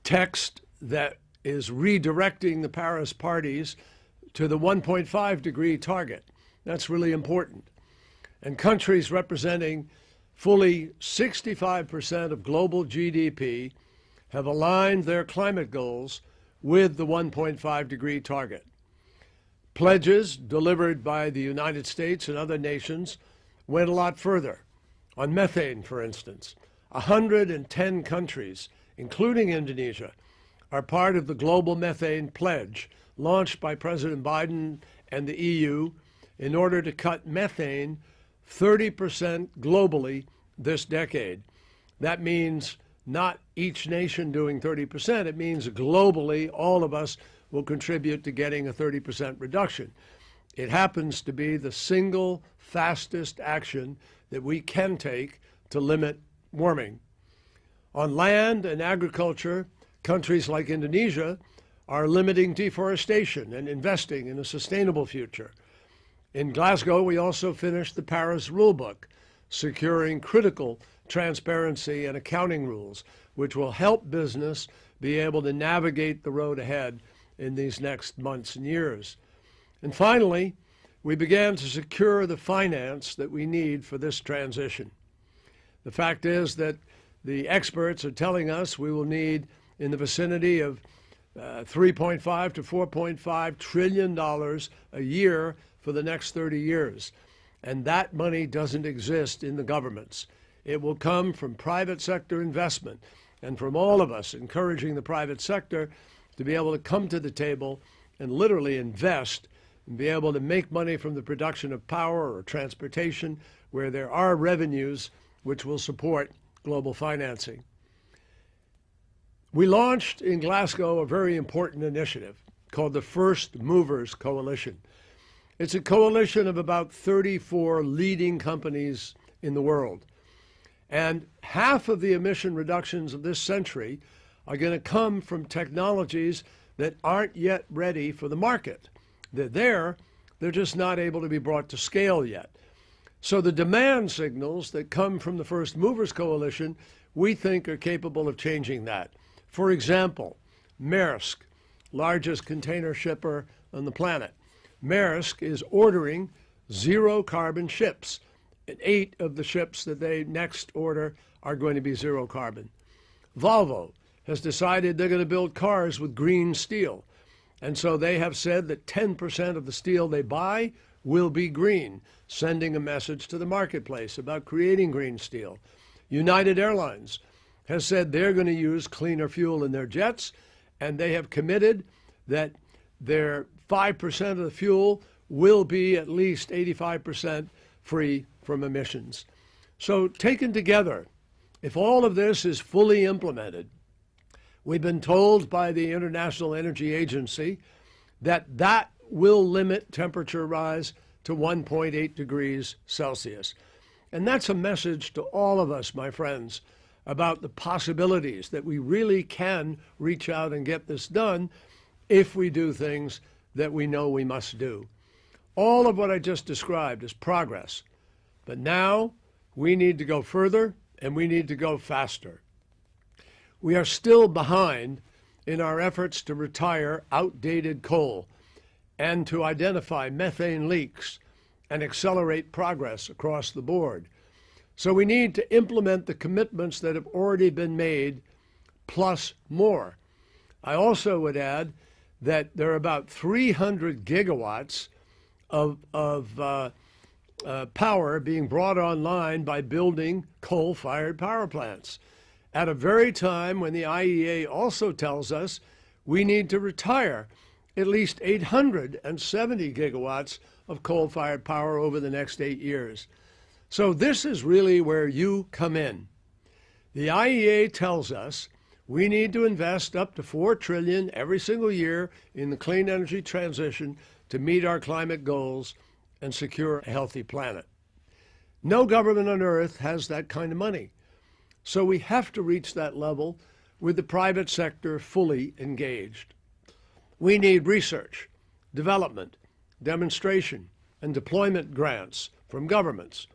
text that is redirecting the Paris parties to the 1.5 degree target. That's really important. And countries representing fully 65% of global GDP have aligned their climate goals with the 1.5 degree target. Pledges delivered by the United States and other nations went a lot further. On methane, for instance, 110 countries, including Indonesia, are part of the global methane pledge launched by President Biden and the EU in order to cut methane 30% globally this decade. That means not each nation doing 30%. It means globally all of us will contribute to getting a 30% reduction. It happens to be the single fastest action that we can take to limit warming. On land and agriculture, countries like Indonesia are limiting deforestation and investing in a sustainable future. In Glasgow, we also finished the Paris Rulebook, securing critical transparency and accounting rules, which will help business be able to navigate the road ahead in these next months and years. And finally, we began to secure the finance that we need for this transition. The fact is that the experts are telling us we will need in the vicinity of $3.5 to $4.5 trillion a year for the next 30 years. And that money doesn't exist in the governments. It will come from private sector investment and from all of us encouraging the private sector to be able to come to the table and literally invest and be able to make money from the production of power or transportation where there are revenues which will support global financing. We launched in Glasgow a very important initiative called the First Movers Coalition. It's a coalition of about 34 leading companies in the world. And half of the emission reductions of this century are going to come from technologies that aren't yet ready for the market. They're there, they're just not able to be brought to scale yet. So the demand signals that come from the First Movers Coalition, we think are capable of changing that. For example, Maersk, largest container shipper on the planet. Maersk is ordering zero carbon ships. And 8 of the ships that they next order are going to be zero carbon. Volvo has decided they're going to build cars with green steel. And so they have said that 10% of the steel they buy will be green, sending a message to the marketplace about creating green steel. United Airlines has said they're going to use cleaner fuel in their jets, and they have committed that their 5% of the fuel will be at least 85% free from emissions. So taken together, if all of this is fully implemented, we've been told by the International Energy Agency that that will limit temperature rise to 1.8 degrees Celsius. And that's a message to all of us, my friends, about the possibilities that we really can reach out and get this done if we do things that we know we must do. All of what I just described is progress. But now we need to go further and we need to go faster. We are still behind in our efforts to retire outdated coal and to identify methane leaks and accelerate progress across the board. So we need to implement the commitments that have already been made, plus more. I also would add that there are about 300 gigawatts of power being brought online by building coal-fired power plants at a very time when the IEA also tells us we need to retire at least 870 gigawatts of coal-fired power over the next 8 years. So this is really where you come in. The IEA tells us we need to invest up to $4 trillion every single year in the clean energy transition to meet our climate goals and secure a healthy planet. No government on earth has that kind of money. So we have to reach that level with the private sector fully engaged. We need research, development, demonstration, and deployment grants from governments.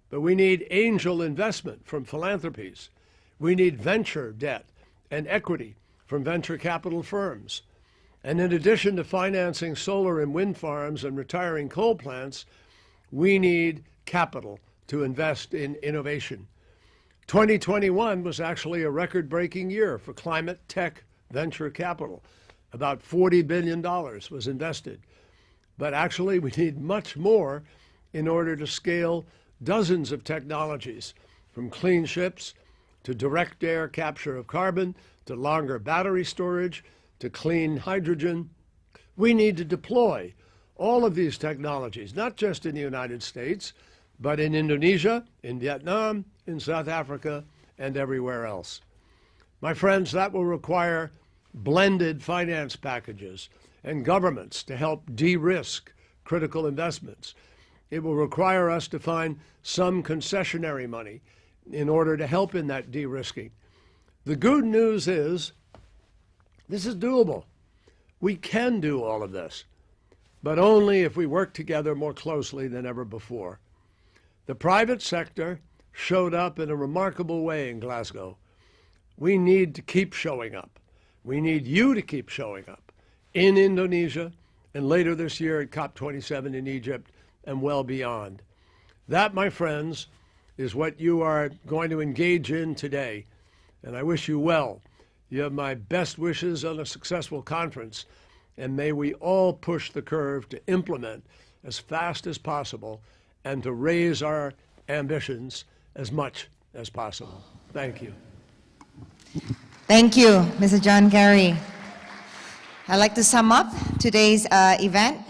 But we need angel investment from philanthropies. We need venture debt and equity from venture capital firms. And in addition to financing solar and wind farms and retiring coal plants, we need capital to invest in innovation. 2021 was actually a record-breaking year for climate tech venture capital. About $40 billion was invested. But actually, we need much more in order to scale dozens of technologies, from clean ships to direct air capture of carbon, to longer battery storage, to clean hydrogen. We need to deploy all of these technologies, not just in the United States, but in Indonesia, in Vietnam, in South Africa, and everywhere else. My friends, that will require blended finance packages and governments to help de-risk critical investments. It will require us to find some concessionary money in order to help in that de-risking. The good news is this is doable. We can do all of this, but only if we work together more closely than ever before. The private sector showed up in a remarkable way in Glasgow. We need to keep showing up. We need you to keep showing up in Indonesia and later this year at COP27 in Egypt and well beyond. That, my friends, is what you are going to engage in today, and I wish you well. You have my best wishes on a successful conference, and may we all push the curve to implement as fast as possible and to raise our ambitions as much as possible. Thank you. Thank you, Mr. John Kerry. I'd like to sum up today's event.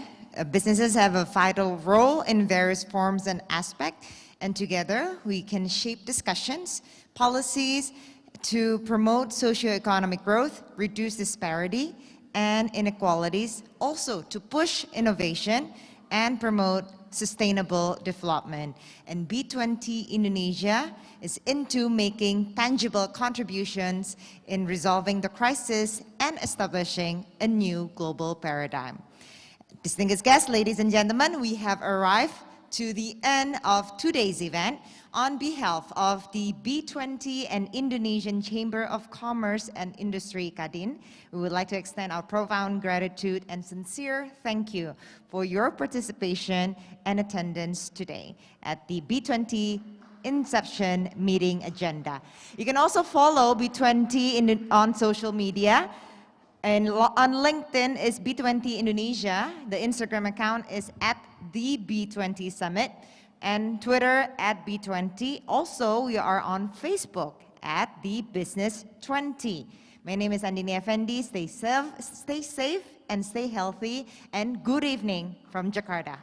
Businesses have a vital role in various forms and aspects, and together we can shape discussions, policies to promote socioeconomic growth, reduce disparity and inequalities, also to push innovation and promote sustainable development. And B20 Indonesia is into making tangible contributions in resolving the crisis and establishing a new global paradigm. Distinguished guests, ladies and gentlemen, we have arrived to the end of today's event. On behalf of the B20 and Indonesian Chamber of Commerce and Industry Kadin, we would like to extend our profound gratitude and sincere thank you for your participation and attendance today at the B20 Inception meeting agenda. You can also follow B20 on social media. And on LinkedIn is B20 Indonesia. The Instagram account is @the B20 Summit, and Twitter @B20. Also, we are on Facebook @the Business 20. My name is Andini Effendi. Stay safe and stay healthy. And good evening from Jakarta.